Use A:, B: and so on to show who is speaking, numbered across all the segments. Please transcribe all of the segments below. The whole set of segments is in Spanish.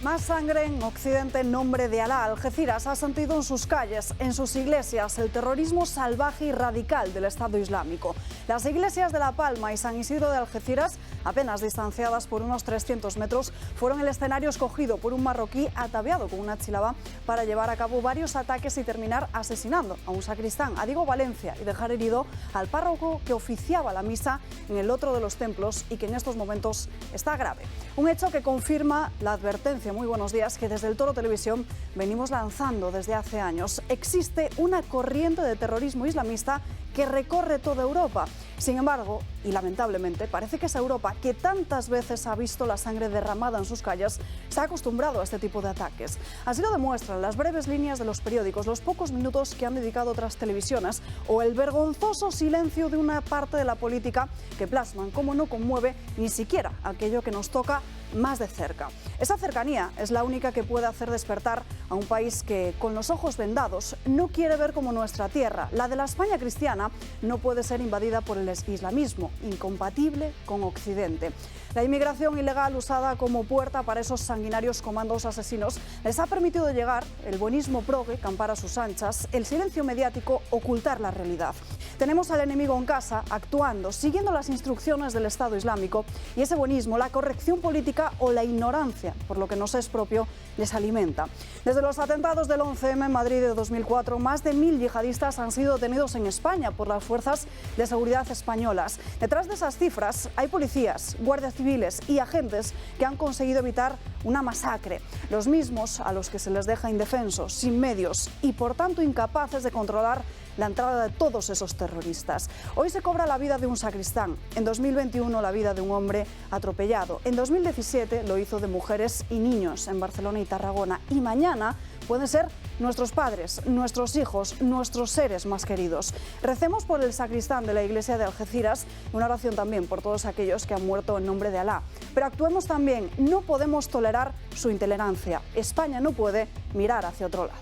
A: Más sangre en Occidente en nombre de Alá. Algeciras ha sentido en sus calles, en sus iglesias, el terrorismo salvaje y radical del Estado Islámico. Las iglesias de La Palma y San Isidro de Algeciras, apenas distanciadas por unos 300 metros, fueron el escenario escogido por un marroquí ataviado con una chilaba para llevar a cabo varios ataques y terminar asesinando a un sacristán, a Diego Valencia, y dejar herido al párroco que oficiaba la misa en el otro de los templos y que en estos momentos está grave. Un hecho que confirma la advertencia, muy buenos días, que desde el Toro Televisión venimos lanzando desde hace años. Existe una corriente de terrorismo islamista que recorre toda Europa. Sin embargo, y lamentablemente, parece que esa Europa que tantas veces ha visto la sangre derramada en sus calles se ha acostumbrado a este tipo de ataques. Así lo demuestran las breves líneas de los periódicos, los pocos minutos que han dedicado otras televisiones o el vergonzoso silencio de una parte de la política que plasman cómo no conmueve ni siquiera aquello que nos toca más de cerca. Esa cercanía es la única que puede hacer despertar a un país que, con los ojos vendados, no quiere ver como nuestra tierra, la de la España cristiana, no puede ser invadida por el islamismo, incompatible con Occidente. La inmigración ilegal usada como puerta para esos sanguinarios comandos asesinos les ha permitido llegar el buenismo progre, campar a sus anchas, el silencio mediático, ocultar la realidad. Tenemos al enemigo en casa, actuando, siguiendo las instrucciones del Estado Islámico, y ese buenismo, la corrección política o la ignorancia, por lo que nos es propio, les alimenta. Desde los atentados del 11M en Madrid de 2004, más de 1000 yihadistas han sido detenidos en España por las fuerzas de seguridad españolas. Detrás de esas cifras hay policías, guardias civiles y agentes que han conseguido evitar una masacre. Los mismos a los que se les deja indefensos, sin medios y por tanto incapaces de controlar la entrada de todos esos terroristas. Hoy se cobra la vida de un sacristán, en 2021 la vida de un hombre atropellado, en 2017 lo hizo de mujeres y niños en Barcelona y Tarragona, y mañana pueden ser nuestros padres, nuestros hijos, nuestros seres más queridos. Recemos por el sacristán de la iglesia de Algeciras, una oración también por todos aquellos que han muerto en nombre de Alá. Pero actuemos también, no podemos tolerar su intolerancia. España no puede mirar hacia otro lado.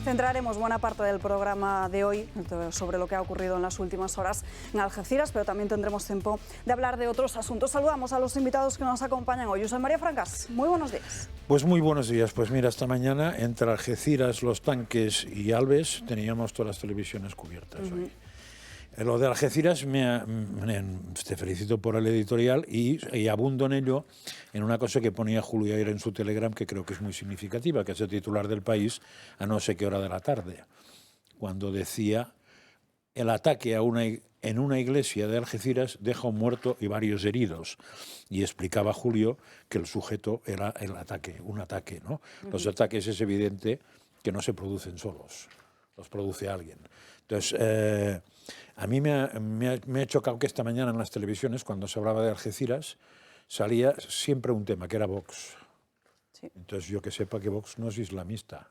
A: Centraremos buena parte del programa de hoy sobre lo que ha ocurrido en las últimas horas en Algeciras, pero también tendremos tiempo de hablar de otros asuntos. Saludamos a los invitados que nos acompañan hoy. José María Francas, muy buenos días.
B: Pues muy buenos días. Pues mira, esta mañana entre Algeciras, Los Tanques y Albes teníamos todas las televisiones cubiertas hoy. Lo de Algeciras, te felicito por el editorial y abundo en ello en una cosa que ponía Julio ayer en su Telegram, que creo que es muy significativa, que es el titular del País a no sé qué hora de la tarde, cuando decía: el ataque en una iglesia de Algeciras deja un muerto y varios heridos. Y explicaba Julio que el sujeto era un ataque, ¿no? Los ataques es evidente que no se producen solos, los produce alguien. Entonces, a mí me ha chocado que esta mañana en las televisiones, cuando se hablaba de Algeciras, salía siempre un tema, que era Vox. Sí. Entonces, yo que sepa que Vox no es islamista,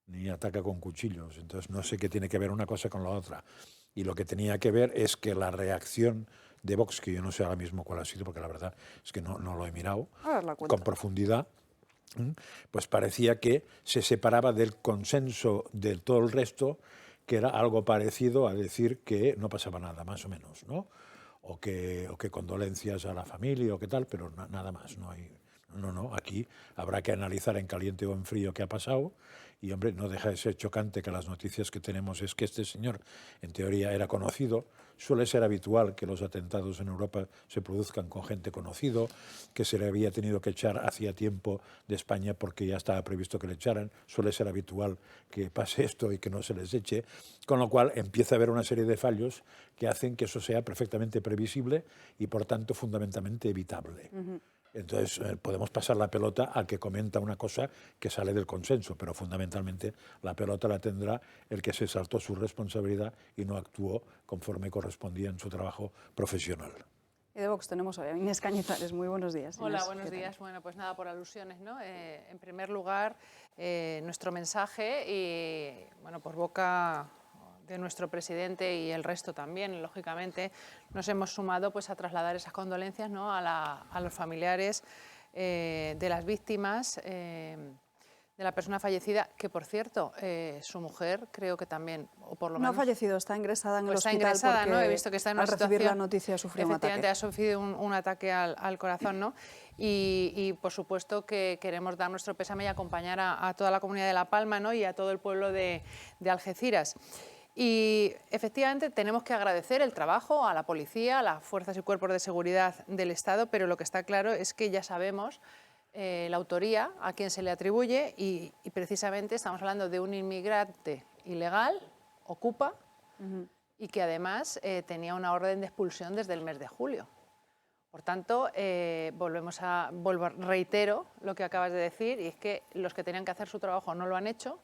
B: ni ataca con cuchillos. Entonces, no sé qué tiene que ver una cosa con la otra. Y lo que tenía que ver es que la reacción de Vox, que yo no sé ahora mismo cuál ha sido, porque la verdad es que no lo he mirado con profundidad, pues parecía que se separaba del consenso de todo el resto, que era algo parecido a decir que no pasaba nada, más o menos, ¿no? O que condolencias a la familia o qué tal, pero nada más, no hay... No, aquí habrá que analizar en caliente o en frío qué ha pasado y, hombre, no deja de ser chocante que las noticias que tenemos es que este señor, en teoría, era conocido. Suele ser habitual que los atentados en Europa se produzcan con gente conocido, que se le había tenido que echar hacía tiempo de España porque ya estaba previsto que le echaran. Suele ser habitual que pase esto y que no se les eche, con lo cual empieza a haber una serie de fallos que hacen que eso sea perfectamente previsible y, por tanto, fundamentalmente evitable. Entonces, podemos pasar la pelota al que comenta una cosa que sale del consenso, pero fundamentalmente la pelota la tendrá el que se saltó su responsabilidad y no actuó conforme correspondía en su trabajo profesional.
A: Y de Vox tenemos hoy a Inés Cañizares. Muy buenos días, Inés.
C: Hola, buenos días. Bueno, pues nada, por alusiones, ¿no? En primer lugar, nuestro mensaje y, bueno, por boca de nuestro presidente y el resto también, lógicamente, nos hemos sumado pues, a trasladar esas condolencias, ¿no?, a los familiares de las víctimas, de la persona fallecida, que por cierto, su mujer creo que también, o por lo menos...
A: No ha fallecido, está ingresada en el
C: Está
A: hospital
C: ingresada,
A: porque
C: ¿no? He visto que está en una
A: al recibir
C: situación,
A: la noticia sufrió un
C: efectivamente,
A: ataque.
C: ha sufrido un ataque al corazón, ¿no? Y, por supuesto que queremos dar nuestro pésame y acompañar a toda la comunidad de La Palma, ¿no?, y a todo el pueblo de Algeciras. Y efectivamente tenemos que agradecer el trabajo a la policía, a las fuerzas y cuerpos de seguridad del Estado, pero lo que está claro es que ya sabemos la autoría, a quién se le atribuye, y precisamente estamos hablando de un inmigrante ilegal, ocupa, y que además tenía una orden de expulsión desde el mes de julio. Por tanto, reitero lo que acabas de decir, y es que los que tenían que hacer su trabajo no lo han hecho.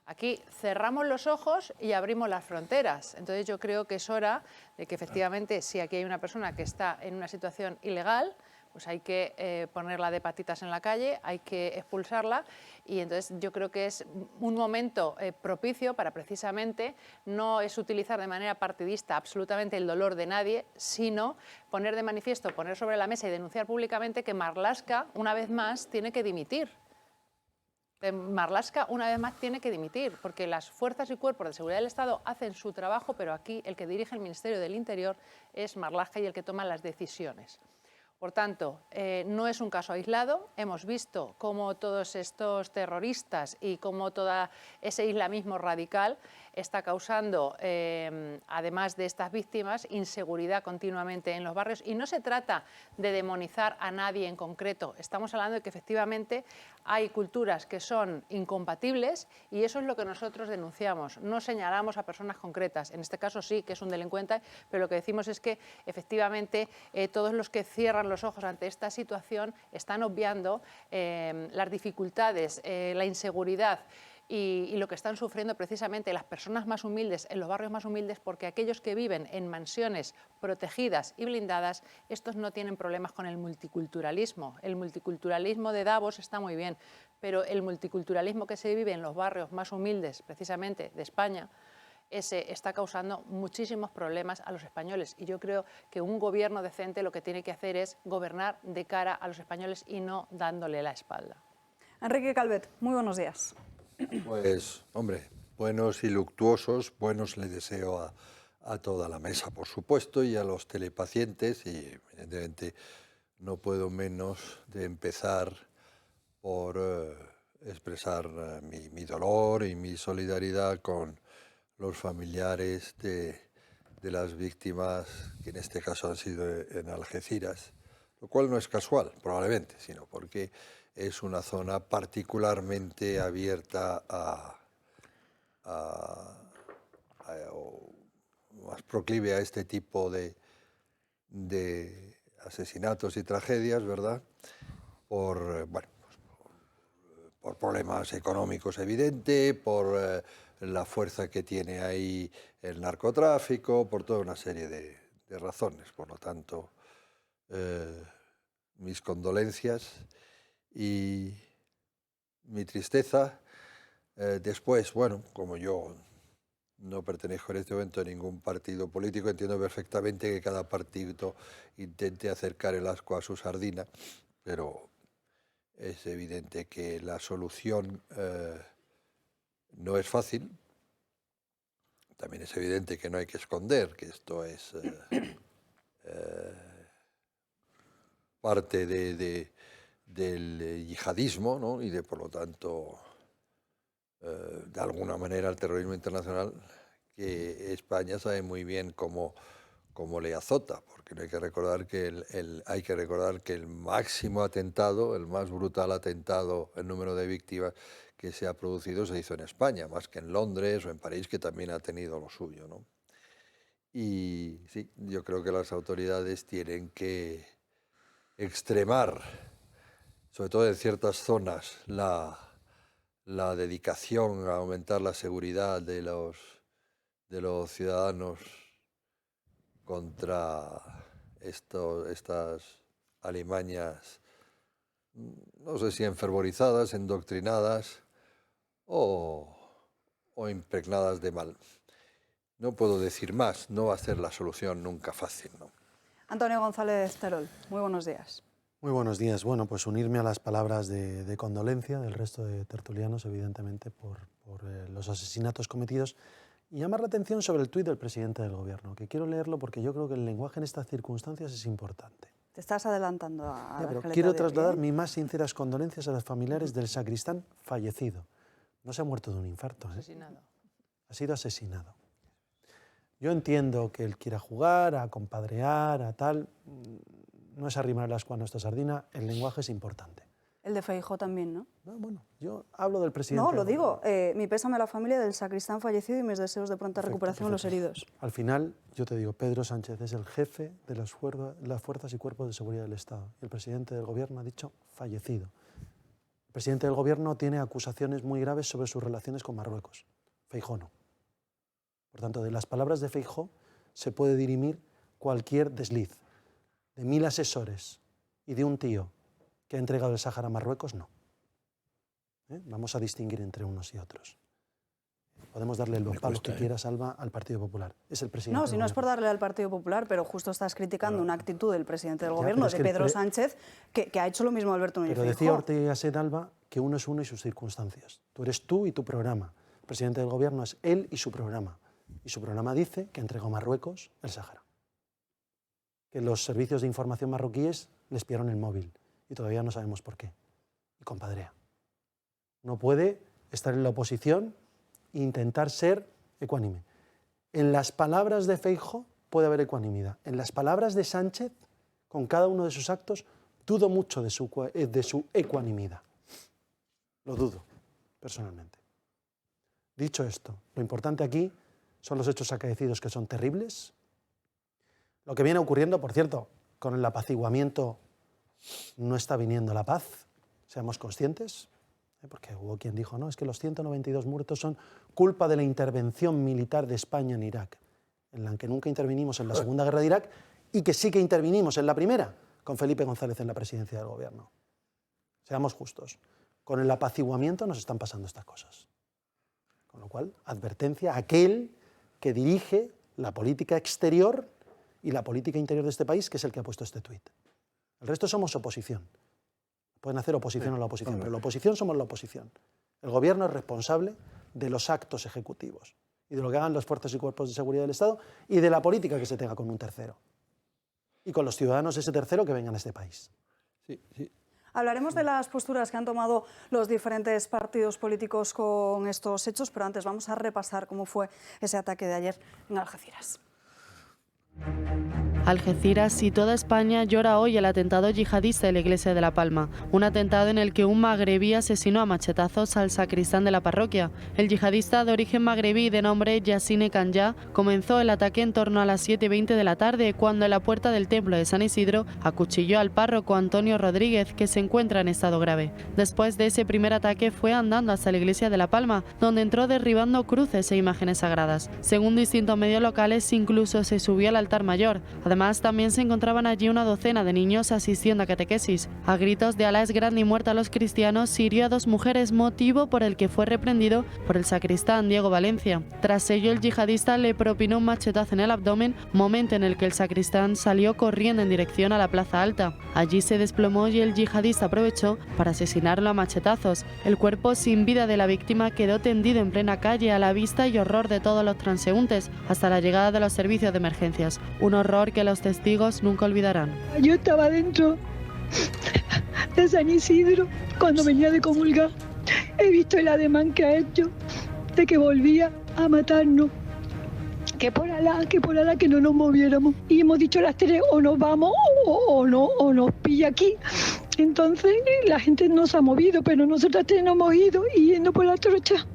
C: Aquí cerramos los ojos y abrimos las fronteras. Entonces yo creo que es hora de que efectivamente, si aquí hay una persona que está en una situación ilegal, pues hay que ponerla de patitas en la calle, hay que expulsarla, y entonces yo creo que es un momento propicio para precisamente no es utilizar de manera partidista absolutamente el dolor de nadie, sino poner de manifiesto, poner sobre la mesa y denunciar públicamente que Marlaska, una vez más, tiene que dimitir. Marlaska una vez más tiene que dimitir, porque las fuerzas y cuerpos de seguridad del Estado hacen su trabajo, pero aquí el que dirige el Ministerio del Interior es Marlaska y el que toma las decisiones. Por tanto, no es un caso aislado. Hemos visto cómo todos estos terroristas y cómo todo ese islamismo radical está causando, además de estas víctimas, inseguridad continuamente en los barrios. Y no se trata de demonizar a nadie en concreto. Estamos hablando de que efectivamente hay culturas que son incompatibles y eso es lo que nosotros denunciamos. No señalamos a personas concretas. En este caso sí que es un delincuente, pero lo que decimos es que efectivamente todos los que cierran los ojos ante esta situación están obviando las dificultades, la inseguridad y lo que están sufriendo precisamente las personas más humildes en los barrios más humildes, porque aquellos que viven en mansiones protegidas y blindadas, estos no tienen problemas con el multiculturalismo. El multiculturalismo de Davos está muy bien, pero el multiculturalismo que se vive en los barrios más humildes, precisamente de España, ese está causando muchísimos problemas a los españoles. Y yo creo que un gobierno decente lo que tiene que hacer es gobernar de cara a los españoles y no dándole la espalda.
A: Enrique Calvet, muy buenos días.
D: Pues, hombre, buenos y luctuosos, buenos le deseo a toda la mesa, por supuesto, y a los telepacientes, y evidentemente no puedo menos de empezar por expresar mi dolor y mi solidaridad con los familiares de las víctimas, que en este caso han sido en Algeciras, lo cual no es casual, probablemente, sino porque es una zona particularmente abierta o más proclive a este tipo de asesinatos y tragedias, ¿verdad? Por problemas económicos evidentes, por la fuerza que tiene ahí el narcotráfico, por toda una serie de razones. Por lo tanto, mis condolencias y mi tristeza. Después, bueno, como yo no pertenezco en este momento a ningún partido político, entiendo perfectamente que cada partido intente acercar el ascua a su sardina, pero es evidente que la solución no es fácil. También es evidente que no hay que esconder que esto es parte del yihadismo, ¿no? Y por lo tanto, de alguna manera, el terrorismo internacional, que España sabe muy bien cómo le azota, porque no hay que recordar que hay que recordar que el máximo atentado, el más brutal atentado, el número de víctimas que se ha producido se hizo en España, más que en Londres o en París, que también ha tenido lo suyo, ¿no? Y sí, yo creo que las autoridades tienen que extremar, sobre todo en ciertas zonas, la dedicación a aumentar la seguridad de los ciudadanos contra estas alimañas, no sé si enfervorizadas, endoctrinadas o impregnadas de mal. No puedo decir más, no va a ser la solución nunca fácil, ¿no?
A: Antonio González Terol, muy buenos días.
E: Muy buenos días. Bueno, pues unirme a las palabras de condolencia del resto de tertulianos, evidentemente, por los asesinatos cometidos, y llamar la atención sobre el tuit del presidente del Gobierno, que quiero leerlo porque yo creo que el lenguaje en estas circunstancias es importante.
A: Te estás adelantando a
E: Pero
A: la
E: quiero
A: de
E: trasladar
A: hoy, ¿eh?
E: mis más sinceras condolencias a los familiares del sacristán fallecido. No se ha muerto de un infarto, ¿eh?
C: Asesinado.
E: Ha sido asesinado. Yo entiendo que él quiera jugar, a compadrear, a tal. No es arrimar las cuernos a esta sardina, el lenguaje es importante.
A: El de Feijóo también, ¿no?
E: Bueno, yo hablo del presidente.
A: No, lo digo. Mi pésame a la familia del sacristán fallecido y mis deseos de pronta
E: Perfecto,
A: recuperación a los
E: perfecto.
A: heridos.
E: Al final, yo te digo, Pedro Sánchez es el jefe de las fuerzas y cuerpos de seguridad del Estado. Y el presidente del Gobierno ha dicho fallecido. El presidente del Gobierno tiene acusaciones muy graves sobre sus relaciones con Marruecos. Feijóo no. Por tanto, de las palabras de Feijóo se puede dirimir cualquier desliz. De 1000 asesores y de un tío que ha entregado el Sáhara a Marruecos, no. Vamos a distinguir entre unos y otros. Podemos darle el palo que quiera, Salva, al Partido Popular. Es el presidente.
A: No, si no es por darle al Partido Popular, pero justo estás criticando una actitud del presidente del
E: Ya,
A: Gobierno,
E: pero es
A: de
E: que
A: Pedro Sánchez, que ha hecho lo mismo Alberto Núñez
E: Pero
A: Feijóo.
E: decía Ortega y Gasset, Alba, que uno es uno y sus circunstancias. Tú eres tú y tu programa. El presidente del Gobierno es él y su programa. Y su programa dice que entregó a Marruecos el Sáhara. Que los servicios de información marroquíes le espiaron el móvil. Y todavía no sabemos por qué. Y compadrea. No puede estar en la oposición e intentar ser ecuánime. En las palabras de Feijóo puede haber ecuanimidad. En las palabras de Sánchez, con cada uno de sus actos, dudo mucho de su ecuanimidad. Lo dudo, personalmente. Dicho esto, lo importante aquí son los hechos acaecidos, que son terribles. Lo que viene ocurriendo, por cierto, con el apaciguamiento no está viniendo la paz, seamos conscientes, porque hubo quien dijo, no, es que los 192 muertos son culpa de la intervención militar de España en Irak, en la que nunca intervinimos en la Segunda Guerra de Irak y que sí que intervinimos en la primera, con Felipe González en la presidencia del Gobierno. Seamos justos, con el apaciguamiento nos están pasando estas cosas. Con lo cual, advertencia a aquel que dirige la política exterior y la política interior de este país, que es el que ha puesto este tuit. El resto somos oposición. Pueden hacer oposición a la oposición, pero la oposición somos la oposición. El Gobierno es responsable de los actos ejecutivos y de lo que hagan las fuerzas y cuerpos de seguridad del Estado y de la política que se tenga con un tercero. Y con los ciudadanos de ese tercero que vengan a este país.
D: Sí, sí.
A: Hablaremos de las posturas que han tomado los diferentes partidos políticos con estos hechos, pero antes vamos a repasar cómo fue ese ataque de ayer en Algeciras.
F: Algeciras y toda España llora hoy el atentado yihadista de la iglesia de La Palma, un atentado en el que un magrebí asesinó a machetazos al sacristán de la parroquia. El yihadista de origen magrebí de nombre Yassine Kanja comenzó el ataque en torno a las 7:20 de la tarde, cuando en la puerta del templo de San Isidro acuchilló al párroco Antonio Rodríguez, que se encuentra en estado grave. Después de ese primer ataque fue andando hasta la iglesia de La Palma, donde entró derribando cruces e imágenes sagradas. Según distintos medios locales, incluso se subió al altar mayor. Además, también se encontraban allí una docena de niños asistiendo a catequesis. A gritos de Alá es grande y muerta a los cristianos, hirió a 2 mujeres, motivo por el que fue reprendido por el sacristán Diego Valencia. Tras ello, el yihadista le propinó un machetazo en el abdomen, momento en el que el sacristán salió corriendo en dirección a la Plaza Alta. Allí se desplomó y el yihadista aprovechó para asesinarlo a machetazos. El cuerpo sin vida de la víctima quedó tendido en plena calle, a la vista y horror de todos los transeúntes, hasta la llegada de los servicios de emergencias. Un horror que los testigos nunca olvidarán.
G: Yo estaba dentro de San Isidro cuando venía de comulgar. He visto el ademán que ha hecho de que volvía a matarnos. Que por Alá que no nos moviéramos. Y hemos dicho las 3, o nos vamos o nos pilla aquí. Entonces la gente no se ha movido, pero nosotras 3 nos hemos ido y yendo por la trocha.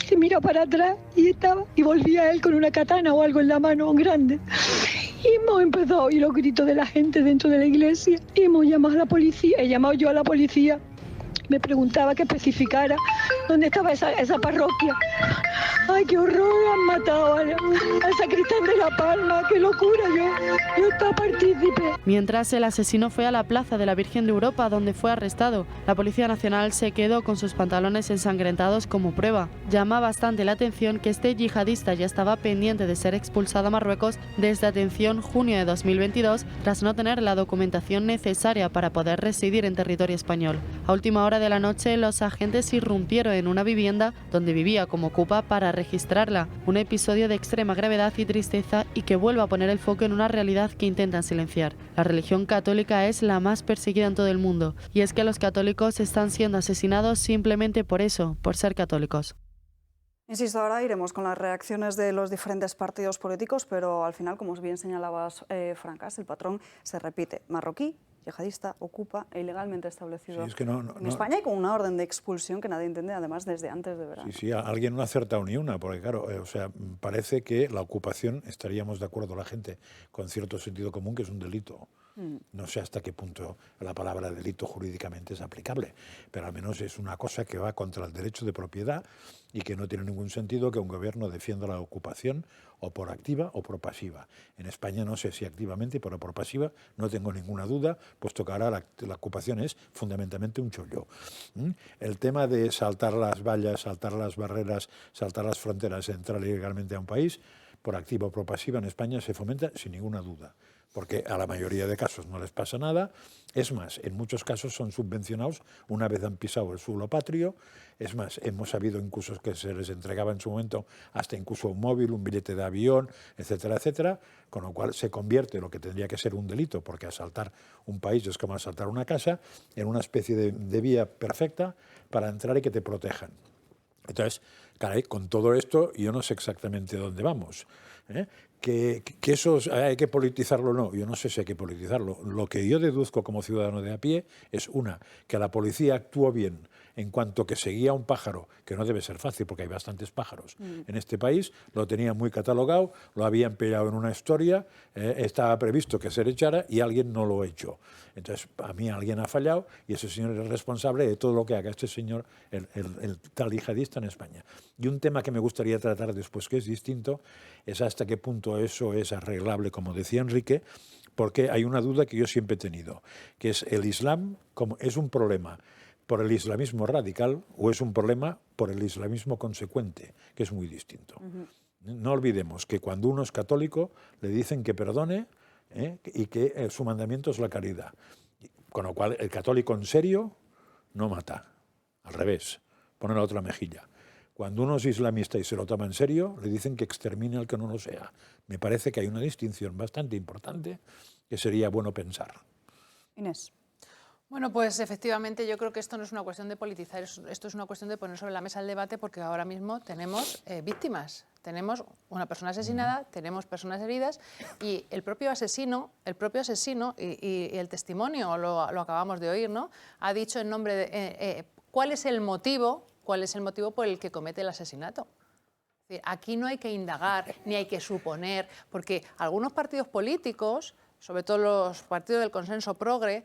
G: Se mira para atrás y volvía él con una katana o algo en la mano grande. Y hemos empezado a oír los gritos de la gente dentro de la iglesia y hemos llamado a la policía. He llamado yo a la policía. Me preguntaba que especificara donde estaba esa parroquia. ¡Ay, qué horror! Han matado al sacristán de La Palma. ¡Qué locura! Yo estaba partícipe.
F: Mientras, el asesino fue a la Plaza de la Virgen de Europa, donde fue arrestado. La Policía Nacional se quedó con sus pantalones ensangrentados como prueba. Llama bastante la atención que este yihadista ya estaba pendiente de ser expulsado a Marruecos desde, atención, junio de 2022, tras no tener la documentación necesaria para poder residir en territorio español. A última hora de la noche, los agentes irrumpieron en una vivienda donde vivía como ocupa para registrarla. Un episodio de extrema gravedad y tristeza, y que vuelve a poner el foco en una realidad que intentan silenciar. La religión católica es la más perseguida en todo el mundo, y es que los católicos están siendo asesinados simplemente por eso, por ser católicos.
A: Insisto, ahora iremos con las reacciones de los diferentes partidos políticos, pero al final, como bien señalabas, Francas, el patrón se repite: marroquí, yihadista, ocupa e ilegalmente establecido en España, y con una orden de expulsión que nadie entiende, además, desde antes de verano.
B: Sí, alguien no ha acertado ni una, porque claro, parece que la ocupación, estaríamos de acuerdo la gente, con cierto sentido común, que es un delito. No sé hasta qué punto la palabra delito jurídicamente es aplicable, pero al menos es una cosa que va contra el derecho de propiedad y que no tiene ningún sentido que un gobierno defienda la ocupación o por activa o por pasiva. En España no sé si activamente, pero por pasiva no tengo ninguna duda, puesto que ahora la ocupación es fundamentalmente un chollo. El tema de saltar las vallas, saltar las barreras, saltar las fronteras, entrar ilegalmente a un país, por activa o por pasiva, en España se fomenta sin ninguna duda, porque a la mayoría de casos no les pasa nada. Es más, en muchos casos son subvencionados una vez han pisado el suelo patrio. Es más, hemos sabido incluso que se les entregaba en su momento hasta incluso un móvil, un billete de avión, etcétera, etcétera, con lo cual se convierte lo que tendría que ser un delito, porque asaltar un país es como asaltar una casa, en una especie de vía perfecta para entrar y que te protejan. Entonces, caray, con todo esto yo no sé exactamente dónde vamos, ¿eh? Que eso hay que politizarlo o no, yo no sé si hay que politizarlo. Lo que yo deduzco como ciudadano de a pie es que la policía actuó bien en cuanto que seguía un pájaro, que no debe ser fácil porque hay bastantes pájaros en este país, lo tenía muy catalogado, lo habían pillado en una historia, estaba previsto que se le echara y alguien no lo ha hecho. Entonces, a mí alguien ha fallado y ese señor es responsable de todo lo que haga este señor, el tal yihadista en España. Y un tema que me gustaría tratar después, que es distinto, es hasta qué punto eso es arreglable, como decía Enrique, porque hay una duda que yo siempre he tenido, que es el Islam es un problema por el islamismo radical o es un problema por el islamismo consecuente, que es muy distinto. No olvidemos que cuando uno es católico le dicen que perdone, y que su mandamiento es la caridad. Con lo cual el católico en serio no mata, al revés, pone la otra mejilla. Cuando uno es islamista y se lo toma en serio, le dicen que extermine al que no lo sea. Me parece que hay una distinción bastante importante que sería bueno pensar.
A: Inés.
C: Bueno, pues efectivamente yo creo que esto no es una cuestión de politizar, esto es una cuestión de poner sobre la mesa el debate, porque ahora mismo tenemos víctimas, tenemos una persona asesinada, tenemos personas heridas, y el propio asesino y el testimonio, lo acabamos de oír, ¿no? Ha dicho en nombre de cuál es el motivo por el que comete el asesinato. Es decir, aquí no hay que indagar ni hay que suponer, porque algunos partidos políticos, sobre todo los partidos del consenso progre,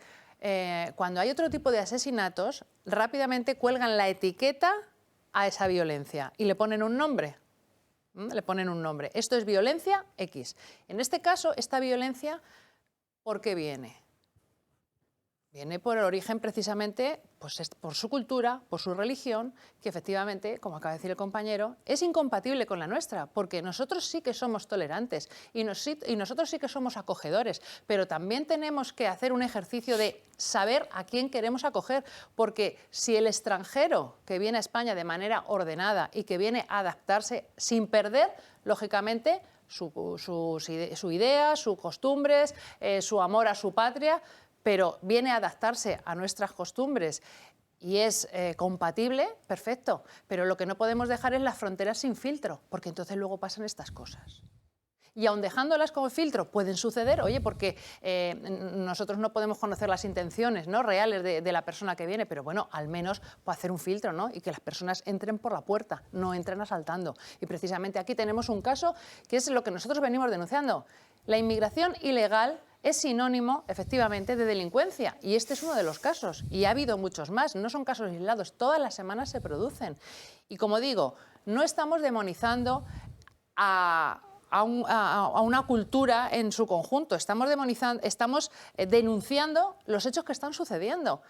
C: cuando hay otro tipo de asesinatos, rápidamente cuelgan la etiqueta a esa violencia y le ponen un nombre. Le ponen un nombre. Esto es violencia X. En este caso, esta violencia, ¿por qué viene? Viene por el origen precisamente, pues por su cultura, por su religión, que efectivamente, como acaba de decir el compañero, es incompatible con la nuestra, porque nosotros sí que somos tolerantes y nosotros sí que somos acogedores, pero también tenemos que hacer un ejercicio de saber a quién queremos acoger, porque si el extranjero que viene a España de manera ordenada y que viene a adaptarse sin perder, lógicamente, su idea, sus costumbres, su amor a su patria, pero viene a adaptarse a nuestras costumbres y es compatible, perfecto. Pero lo que no podemos dejar es las fronteras sin filtro, porque entonces luego pasan estas cosas. Y aun dejándolas como filtro, pueden suceder, oye, porque nosotros no podemos conocer las intenciones, ¿no?, reales de la persona que viene, pero bueno, al menos puede hacer un filtro, ¿no?, y que las personas entren por la puerta, no entren asaltando. Y precisamente aquí tenemos un caso que es lo que nosotros venimos denunciando. La inmigración ilegal es sinónimo, efectivamente, de delincuencia. Y este es uno de los casos. Y ha habido muchos más. No son casos aislados. Todas las semanas se producen. Y como digo, no estamos demonizando a una cultura en su conjunto. Estamos denunciando los hechos que están sucediendo.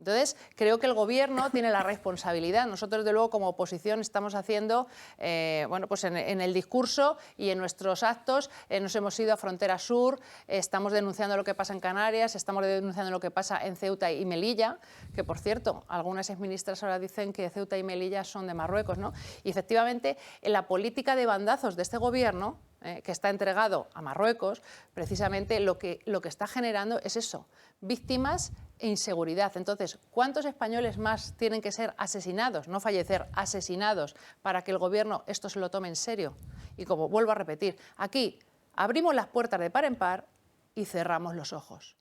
C: Entonces, creo que el Gobierno tiene la responsabilidad. Nosotros, desde luego, como oposición, estamos haciendo, bueno, pues en el discurso y en nuestros actos, nos hemos ido a Frontera Sur, estamos denunciando lo que pasa en Canarias, estamos denunciando lo que pasa en Ceuta y Melilla, que, por cierto, algunas exministras ahora dicen que Ceuta y Melilla son de Marruecos, ¿no? Y, efectivamente, en la política de bandazos de este Gobierno, que está entregado a Marruecos, precisamente lo que está generando es eso, víctimas e inseguridad. Entonces, ¿cuántos españoles más tienen que ser asesinados, no fallecer, asesinados, para que el Gobierno esto se lo tome en serio? Y como vuelvo a repetir, aquí abrimos las puertas de par en par y cerramos los ojos.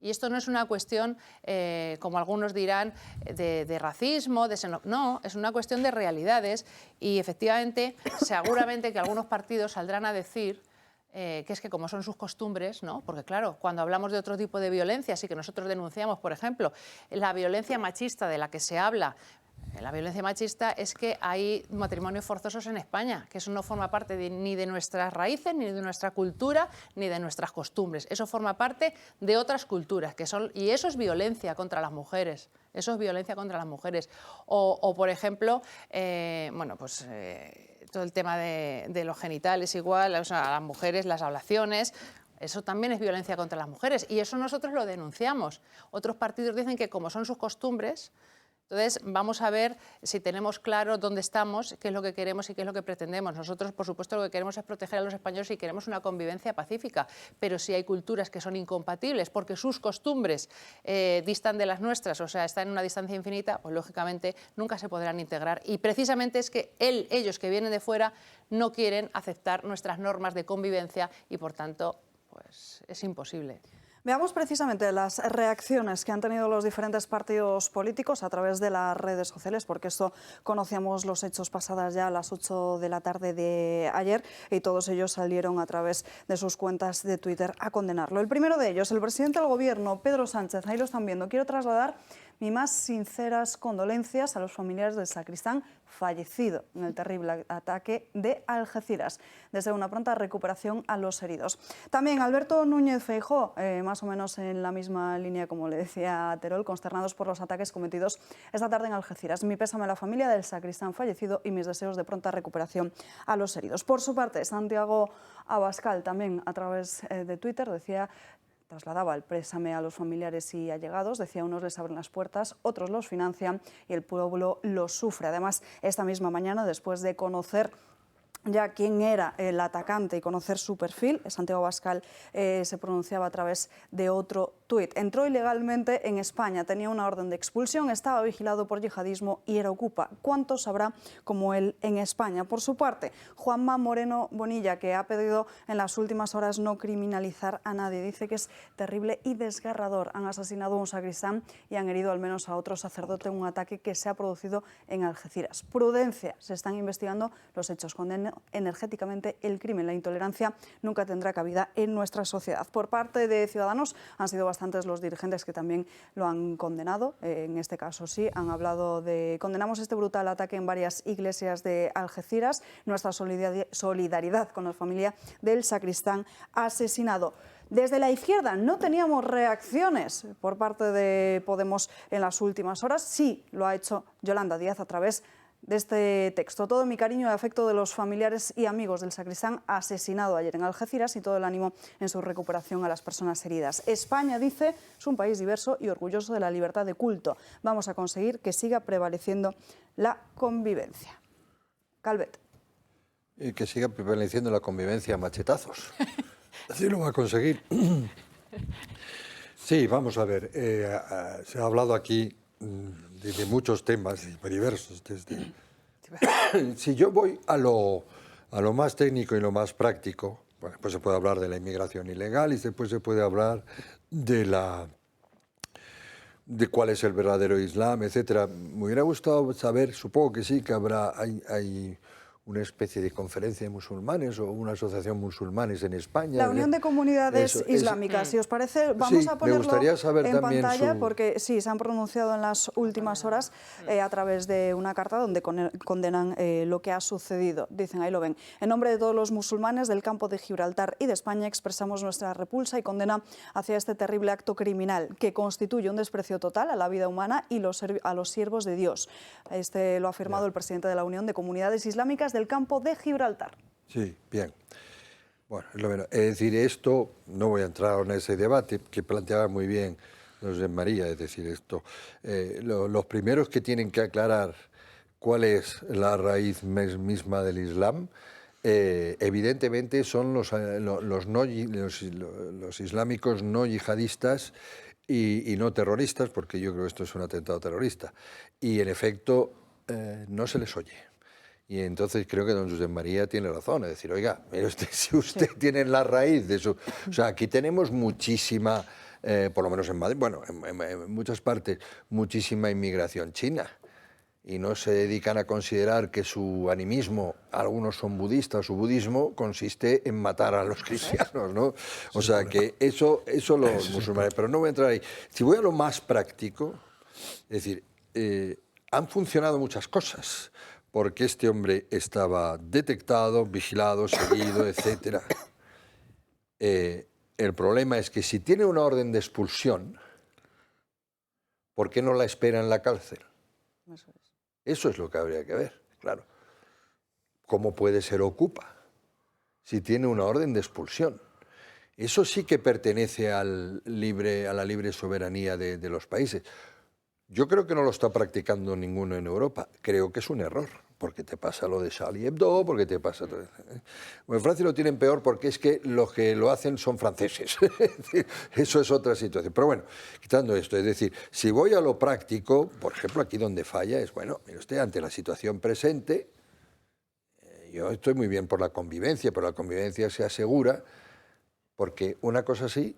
C: Y esto no es una cuestión, como algunos dirán, de racismo, no, es una cuestión de realidades y efectivamente, seguramente que algunos partidos saldrán a decir que es que como son sus costumbres, ¿no? Porque claro, cuando hablamos de otro tipo de violencias y que nosotros denunciamos, por ejemplo, la violencia machista de la que se habla, la violencia machista es que hay matrimonios forzosos en España, que eso no forma parte ni de nuestras raíces, ni de nuestra cultura, ni de nuestras costumbres. Eso forma parte de otras culturas, y eso es violencia contra las mujeres. Eso es violencia contra las mujeres. O por ejemplo, bueno, pues todo el tema de los genitales igual, o sea, a las mujeres, las ablaciones. Eso también es violencia contra las mujeres y eso nosotros lo denunciamos. Otros partidos dicen que como son sus costumbres, entonces vamos a ver si tenemos claro dónde estamos, qué es lo que queremos y qué es lo que pretendemos. Nosotros, por supuesto, lo que queremos es proteger a los españoles y queremos una convivencia pacífica, pero si hay culturas que son incompatibles porque sus costumbres distan de las nuestras, o sea, están en una distancia infinita, pues lógicamente nunca se podrán integrar. Y precisamente es que ellos que vienen de fuera no quieren aceptar nuestras normas de convivencia y, por tanto, pues es imposible.
A: Veamos precisamente las reacciones que han tenido los diferentes partidos políticos a través de las redes sociales, porque esto conocíamos los hechos pasadas ya a las 8 de la tarde de ayer y todos ellos salieron a través de sus cuentas de Twitter a condenarlo. El primero de ellos, el presidente del Gobierno, Pedro Sánchez, ahí lo están viendo. Quiero trasladar mis más sinceras condolencias a los familiares del sacristán fallecido en el terrible ataque de Algeciras. Deseo una pronta recuperación a los heridos. También Alberto Núñez Feijóo, más o menos en la misma línea como le decía Terol, consternados por los ataques cometidos esta tarde en Algeciras. Mi pésame a la familia del sacristán fallecido y mis deseos de pronta recuperación a los heridos. Por su parte, Santiago Abascal, también a través de Twitter, trasladaba el pésame a los familiares y allegados, decía, unos les abren las puertas, otros los financian y el pueblo los sufre. Además, esta misma mañana, después de conocer ya quién era el atacante y conocer su perfil, Santiago Abascal se pronunciaba a través de otro tuit. Entró ilegalmente en España, tenía una orden de expulsión, estaba vigilado por yihadismo y era ocupa. ¿Cuántos habrá como él en España? Por su parte, Juanma Moreno Bonilla, que ha pedido en las últimas horas no criminalizar a nadie, dice que es terrible y desgarrador. Han asesinado a un sacristán y han herido al menos a otro sacerdote en un ataque que se ha producido en Algeciras. Prudencia, se están investigando los hechos. Condeno energéticamente el crimen. La intolerancia nunca tendrá cabida en nuestra sociedad. Por parte de Ciudadanos han sido bastantes los dirigentes que también lo han condenado. En este caso sí, han hablado de condenamos este brutal ataque en varias iglesias de Algeciras, nuestra solidaridad con la familia del sacristán asesinado. Desde la izquierda no teníamos reacciones por parte de Podemos en las últimas horas. Sí lo ha hecho Yolanda Díaz a través de este texto. Todo mi cariño y afecto de los familiares y amigos del sacristán asesinado ayer en Algeciras y todo el ánimo en su recuperación a las personas heridas. España, dice, es un país diverso y orgulloso de la libertad de culto. Vamos a conseguir que siga prevaleciendo la convivencia. Calvet.
D: Que siga prevaleciendo la convivencia a machetazos. Así lo va a conseguir. Sí, vamos a ver. Se ha hablado aquí de muchos temas diversos. Si yo voy a lo más técnico y lo más práctico, bueno, pues se puede hablar de la inmigración ilegal y después se puede hablar de cuál es el verdadero Islam, etcétera. Me hubiera gustado saber, supongo que sí, que hay una especie de conferencia de musulmanes o una asociación musulmanes en España.
A: La Unión de Comunidades Islámicas, si os parece, vamos a ponerlo en pantalla porque sí, se han pronunciado en las últimas horas a través de una carta donde condenan lo que ha sucedido. Dicen, ahí lo ven, en nombre de todos los musulmanes del campo de Gibraltar y de España expresamos nuestra repulsa y condena hacia este terrible acto criminal que constituye un desprecio total a la vida humana y a los siervos de Dios. Este lo ha afirmado el presidente de la Unión de Comunidades Islámicas del campo de Gibraltar. Sí, bien.
D: Bueno, es decir, esto, no voy a entrar en ese debate que planteaba muy bien José María, es decir, esto, los primeros que tienen que aclarar cuál es la raíz misma del Islam, evidentemente son los islámicos no yihadistas y no terroristas, porque yo creo que esto es un atentado terrorista. Y en efecto, no se les oye. Y entonces creo que don José María tiene razón, es decir, oiga, mire usted, si usted tiene la raíz de su... O sea, aquí tenemos muchísima, por lo menos en Madrid, bueno, en muchas partes, muchísima inmigración china. Y no se dedican a considerar que su animismo, algunos son budistas, su budismo consiste en matar a los cristianos, ¿no? O sea, que eso los musulmanes... Pero no voy a entrar ahí. Si voy a lo más práctico, es decir, han funcionado muchas cosas, porque este hombre estaba detectado, vigilado, seguido, etc. El problema es que si tiene una orden de expulsión, ¿por qué no la espera en la cárcel? Eso es lo que habría que ver, claro. ¿Cómo puede ser ocupa si tiene una orden de expulsión? Eso sí que pertenece a la libre soberanía de los países. Yo creo que no lo está practicando ninguno en Europa. Creo que es un error, porque te pasa lo de Charlie Hebdo, porque te pasa... Bueno, en Francia lo tienen peor porque es que los que lo hacen son franceses. Eso es otra situación. Pero bueno, quitando esto, es decir, si voy a lo práctico, por ejemplo, aquí donde falla es, bueno, mire usted, ante la situación presente, yo estoy muy bien por la convivencia, pero la convivencia se asegura porque una cosa así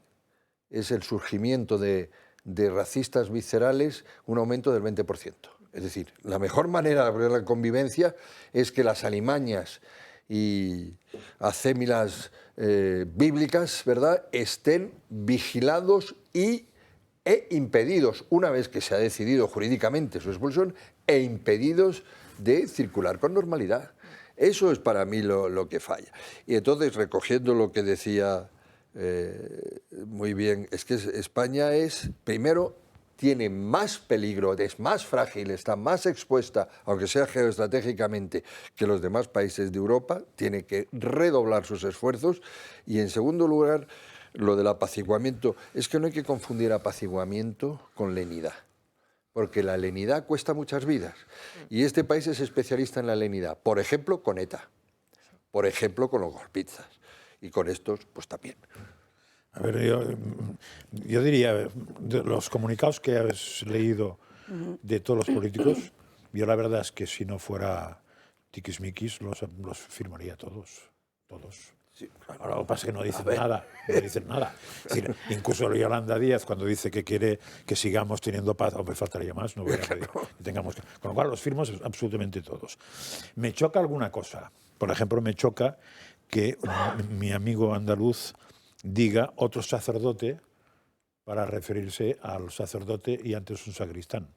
D: es el surgimiento de racistas viscerales, un aumento del 20%. Es decir, la mejor manera de abrir la convivencia es que las alimañas y acémilas bíblicas, ¿verdad?, estén vigilados e impedidos, una vez que se ha decidido jurídicamente su expulsión, e impedidos de circular con normalidad. Eso es para mí lo que falla. Y entonces, recogiendo lo que decía muy bien, es que España es, primero, tiene más peligro, es más frágil, está más expuesta, aunque sea geoestratégicamente, que los demás países de Europa, tiene que redoblar sus esfuerzos. Y en segundo lugar, lo del apaciguamiento, es que no hay que confundir apaciguamiento con lenidad, porque la lenidad cuesta muchas vidas, y este país es especialista en la lenidad, por ejemplo con ETA, por ejemplo con los golpistas, y con estos pues también.
B: A ver, yo diría, de los comunicados que has leído de todos los políticos, yo la verdad es que si no fuera tiquismiquis los firmaría todos. Sí, ahora lo que pasa es que no dicen nada, no dicen nada. Es decir, incluso Yolanda Díaz, cuando dice que quiere que sigamos teniendo paz, me faltaría más, no voy a pedir que tengamos que... Con lo cual, los firmos absolutamente todos. Me choca alguna cosa. Por ejemplo, me choca que mi amigo andaluz diga otro sacerdote para referirse al sacerdote y antes un sacristán.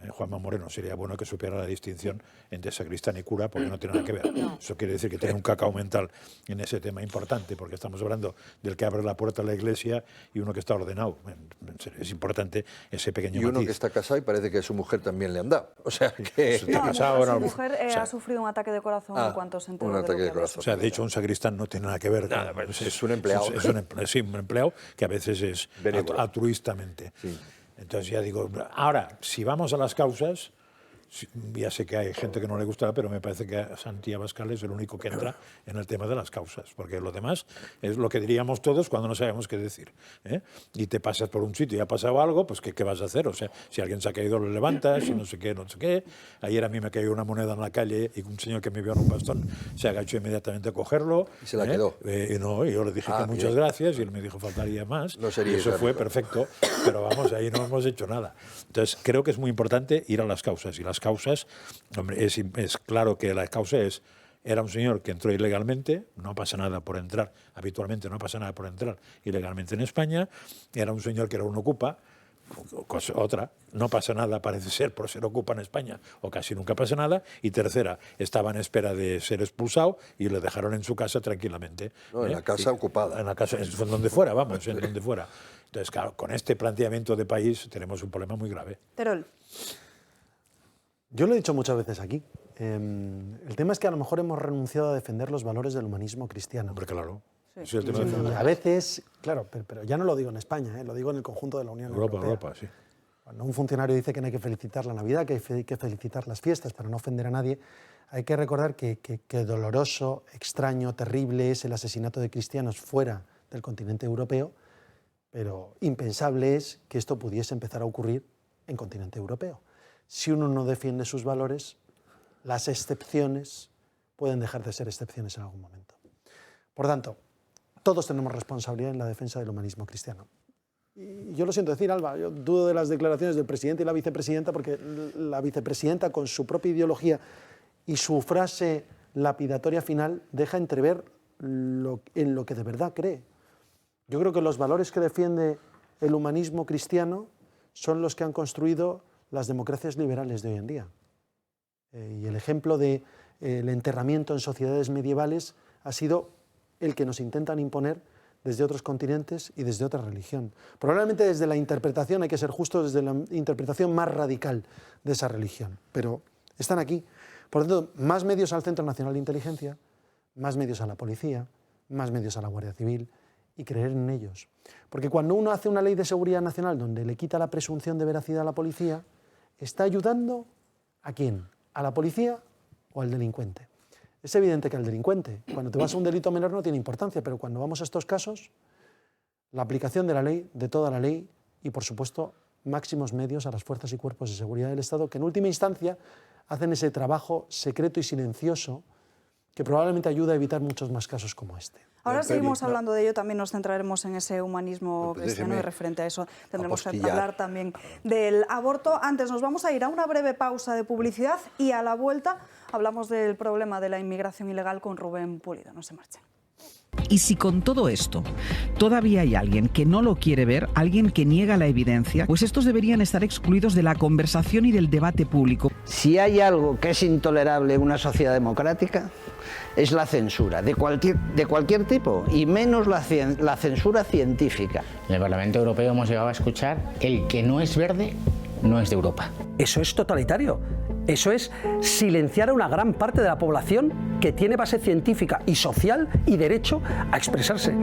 B: Juanma Moreno, sería bueno que supiera la distinción entre sacristán y cura, porque no tiene nada que ver. Eso quiere decir que tiene un cacao mental en ese tema importante, porque estamos hablando del que abre la puerta a la iglesia y uno que está ordenado. Es importante ese pequeño matiz.
D: Y uno que está casado y parece que su mujer también le han dado. O sea, que...
A: Está casado, su mujer ha sufrido un ataque de corazón en cuanto se enteró
D: un ataque de corazón.
B: O sea, de hecho, un sacristán no tiene nada que ver.
D: Nada, es un empleado.
B: Sí, un empleado que a veces es altruistamente. Sí. Entonces ya digo, ahora, si vamos a las causas, ya sé que hay gente que no le gusta, pero me parece que Santi Abascal es el único que entra en el tema de las causas, porque lo demás es lo que diríamos todos cuando no sabemos qué decir, ¿eh? Y te pasas por un sitio y ha pasado algo, pues ¿qué vas a hacer? O sea, si alguien se ha caído, lo levantas, y no sé qué, no sé qué. Ayer a mí me cayó una moneda en la calle y un señor que me vio en un bastón se agachó inmediatamente a cogerlo.
D: ¿Y se la quedó?
B: Y yo le dije que muchas gracias y él me dijo faltaría más.
D: No sería
B: y eso fue perfecto, pero vamos, ahí no hemos hecho nada. Entonces creo que es muy importante ir a las causas, y las causas, hombre, es claro que la causa es era un señor que entró ilegalmente, no pasa nada por entrar, habitualmente no pasa nada por entrar ilegalmente en España, era un señor que era un ocupa, otra, no pasa nada parece ser por ser ocupa en España, o casi nunca pasa nada, y tercera, estaba en espera de ser expulsado y le dejaron en su casa tranquilamente.
D: No, en la casa ocupada.
B: En la casa, en donde fuera, vamos, en donde fuera. Entonces, claro, con este planteamiento de país tenemos un problema muy grave.
A: Terol.
E: Yo lo he dicho muchas veces aquí. El tema es que a lo mejor hemos renunciado a defender los valores del humanismo cristiano.
B: Hombre, claro.
A: Sí.
B: Ese es el tema de
E: Y
B: fondo.
E: a veces, claro, pero ya no lo digo en España, lo digo en el conjunto de la Unión Europea.
B: Europa, sí.
E: Cuando un funcionario dice que no hay que felicitar la Navidad, que hay que felicitar las fiestas para no ofender a nadie, hay que recordar que doloroso, extraño, terrible es el asesinato de cristianos fuera del continente europeo, pero impensable es que esto pudiese empezar a ocurrir en continente europeo. Si uno no defiende sus valores, las excepciones pueden dejar de ser excepciones en algún momento. Por tanto, todos tenemos responsabilidad en la defensa del humanismo cristiano. Y yo lo siento decir, Alba, yo dudo de las declaraciones del presidente y la vicepresidenta, porque la vicepresidenta, con su propia ideología y su frase lapidatoria final, deja entrever en lo que de verdad cree. Yo creo que los valores que defiende el humanismo cristiano son los que han construido las democracias liberales de hoy en día. Y el ejemplo del enterramiento en sociedades medievales ha sido el que nos intentan imponer desde otros continentes y desde otra religión. Probablemente desde la interpretación, hay que ser justos, desde la interpretación más radical de esa religión. Pero están aquí. Por lo tanto, más medios al Centro Nacional de Inteligencia, más medios a la policía, más medios a la Guardia Civil, y creer en ellos. Porque cuando uno hace una ley de seguridad nacional donde le quita la presunción de veracidad a la policía, ¿está ayudando a quién? ¿A la policía o al delincuente? Es evidente que al delincuente, cuando te vas a un delito menor no tiene importancia, pero cuando vamos a estos casos, la aplicación de la ley, de toda la ley, y por supuesto máximos medios a las fuerzas y cuerpos de seguridad del Estado, que en última instancia hacen ese trabajo secreto y silencioso que probablemente ayuda a evitar muchos más casos como este.
A: Ahora seguimos hablando de ello, también nos centraremos en ese humanismo cristiano y referente a eso tendremos que hablar también del aborto. Antes nos vamos a ir a una breve pausa de publicidad y a la vuelta hablamos del problema de la inmigración ilegal con Rubén Pulido. No se marchen.
H: Y si con todo esto todavía hay alguien que no lo quiere ver, alguien que niega la evidencia, pues estos deberían estar excluidos de la conversación y del debate público.
I: Si hay algo que es intolerable en una sociedad democrática, es la censura, de cualquier tipo, y menos la censura científica.
J: En el Parlamento Europeo hemos llegado a escuchar: el que no es verde no es de Europa.
K: Eso es totalitario. Eso es silenciar a una gran parte de la población que tiene base científica y social y derecho a expresarse.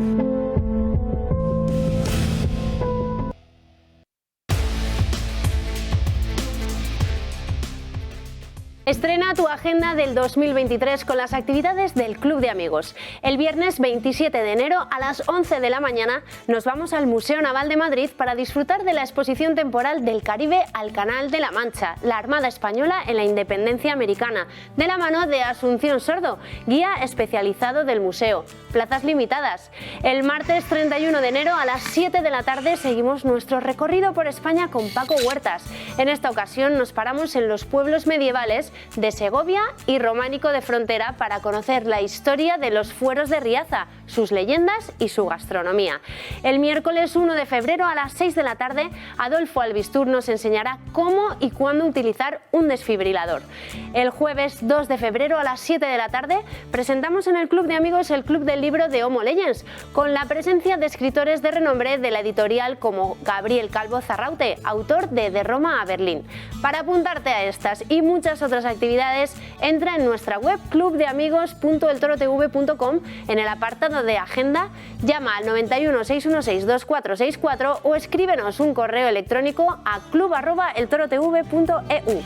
L: Estrena tu agenda del 2023 con las actividades del Club de Amigos. El viernes 27 de enero a las 11 de la mañana nos vamos al Museo Naval de Madrid para disfrutar de la exposición temporal Del Caribe al Canal de la Mancha, la Armada Española en la Independencia Americana, de la mano de Asunción Sordo, guía especializado del museo. Plazas limitadas. El martes 31 de enero a las 7 de la tarde seguimos nuestro recorrido por España con Paco Huertas. En esta ocasión nos paramos en los pueblos medievales de Segovia y Románico de Frontera para conocer la historia de los fueros de Riaza, sus leyendas y su gastronomía. El miércoles 1 de febrero a las 6 de la tarde, Adolfo Albistur nos enseñará cómo y cuándo utilizar un desfibrilador. El jueves 2 de febrero a las 7 de la tarde presentamos en el Club de Amigos el Club del Libro de Homo Legends, con la presencia de escritores de renombre de la editorial como Gabriel Calvo Zarraute, autor de Roma a Berlín. Para apuntarte a estas y muchas otras actividades, entra en nuestra web clubdeamigos.eltorotv.com en el apartado de agenda, llama al 91 616 2464 o escríbenos un correo electrónico a club@eltorotv.eu.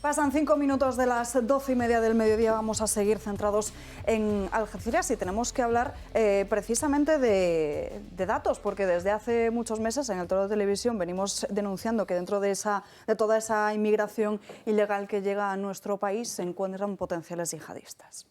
A: Pasan 5 minutos de las 12:30 del mediodía. Vamos a seguir centrados en Algeciras y tenemos que hablar precisamente de datos, porque desde hace muchos meses en el Toro de Televisión venimos denunciando que dentro de toda esa inmigración ilegal que llega a nuestro país se encuentran potenciales yihadistas.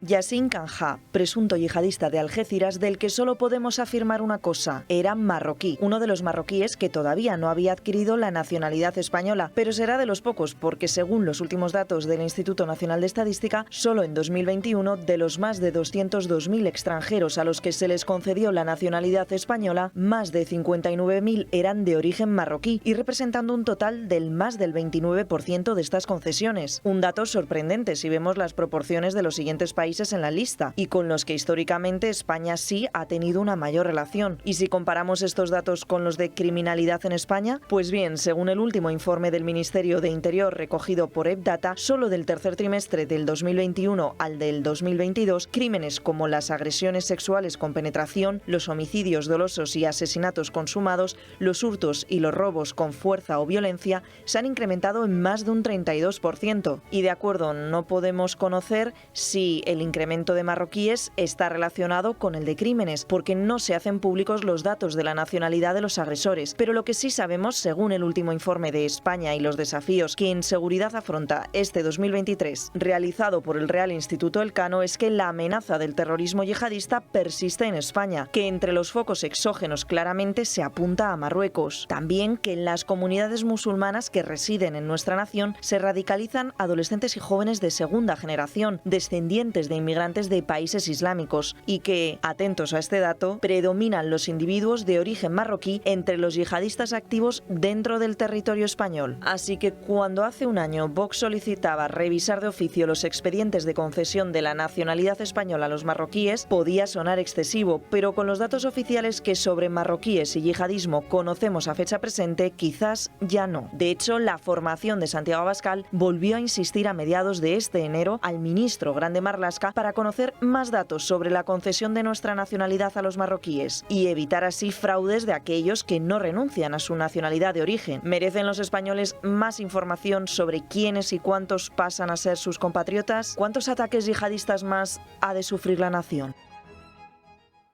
M: Yassin Kanja, presunto yihadista de Algeciras del que solo podemos afirmar una cosa, era marroquí, uno de los marroquíes que todavía no había adquirido la nacionalidad española, pero será de los pocos porque según los últimos datos del Instituto Nacional de Estadística, solo en 2021 de los más de 202.000 extranjeros a los que se les concedió la nacionalidad española, más de 59.000 eran de origen marroquí y representando un total del más del 29% de estas concesiones. Un dato sorprendente si vemos las proporciones de los siguientes países en la lista y con los que históricamente España sí ha tenido una mayor relación. Y si comparamos estos datos con los de criminalidad en España, pues bien, según el último informe del Ministerio de Interior recogido por EPDATA, solo del tercer trimestre del 2021 al del 2022, crímenes como las agresiones sexuales con penetración, los homicidios dolosos y asesinatos consumados, los hurtos y los robos con fuerza o violencia se han incrementado en más de un 32%. Y de acuerdo, no podemos conocer si el incremento de marroquíes está relacionado con el de crímenes, porque no se hacen públicos los datos de la nacionalidad de los agresores. Pero lo que sí sabemos, según el último informe de España y los desafíos que en seguridad afronta este 2023, realizado por el Real Instituto Elcano, es que la amenaza del terrorismo yihadista persiste en España, que entre los focos exógenos claramente se apunta a Marruecos. También que en las comunidades musulmanas que residen en nuestra nación se radicalizan adolescentes y jóvenes de segunda generación, descendientes de inmigrantes de países islámicos, y que, atentos a este dato, predominan los individuos de origen marroquí entre los yihadistas activos dentro del territorio español. Así que cuando hace un año Vox solicitaba revisar de oficio los expedientes de concesión de la nacionalidad española a los marroquíes, podía sonar excesivo, pero con los datos oficiales que sobre marroquíes y yihadismo conocemos a fecha presente, quizás ya no. De hecho, la formación de Santiago Abascal volvió a insistir a mediados de este enero al ministro Grande Marlaska para conocer más datos sobre la concesión de nuestra nacionalidad a los marroquíes y evitar así fraudes de aquellos que no renuncian a su nacionalidad de origen. ¿Merecen los españoles más información sobre quiénes y cuántos pasan a ser sus compatriotas? ¿Cuántos ataques yihadistas más ha de sufrir la nación?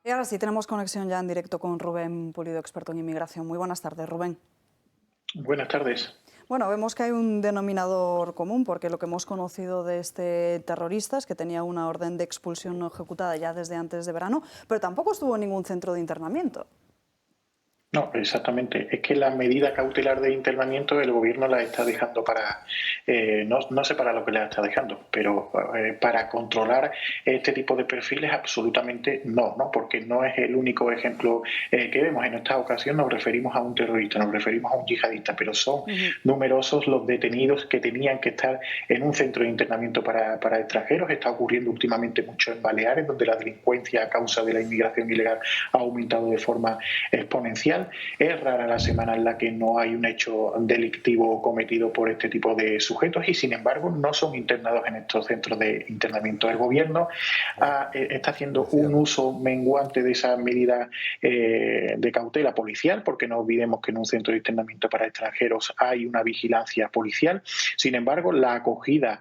A: Y ahora sí, tenemos conexión ya en directo con Rubén Pulido, experto en inmigración. Muy buenas tardes, Rubén.
N: Buenas tardes.
A: Bueno, vemos que hay un denominador común, porque lo que hemos conocido de este terrorista es que tenía una orden de expulsión no ejecutada ya desde antes de verano, pero tampoco estuvo en ningún centro de internamiento.
N: No, exactamente. Es que la medida cautelar de internamiento el gobierno la está dejando para, no sé para lo que la está dejando, pero para controlar este tipo de perfiles absolutamente no, porque no es el único ejemplo que vemos. En esta ocasión nos referimos a un terrorista, nos referimos a un yihadista, pero son numerosos los detenidos que tenían que estar en un centro de internamiento para extranjeros. Está ocurriendo últimamente mucho en Baleares, donde la delincuencia a causa de la inmigración ilegal ha aumentado de forma exponencial. Es rara la semana en la que no hay un hecho delictivo cometido por este tipo de sujetos y, sin embargo, no son internados en estos centros de internamiento. El gobierno está haciendo un uso menguante de esa medida de cautela policial, porque no olvidemos que en un centro de internamiento para extranjeros hay una vigilancia policial. Sin embargo, la acogida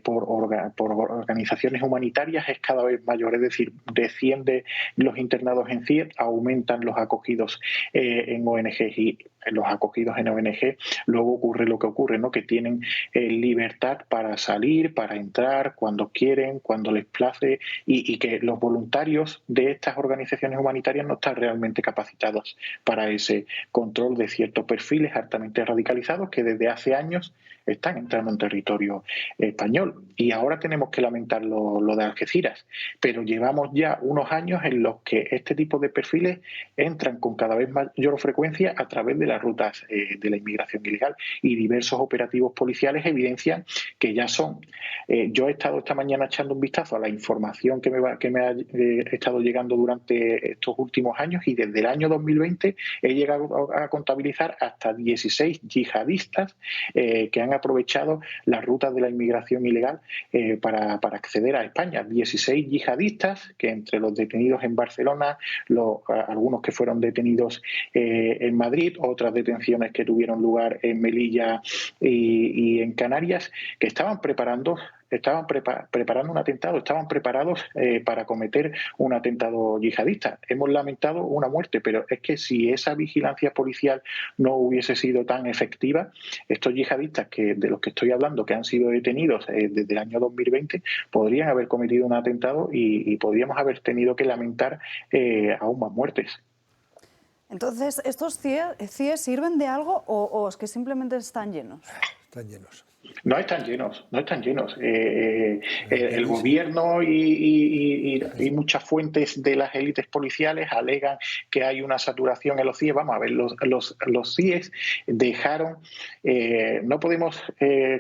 N: por organizaciones humanitarias es cada vez mayor, es decir, desciende los internados en CIE, aumentan los acogidos en ONG, y en los acogidos en ONG luego ocurre lo que ocurre, que tienen libertad para salir, para entrar cuando quieren, cuando les place, y que los voluntarios de estas organizaciones humanitarias no están realmente capacitados para ese control de ciertos perfiles altamente radicalizados que desde hace años están entrando en territorio español. Y ahora tenemos que lamentar lo de Algeciras, pero llevamos ya unos años en los que este tipo de perfiles entran con cada vez mayor frecuencia a través de las rutas de la inmigración ilegal, y diversos operativos policiales evidencian que ya son. Yo he estado esta mañana echando un vistazo a la información que me ha estado llegando durante estos últimos años, y desde el año 2020 he llegado a contabilizar hasta 16 yihadistas que han aprovechado las rutas de la inmigración ilegal para acceder a España. 16 yihadistas que, entre los detenidos en Barcelona, algunos que fueron detenidos en Madrid, otras detenciones que tuvieron lugar en Melilla y en Canarias, que estaban preparando estaban preparando un atentado, estaban preparados para cometer un atentado yihadista. Hemos lamentado una muerte, pero es que si esa vigilancia policial no hubiese sido tan efectiva, estos yihadistas de los que estoy hablando, que han sido detenidos desde el año 2020, podrían haber cometido un atentado y podríamos haber tenido que lamentar aún más muertes.
A: Entonces, ¿estos CIE sirven de algo o es que simplemente están llenos?
D: Están llenos.
N: No están llenos, no están llenos. El gobierno y muchas fuentes de las élites policiales alegan que hay una saturación en los CIE. Vamos a ver, los CIE dejaron... no podemos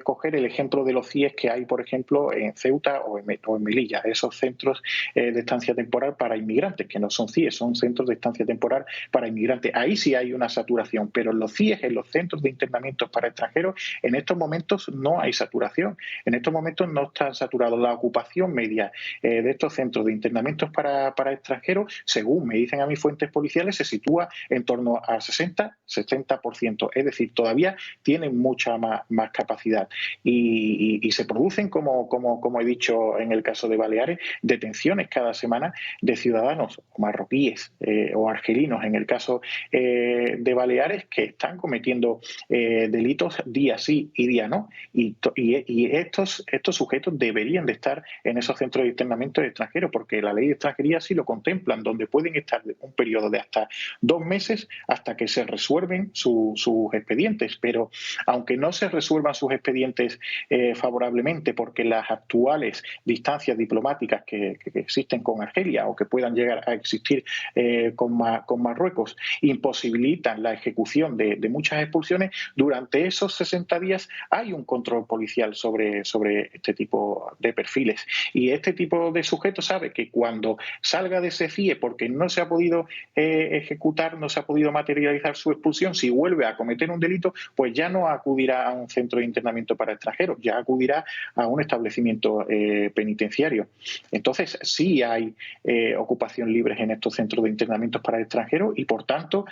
N: coger el ejemplo de los CIE que hay, por ejemplo, en Ceuta o en Melilla, esos centros de estancia temporal para inmigrantes, que no son CIE, son centros de estancia temporal para inmigrantes. Ahí sí hay una saturación, pero en los CIE, en los centros de internamiento para extranjeros, en estos momentos no hay saturación. En estos momentos no está saturado. La ocupación media de estos centros de internamientos para extranjeros, según me dicen a mis fuentes policiales, se sitúa en torno al 60-70%. Es decir, todavía tienen mucha más capacidad. Y se producen, como he dicho en el caso de Baleares, detenciones cada semana de ciudadanos marroquíes o argelinos, en el caso de Baleares, que están cometiendo delitos día sí y día no. Y estos sujetos deberían de estar en esos centros de internamiento de extranjeros, porque la ley de extranjería sí lo contemplan, donde pueden estar un periodo de hasta 2 meses hasta que se resuelven sus expedientes. Pero aunque no se resuelvan sus expedientes favorablemente, porque las actuales distancias diplomáticas que existen con Argelia o que puedan llegar a existir con Marruecos imposibilitan la ejecución de muchas expulsiones, durante esos 60 días hay un control policial sobre este tipo de perfiles. Y este tipo de sujeto sabe que cuando salga de ese CIE, porque no se ha podido ejecutar, no se ha podido materializar su expulsión, si vuelve a cometer un delito, pues ya no acudirá a un centro de internamiento para extranjeros, ya acudirá a un establecimiento penitenciario. Entonces, sí hay ocupación libre en estos centros de internamiento para extranjeros y, por tanto,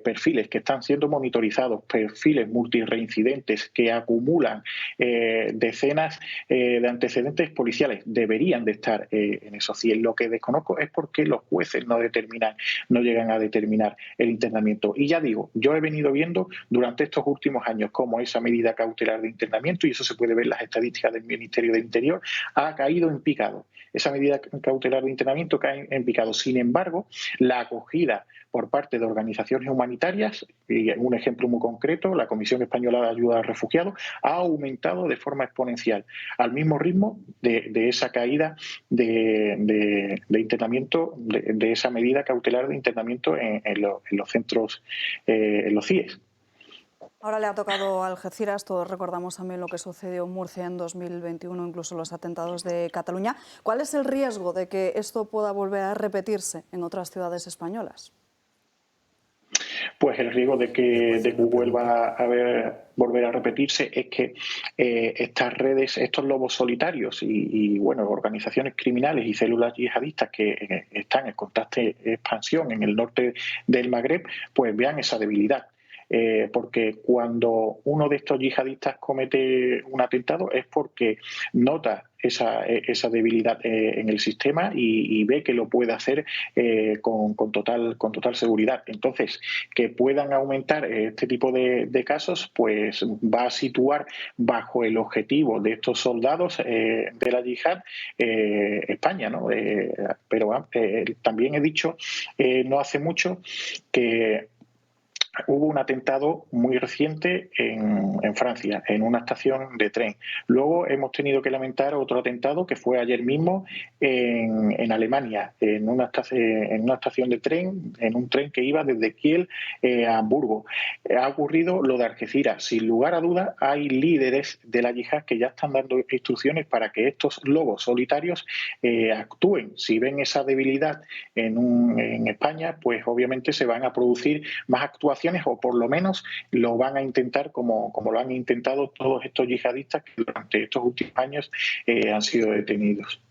N: perfiles que están siendo monitorizados, perfiles multireincidentes que acumulan decenas de antecedentes policiales, deberían de estar en eso. Si lo que desconozco es por qué los jueces no llegan a determinar el internamiento. Y ya digo, yo he venido viendo durante estos últimos años cómo esa medida cautelar de internamiento, y eso se puede ver en las estadísticas del Ministerio de Interior, ha caído en picado. Esa medida cautelar de internamiento cae en picado. Sin embargo, la acogida por parte de organizaciones humanitarias, y un ejemplo muy concreto, la Comisión Española de Ayuda a Refugiados, ha aumentado de forma exponencial, al mismo ritmo de esa caída de internamiento, de esa medida cautelar de internamiento en los centros, en los CIES.
A: Ahora le ha tocado a Algeciras, todos recordamos también lo que sucedió en Murcia en 2021, incluso los atentados de Cataluña. ¿Cuál es el riesgo de que esto pueda volver a repetirse en otras ciudades españolas?
N: Pues el riesgo de que vuelva a volver a repetirse es que estas redes, estos lobos solitarios y organizaciones criminales y células yihadistas que están en constante expansión en el norte del Magreb, pues vean esa debilidad. Porque cuando uno de estos yihadistas comete un atentado es porque nota esa debilidad en el sistema y ve que lo puede hacer con total seguridad. Entonces, que puedan aumentar este tipo de casos, pues va a situar bajo el objetivo de estos soldados de la yihad España, ¿no? Pero también he dicho no hace mucho que hubo un atentado muy reciente en Francia, en una estación de tren. Luego hemos tenido que lamentar otro atentado que fue ayer mismo en Alemania, en una estación de tren, en un tren que iba desde Kiel a Hamburgo. Ha ocurrido lo de Algeciras. Sin lugar a dudas, hay líderes de la yihad que ya están dando instrucciones para que estos lobos solitarios actúen. Si ven esa debilidad en España, pues obviamente se van a producir más actuaciones, o por lo menos lo van a intentar como lo han intentado todos estos yihadistas que durante estos últimos años han sido detenidos.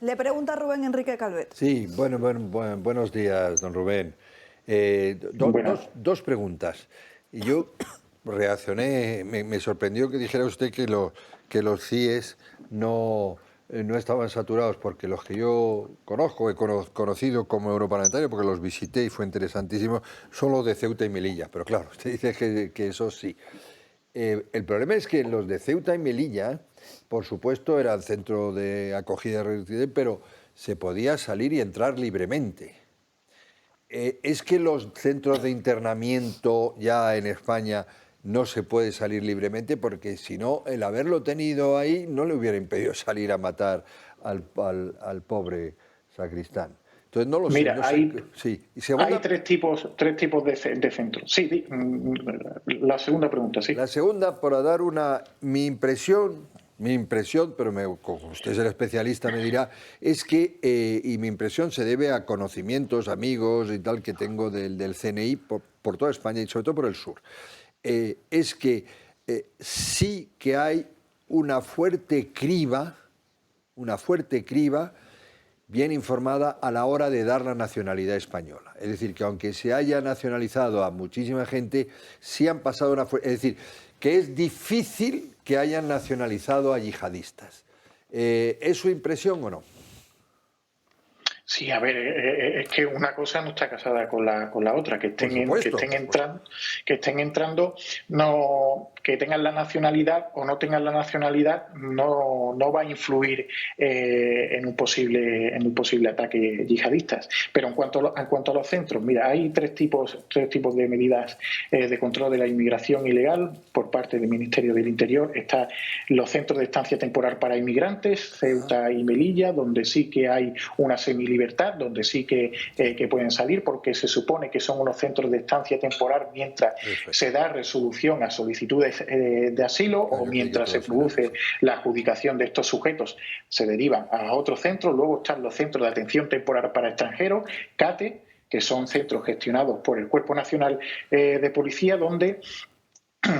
A: Le pregunta Rubén Enrique Calvet.
D: Sí, buenos días, don Rubén. Dos preguntas. Yo reaccioné, me sorprendió que dijera usted que que los CIEs no estaban saturados, porque los que yo conozco, he conocido como europarlamentario, porque los visité y fue interesantísimo, son los de Ceuta y Melilla. Pero claro, usted dice que eso sí. El problema es que los de Ceuta y Melilla, por supuesto, eran centro de acogida reducida, pero se podía salir y entrar libremente. Es que los centros de internamiento ya en España no se puede salir libremente, porque si no, el haberlo tenido ahí no le hubiera impedido salir a matar al pobre sacristán. Entonces no lo sé. No
N: hay,
D: sí.
N: Hay tres tipos de centros. Sí, la segunda pregunta, sí.
D: La segunda, para dar mi impresión, pero como usted es el especialista me dirá, es que, y mi impresión se debe a conocimientos, amigos y tal que tengo del CNI por toda España y sobre todo por el sur, es que sí que hay una fuerte criba bien informada a la hora de dar la nacionalidad española. Es decir, que aunque se haya nacionalizado a muchísima gente, sí han pasado es decir, que es difícil que hayan nacionalizado a yihadistas. ¿Es su impresión o no?
N: Sí, a ver, es que una cosa no está casada con la otra. Que estén entrando, no, que tengan la nacionalidad o no tengan la nacionalidad, no va a influir en un posible ataque yihadistas. Pero en cuanto a los centros, mira, hay tres tipos de medidas de control de la inmigración ilegal por parte del Ministerio del Interior. Están los centros de estancia temporal para inmigrantes, Ceuta y Melilla, donde sí que hay una semilibertad, donde sí que pueden salir, porque se supone que son unos centros de estancia temporal mientras se da resolución a solicitudes de asilo o mientras se produce la adjudicación de estos sujetos, se derivan a otros centros. Luego están los centros de atención temporal para extranjeros, CATE, que son centros gestionados por el Cuerpo Nacional de Policía, donde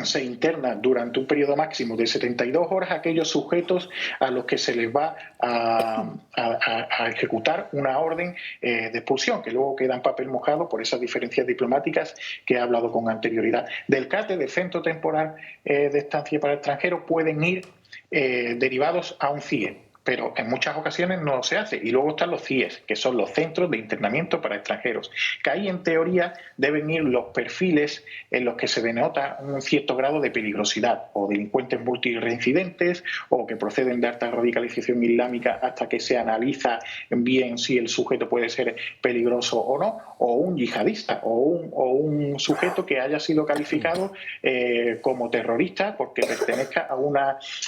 N: se internan durante un periodo máximo de 72 horas aquellos sujetos a los que se les va a ejecutar una orden de expulsión, que luego queda en papel mojado por esas diferencias diplomáticas que he hablado con anterioridad. Del CATE, del Centro Temporal de Estancia para Extranjeros, pueden ir derivados a un CIE, pero en muchas ocasiones no se hace. Y luego están los CIEs, que son los Centros de Internamiento para Extranjeros, que ahí en teoría deben ir los perfiles en los que se denota un cierto grado de peligrosidad, o delincuentes multireincidentes, o que proceden de alta radicalización islámica hasta que se analiza bien si el sujeto puede ser peligroso o no, o un yihadista, o un sujeto que haya sido calificado como terrorista porque pertenezca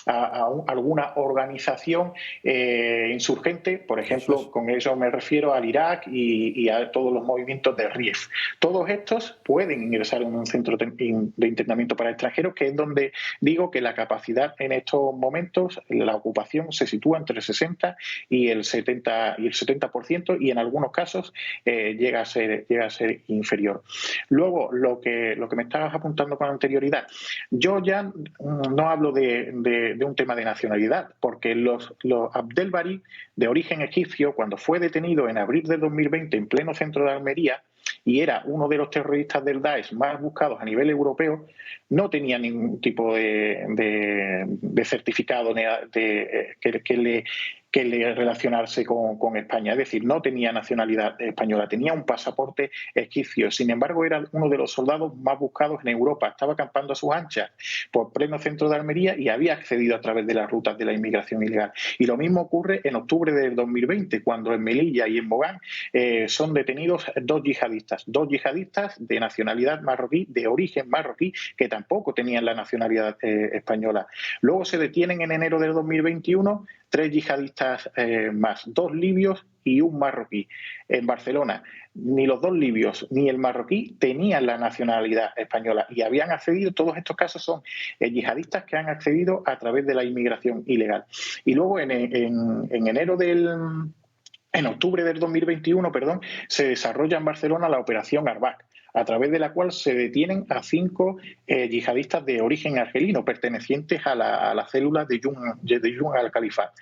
N: a alguna organización insurgente, por ejemplo, con eso me refiero al Irak y a todos los movimientos de RIEF. Todos estos pueden ingresar en un centro de internamiento para extranjeros, que es donde digo que la capacidad en estos momentos, la ocupación se sitúa entre el 60 y el 70%, y en algunos casos llega a ser inferior. Luego, lo que me estabas apuntando con anterioridad, yo ya no hablo de un tema de nacionalidad, porque los Abdelbari, de origen egipcio, cuando fue detenido en abril de 2020 en pleno centro de Almería, y era uno de los terroristas del Daesh más buscados a nivel europeo, no tenía ningún tipo de certificado que le relacionarse con España. Es decir, no tenía nacionalidad española, tenía un pasaporte egipcio. Sin embargo, era uno de los soldados más buscados en Europa. Estaba acampando a sus anchas por pleno centro de Almería y había accedido a través de las rutas de la inmigración ilegal. Y lo mismo ocurre en octubre del 2020, cuando en Melilla y en Mogán son detenidos dos yihadistas de nacionalidad marroquí, de origen marroquí, que tampoco tenían la nacionalidad española. Luego se detienen en enero del 2021 3 yihadistas más, 2 libios y un marroquí en Barcelona. Ni los 2 libios ni el marroquí tenían la nacionalidad española y habían accedido. Todos estos casos son yihadistas que han accedido a través de la inmigración ilegal. Y luego en octubre del 2021, se desarrolla en Barcelona la operación Arbac, a través de la cual se detienen a 5 yihadistas de origen argelino pertenecientes a la célula de Jun al-Califat.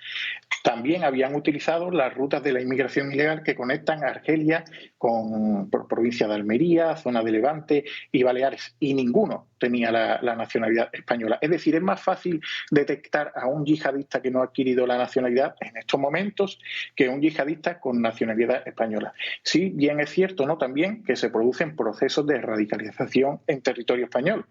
N: También habían utilizado las rutas de la inmigración ilegal que conectan Argelia con provincia de Almería, zona de Levante y Baleares, y ninguno tenía la nacionalidad española. Es decir, es más fácil detectar a un yihadista que no ha adquirido la nacionalidad en estos momentos que un yihadista con nacionalidad española. Sí, bien es cierto, ¿no?, también que se producen procesos de radicalización en territorio español.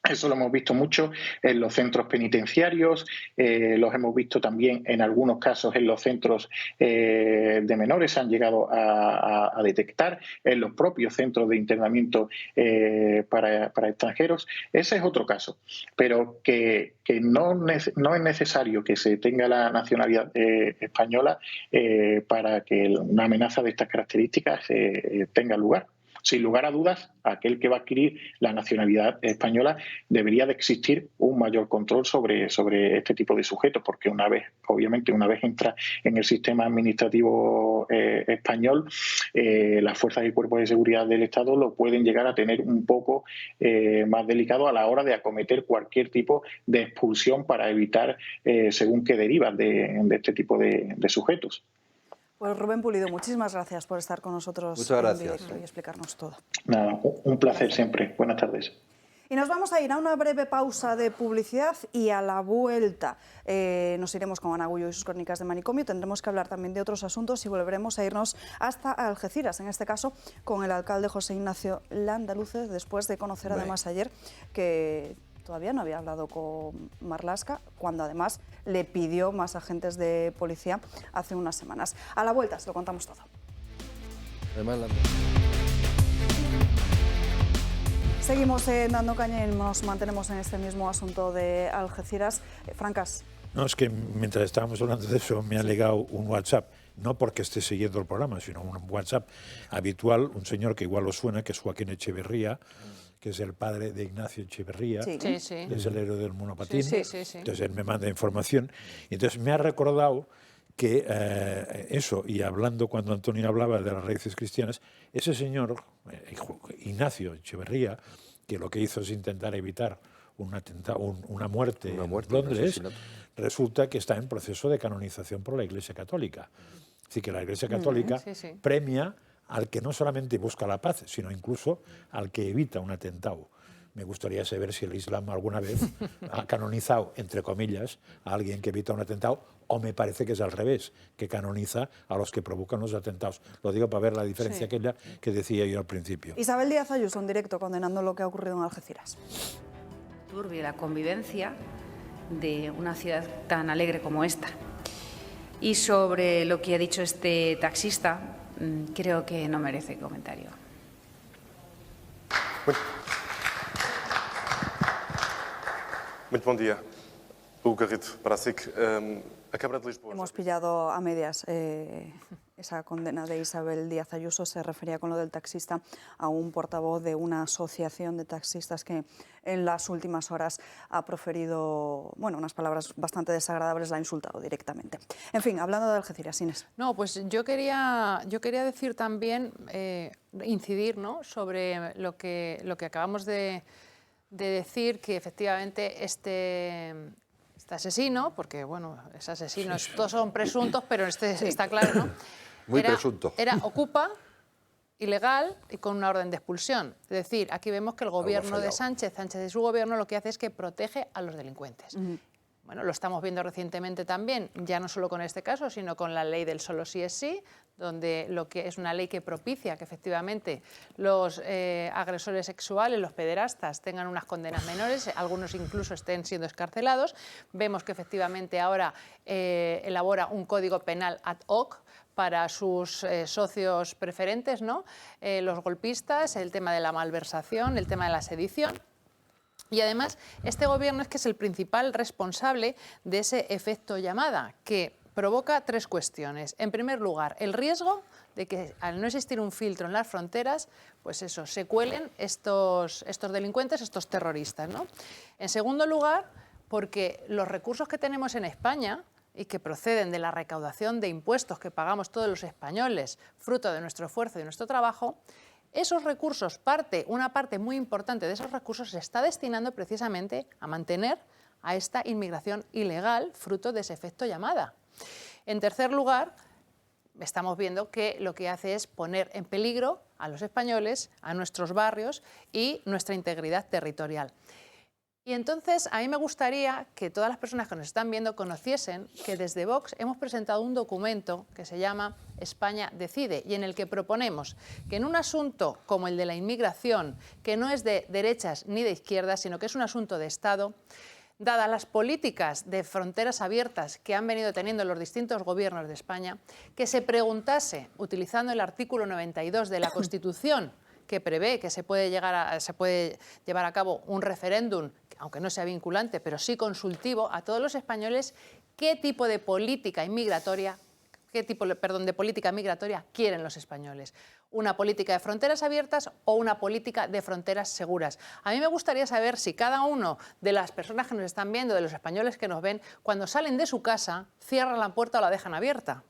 N: Eso lo hemos visto mucho en los centros penitenciarios, los hemos visto también en algunos casos en los centros de menores, se han llegado a detectar en los propios centros de internamiento para extranjeros. Ese es otro caso, pero que no es necesario que se tenga la nacionalidad española para que una amenaza de estas características tenga lugar. Sin lugar a dudas, aquel que va a adquirir la nacionalidad española debería de existir un mayor control sobre este tipo de sujetos, porque una vez entra en el sistema administrativo español, las fuerzas y cuerpos de seguridad del Estado lo pueden llegar a tener un poco más delicado a la hora de acometer cualquier tipo de expulsión para evitar según qué derivas de este tipo de sujetos.
A: Pues Rubén Pulido, muchísimas gracias por estar con nosotros en directo y explicarnos todo.
N: Nada, un placer siempre. Buenas tardes.
A: Y nos vamos a ir a una breve pausa de publicidad y a la vuelta nos iremos con Ana Gullo y sus crónicas de manicomio. Tendremos que hablar también de otros asuntos y volveremos a irnos hasta Algeciras, en este caso con el alcalde José Ignacio Landaluce, después de conocer además ayer que todavía no había hablado con Marlaska, cuando además le pidió más agentes de policía hace unas semanas. A la vuelta se lo contamos todo. Seguimos dando caña y nos mantenemos en este mismo asunto de Algeciras. Francas.
B: No, es que mientras estábamos hablando de eso me ha llegado un WhatsApp, no porque esté siguiendo el programa, sino un WhatsApp habitual, un señor que igual os suena, que es Joaquín Echeverría, que es el padre de Ignacio Echeverría, es el héroe del monopatín. Entonces él me manda información y entonces me ha recordado que eso, y hablando cuando Antonio hablaba de las raíces cristianas, ese señor, Ignacio Echeverría, que lo que hizo es intentar evitar una muerte en Londres, resulta que está en proceso de canonización por la Iglesia Católica. Es decir, que la Iglesia Católica premia al que no solamente busca la paz, sino incluso al que evita un atentado. Me gustaría saber si el Islam alguna vez ha canonizado, entre comillas, a alguien que evita un atentado, o me parece que es al revés, que canoniza a los que provocan los atentados. Lo digo para ver la diferencia aquella que decía yo al principio.
A: Isabel Díaz Ayuso en directo condenando lo que ha ocurrido en Algeciras.
O: Turbia la convivencia de una ciudad tan alegre como esta. Y sobre lo que ha dicho este taxista, creo que no merece comentario.
P: Muito bom dia. Hugo Garrido, para a SIC. A Câmara de Lisboa.
A: Hemos pillado a medias esa condena de Isabel Díaz Ayuso. Se refería con lo del taxista a un portavoz de una asociación de taxistas que en las últimas horas ha proferido unas palabras bastante desagradables, la ha insultado directamente. En fin, hablando de Algeciras, Inés.
C: No, pues yo quería decir también, incidir, ¿no?, sobre lo que acabamos de decir, que efectivamente este asesino, porque es asesino, todos son presuntos, pero está claro, ¿no?
D: Muy presunto.
C: Era ocupa, ilegal y con una orden de expulsión. Es decir, aquí vemos que el gobierno de Sánchez y su gobierno lo que hace es que protege a los delincuentes. Bueno, lo estamos viendo recientemente también, ya no solo con este caso, sino con la ley del solo sí es sí, donde lo que es una ley que propicia que efectivamente los agresores sexuales, los pederastas, tengan unas condenas menores, algunos incluso estén siendo excarcelados. Vemos que efectivamente ahora elabora un código penal ad hoc para sus socios preferentes, ¿no? Los golpistas, el tema de la malversación, el tema de la sedición. Y además, este gobierno es el principal responsable de ese efecto llamada, que provoca tres cuestiones. En primer lugar, el riesgo de que al no existir un filtro en las fronteras, pues eso, se cuelen estos delincuentes, estos terroristas, ¿no? En segundo lugar, porque los recursos que tenemos en España y que proceden de la recaudación de impuestos que pagamos todos los españoles, fruto de nuestro esfuerzo y de nuestro trabajo, esos recursos, una parte muy importante de esos recursos se está destinando precisamente a mantener a esta inmigración ilegal, fruto de ese efecto llamada. En tercer lugar, estamos viendo que lo que hace es poner en peligro a los españoles, a nuestros barrios y nuestra integridad territorial. Y entonces a mí me gustaría que todas las personas que nos están viendo conociesen que desde Vox hemos presentado un documento que se llama España Decide y en el que proponemos que en un asunto como el de la inmigración, que no es de derechas ni de izquierdas, sino que es un asunto de Estado, dadas las políticas de fronteras abiertas que han venido teniendo los distintos gobiernos de España, que se preguntase, utilizando el artículo 92 de la Constitución, que prevé que se puede llevar a cabo un referéndum, aunque no sea vinculante, pero sí consultivo, a todos los españoles, qué tipo de política inmigratoria, de política migratoria quieren los españoles. ¿Una política de fronteras abiertas o una política de fronteras seguras? A mí me gustaría saber si cada uno de las personas que nos están viendo, de los españoles que nos ven, cuando salen de su casa, cierran la puerta o la dejan abierta.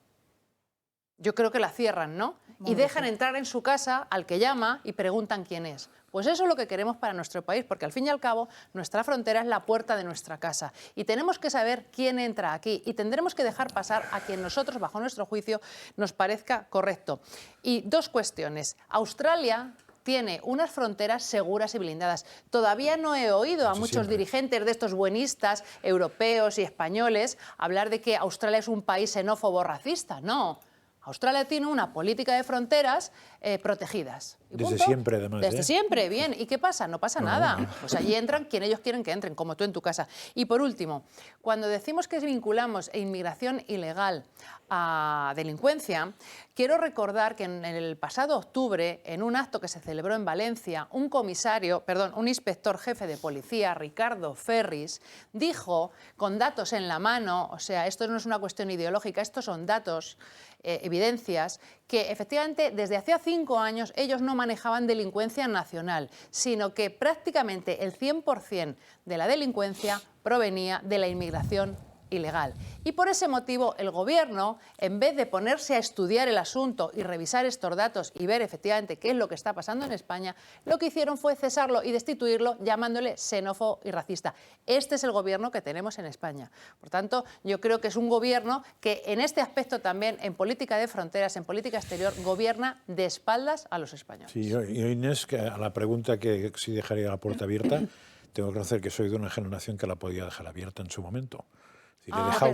C: Yo creo que la cierran, ¿no? Y dejan entrar en su casa al que llama y preguntan quién es. Pues eso es lo que queremos para nuestro país, porque al fin y al cabo nuestra frontera es la puerta de nuestra casa y tenemos que saber quién entra aquí y tendremos que dejar pasar a quien nosotros, bajo nuestro juicio, nos parezca correcto. Y dos cuestiones. Australia tiene unas fronteras seguras y blindadas. Todavía no he oído a muchos dirigentes de estos buenistas europeos y españoles hablar de que Australia es un país xenófobo racista. No. Australia tiene una política de fronteras protegidas.
B: Desde siempre, además.
C: Desde siempre, bien. ¿Y qué pasa? No pasa nada. Pues allí entran quien ellos quieren que entren, como tú en tu casa. Y por último, cuando decimos que vinculamos inmigración ilegal a delincuencia, quiero recordar que en el pasado octubre, en un acto que se celebró en Valencia, un inspector jefe de policía, Ricardo Ferris, dijo, con datos en la mano, o sea, esto no es una cuestión ideológica, estos son datos, evidencias, que efectivamente desde hacía 5 años ellos no manejaban delincuencia nacional, sino que prácticamente el 100% de la delincuencia provenía de la inmigración ilegal. Y por ese motivo el Gobierno, en vez de ponerse a estudiar el asunto y revisar estos datos y ver efectivamente qué es lo que está pasando en España, lo que hicieron fue cesarlo y destituirlo llamándole xenófobo y racista. Este es el Gobierno que tenemos en España. Por tanto, yo creo que es un Gobierno que en este aspecto también, en política de fronteras, en política exterior, gobierna de espaldas a los españoles.
B: Sí, yo Inés, que a la pregunta que si dejaría la puerta abierta, tengo que reconocer que soy de una generación que la podía dejar abierta en su momento. He dejado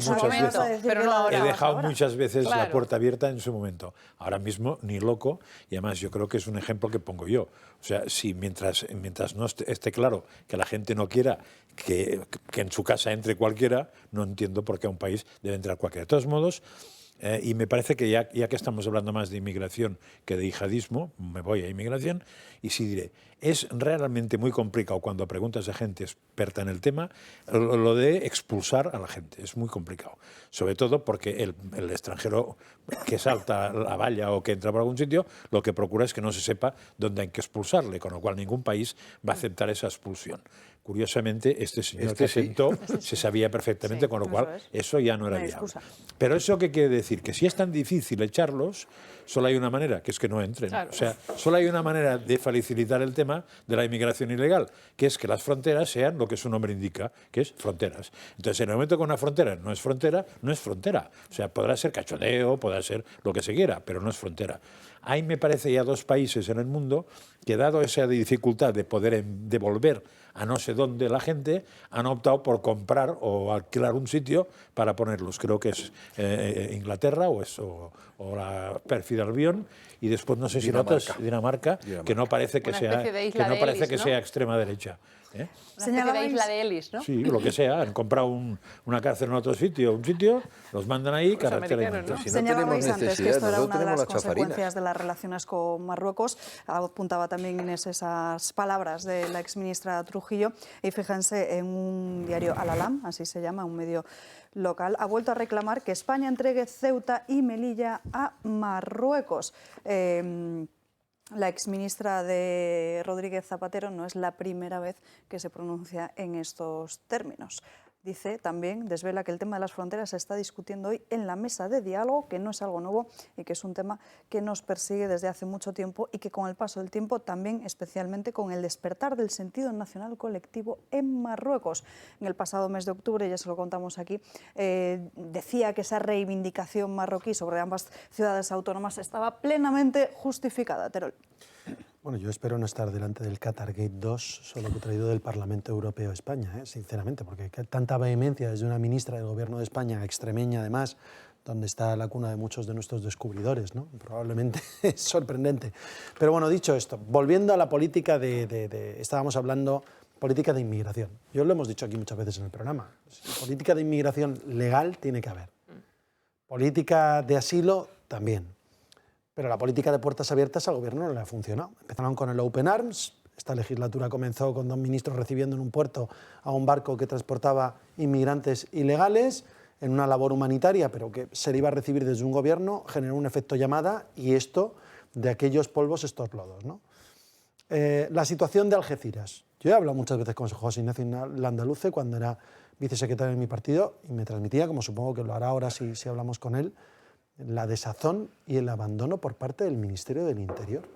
B: muchas veces la puerta abierta en su momento. Ahora mismo ni loco, y además yo creo que es un ejemplo que pongo yo. O sea, si mientras no esté claro que la gente no quiera que en su casa entre cualquiera, no entiendo por qué a un país debe entrar cualquiera. De todos modos, y me parece que ya que estamos hablando más de inmigración que de yihadismo, me voy a inmigración, y sí diré, es realmente muy complicado cuando preguntas a gente experta en el tema, lo de expulsar a la gente, es muy complicado. Sobre todo porque el extranjero que salta la valla o que entra por algún sitio, lo que procura es que no se sepa dónde hay que expulsarle, con lo cual ningún país va a aceptar esa expulsión. Curiosamente, este señor que sentó se sabía perfectamente, con lo cual eso ya no era viable. Pero ¿eso qué quiere decir? Que si es tan difícil echarlos, solo hay una manera, que es que no entren. Claro. O sea, solo hay una manera de facilitar el tema de la inmigración ilegal, que es que las fronteras sean lo que su nombre indica, que es fronteras. Entonces, en el momento que una frontera no es frontera, no es frontera. O sea, podrá ser cachondeo, podrá ser lo que se quiera, pero no es frontera. Hay, me parece, ya 2 países en el mundo que, dado esa dificultad de poder devolver a no sé dónde la gente, han optado por comprar o alquilar un sitio para ponerlos. Creo que es Inglaterra o la pérfida Albión, y después no sé si notas Dinamarca, que no parece que sea extrema derecha.
C: Una especie de isla de Ellis, ¿no?
B: Sí, lo que sea. Han comprado una cárcel en otro sitio, los mandan ahí,
A: ¿no? Si señalabais antes que esto era una de las consecuencias de las relaciones con Marruecos. Apuntaba también Inés esas palabras de la exministra Trujillo. Y fíjense, en un diario Al-Alam, así se llama, un medio local, ha vuelto a reclamar que España entregue Ceuta y Melilla a Marruecos. La exministra de Rodríguez Zapatero no es la primera vez que se pronuncia en estos términos. Dice también, desvela que el tema de las fronteras se está discutiendo hoy en la mesa de diálogo, que no es algo nuevo y que es un tema que nos persigue desde hace mucho tiempo y que con el paso del tiempo también, especialmente con el despertar del sentido nacional colectivo en Marruecos. En el pasado mes de octubre, ya se lo contamos aquí, decía que esa reivindicación marroquí sobre ambas ciudades autónomas estaba plenamente justificada. Terol.
E: Bueno, yo espero no estar delante del Qatargate 2, solo que traído del Parlamento Europeo a España, sinceramente, porque tanta vehemencia desde una ministra del Gobierno de España, extremeña además, donde está la cuna de muchos de nuestros descubridores, ¿no? Probablemente es sorprendente. Pero bueno, dicho esto, volviendo a la política estábamos hablando política de inmigración. Yo lo hemos dicho aquí muchas veces en el programa. Política de inmigración legal tiene que haber. Política de asilo también. Pero la política de puertas abiertas al gobierno no le ha funcionado. Empezaron con el Open Arms, esta legislatura comenzó con 2 ministros recibiendo en un puerto a un barco que transportaba inmigrantes ilegales en una labor humanitaria, pero que se le iba a recibir desde un gobierno, generó un efecto llamada y esto, de aquellos polvos, estos lodos, ¿no? La situación de Algeciras. Yo he hablado muchas veces con José Ignacio Landaluce cuando era vicesecretario de mi partido y me transmitía, como supongo que lo hará ahora si hablamos con él, la desazón y el abandono por parte del Ministerio del Interior.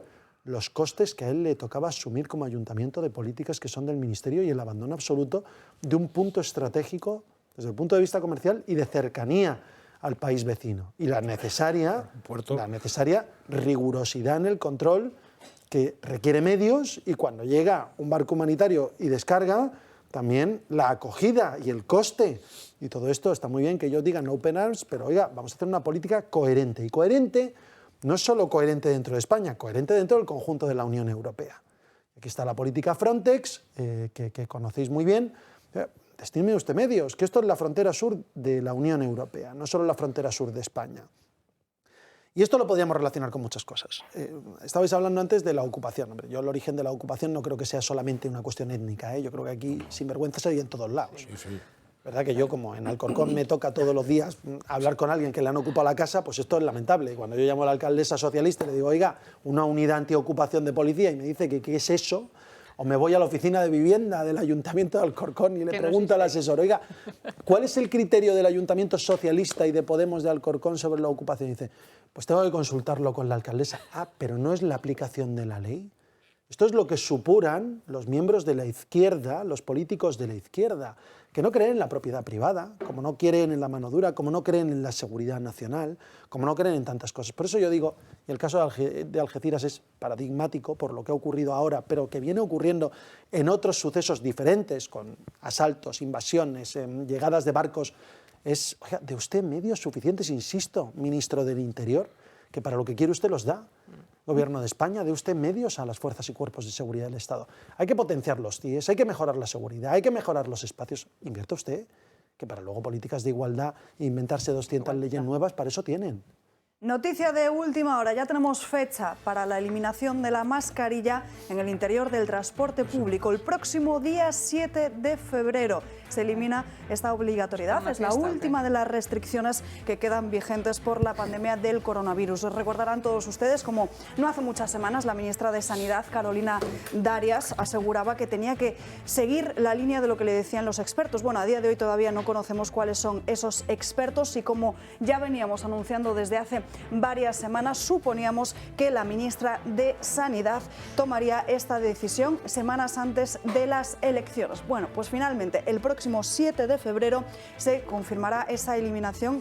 E: Los costes que a él le tocaba asumir como ayuntamiento de políticas que son del Ministerio y el abandono absoluto de un punto estratégico desde el punto de vista comercial y de cercanía al país vecino. Y la necesaria rigurosidad en el control que requiere medios y cuando llega un barco humanitario y descarga, también la acogida y el coste. Y todo esto está muy bien que ellos digan Open Arms, pero oiga, vamos a hacer una política coherente. Y coherente no es solo coherente dentro de España, coherente dentro del conjunto de la Unión Europea. Aquí está la política Frontex, que conocéis muy bien. Destíneme usted medios, que esto es la frontera sur de la Unión Europea, no solo la frontera sur de España. Y esto lo podríamos relacionar con muchas cosas. Estabais hablando antes de la ocupación. Hombre, yo el origen de la ocupación no creo que sea solamente una cuestión étnica. Yo creo que aquí sinvergüenzas hay en todos lados. Sí, sí. ¿Verdad que yo, como en Alcorcón me toca todos los días hablar con alguien que le han ocupado la casa, pues esto es lamentable. Y cuando yo llamo a la alcaldesa socialista y le digo, oiga, una unidad antiocupación de policía, y me dice que qué es eso, o me voy a la oficina de vivienda del Ayuntamiento de Alcorcón y le pregunto al asesor, oiga, ¿cuál es el criterio del Ayuntamiento Socialista y de Podemos de Alcorcón sobre la ocupación? Y dice, pues tengo que consultarlo con la alcaldesa. Ah, pero no es la aplicación de la ley. Esto es lo que supuran los miembros de la izquierda, los políticos de la izquierda, que no creen en la propiedad privada, como no creen en la mano dura, como no creen en la seguridad nacional, como no creen en tantas cosas. Por eso yo digo, y el caso de Algeciras es paradigmático por lo que ha ocurrido ahora, pero que viene ocurriendo en otros sucesos diferentes, con asaltos, invasiones, llegadas de barcos, es, oiga, de usted medios suficientes, insisto, ministro del Interior, que para lo que quiere usted los da. Gobierno de España, de usted medios a las fuerzas y cuerpos de seguridad del Estado. Hay que potenciar los CIES, hay que mejorar la seguridad, hay que mejorar los espacios. Invierta usted, que para luego políticas de igualdad e inventarse 200 leyes nuevas, para eso tienen.
A: Noticia de última hora, ya tenemos fecha para la eliminación de la mascarilla en el interior del transporte público. El próximo día 7 de febrero se elimina esta obligatoriedad. Es la última de las restricciones que quedan vigentes por la pandemia del coronavirus. Recordarán todos ustedes como no hace muchas semanas la ministra de Sanidad, Carolina Darias, aseguraba que tenía que seguir la línea de lo que le decían los expertos. Bueno, a día de hoy todavía no conocemos cuáles son esos expertos y como ya veníamos anunciando desde hace varias semanas, suponíamos que la ministra de Sanidad tomaría esta decisión semanas antes de las elecciones. Bueno, pues finalmente el próximo 7 de febrero se confirmará esa eliminación,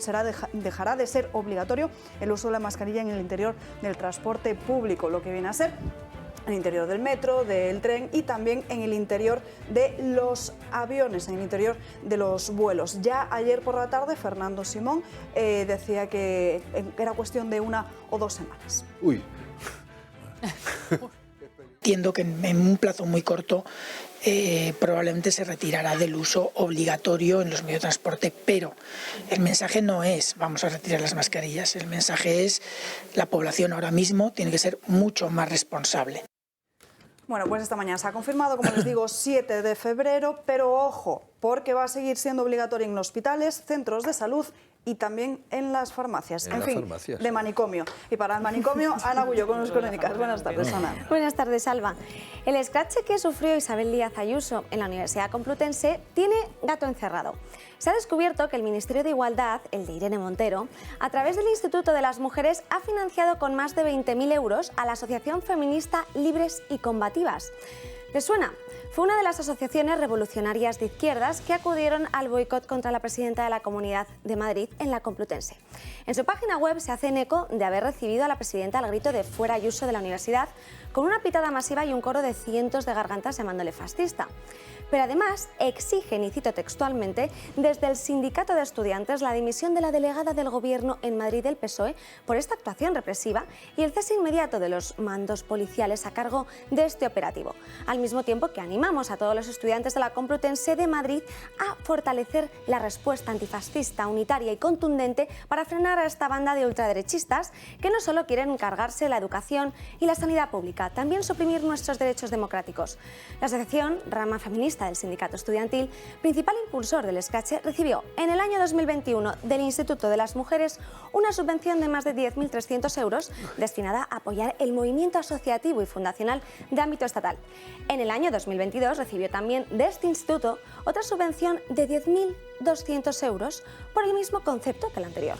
A: dejará de ser obligatorio el uso de la mascarilla en el interior del transporte público, lo que viene a ser en el interior del metro, del tren y también en el interior de los aviones, en el interior de los vuelos. Ya ayer por la tarde Fernando Simón decía que era cuestión de 1 o 2 semanas.
Q: Uy. Entiendo que en un plazo muy corto probablemente se retirará del uso obligatorio en los medios de transporte, pero el mensaje no es vamos a retirar las mascarillas, el mensaje es la población ahora mismo tiene que ser mucho más responsable.
A: Bueno, pues esta mañana se ha confirmado, como les digo, 7 de febrero, pero ojo, porque va a seguir siendo obligatorio en hospitales, centros de salud y también en las farmacias.
D: En
A: En
D: las
A: fin,
D: farmacias.
A: de manicomio. Y para el manicomio, Ana Gullo con los crónicas. Buenas tardes, Ana.
R: Buenas tardes, Alba. El escrache que sufrió Isabel Díaz Ayuso en la Universidad Complutense tiene gato encerrado. Se ha descubierto que el Ministerio de Igualdad, el de Irene Montero, a través del Instituto de las Mujeres, ha financiado con más de 20.000 euros a la asociación feminista Libres y Combativas. ¿Les suena? Fue una de las asociaciones revolucionarias de izquierdas que acudieron al boicot contra la presidenta de la Comunidad de Madrid en la Complutense. En su página web se hacen eco de haber recibido a la presidenta al grito de "fuera Ayuso" de la universidad, con una pitada masiva y un coro de cientos de gargantas llamándole fascista. Pero además exigen, y cito textualmente, desde el sindicato de estudiantes la dimisión de la delegada del Gobierno en Madrid del PSOE por esta actuación represiva y el cese inmediato de los mandos policiales a cargo de este operativo. Al mismo tiempo que animamos a todos los estudiantes de la Complutense de Madrid a fortalecer la respuesta antifascista, unitaria y contundente para frenar a esta banda de ultraderechistas que no solo quieren cargarse la educación y la sanidad pública, también suprimir nuestros derechos democráticos. La asociación, rama feminista del sindicato estudiantil, principal impulsor del escrache, recibió en el año 2021 del Instituto de las Mujeres una subvención de más de 10.300 euros destinada a apoyar el movimiento asociativo y fundacional de ámbito estatal. En el año 2022 recibió también de este instituto otra subvención de 10.200 euros por el mismo concepto que el anterior.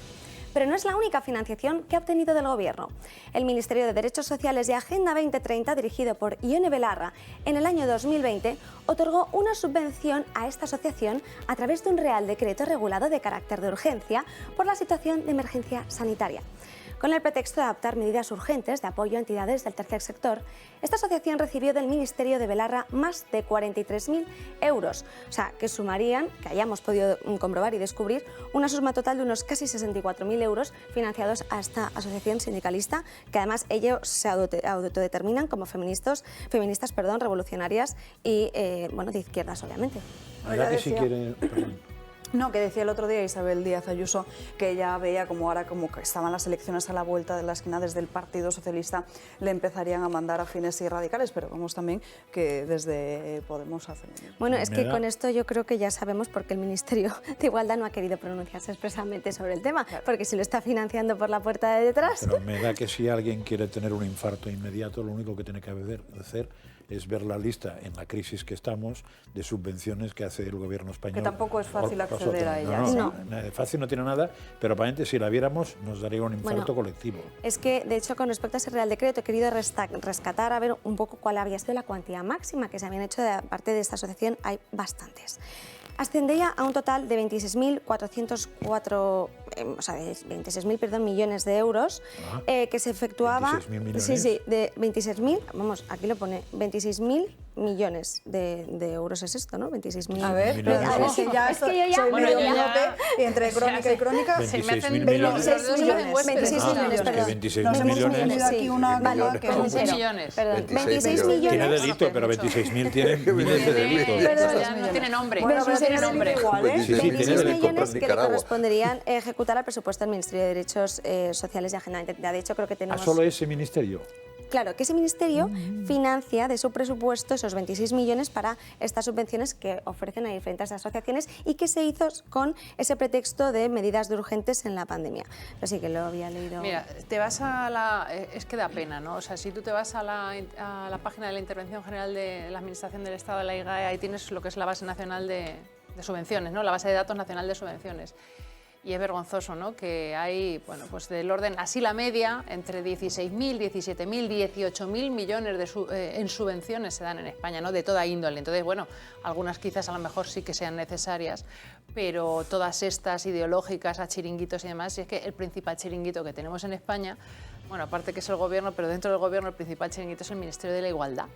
R: Pero no es la única financiación que ha obtenido del Gobierno. El Ministerio de Derechos Sociales y Agenda 2030, dirigido por Ione Belarra, en el año 2020 otorgó una subvención a esta asociación a través de un Real Decreto regulado de carácter de urgencia por la situación de emergencia sanitaria. Con el pretexto de adoptar medidas urgentes de apoyo a entidades del tercer sector, esta asociación recibió del Ministerio de Belarra más de 43.000 euros, o sea, que sumarían, que hayamos podido comprobar y descubrir, una suma total de unos casi 64.000 euros financiados a esta asociación sindicalista, que además ellos se autodeterminan como feministas, revolucionarias y de izquierdas, obviamente.
B: ¿Verdad que si quiere...?
A: No, que decía el otro día Isabel Díaz Ayuso que ella veía como ahora como que estaban las elecciones a la vuelta de la esquina, desde el Partido Socialista le empezarían a mandar afines y radicales, pero vemos también que desde Podemos hacen lo mismo.
R: Bueno, es que con esto yo creo que ya sabemos por qué el Ministerio de Igualdad no ha querido pronunciarse expresamente sobre el tema, porque si lo está financiando por la puerta de detrás...
B: Pero me da que si alguien quiere tener un infarto inmediato, lo único que tiene que hacer es ver la lista en la crisis que estamos de subvenciones que hace el gobierno español.
A: Que tampoco es fácil acceder a ellas.
B: No, fácil no tiene nada, pero aparentemente si la viéramos nos daría un infarto colectivo.
R: Es que, de hecho, con respecto a ese Real Decreto, he querido rescatar a ver un poco cuál había sido la cuantía máxima que se habían hecho de parte de esta asociación. Hay bastantes. Ascendía a un total de 26.404, de 26.000 millones de euros que se efectuaba...
B: 26.000 millones.
R: Sí, de 26.000, vamos, aquí lo pone, 26.000 millones de euros es esto, ¿no? 26.000.
A: A ver, es que ya soy medio miope y entre crónica y crónica...
B: 26.000 millones.
R: 26 millones, perdón.
B: 26.000 millones.
A: Aquí una
R: vale,
A: que
R: 26
C: millones.
R: Perdón, 26 millones.
B: Tiene delito, pero 26.000 tiene miles de delitos.
C: No tiene nombre.
A: Bueno, pero tiene nombre igual, ¿eh?
R: 26 millones que le corresponderían ejecutar al presupuesto del Ministerio de Derechos Sociales y Agenda 2030. De hecho, creo que tenemos...
B: ¿A solo ese ministerio?
R: Claro, que ese ministerio financia de su presupuesto esos 26 millones para estas subvenciones que ofrecen a diferentes asociaciones y que se hizo con ese pretexto de medidas de urgentes en la pandemia. Así que lo había leído.
C: Mira, te vas a la... Es que da pena, ¿no? O sea, si tú te vas a la página de la Intervención General de la Administración del Estado de la IGAE, ahí tienes lo que es la base nacional de subvenciones, ¿no? La base de datos nacional de subvenciones. Y es vergonzoso, ¿no? Que hay, bueno, pues del orden, así la media, entre 16.000, 17.000, 18.000 millones en subvenciones se dan en España, ¿no? De toda índole. Entonces, bueno, algunas quizás a lo mejor sí que sean necesarias, pero todas estas ideológicas a chiringuitos y demás, y es que el principal chiringuito que tenemos en España, bueno, aparte que es el Gobierno, pero dentro del Gobierno el principal chiringuito es el Ministerio de la Igualdad.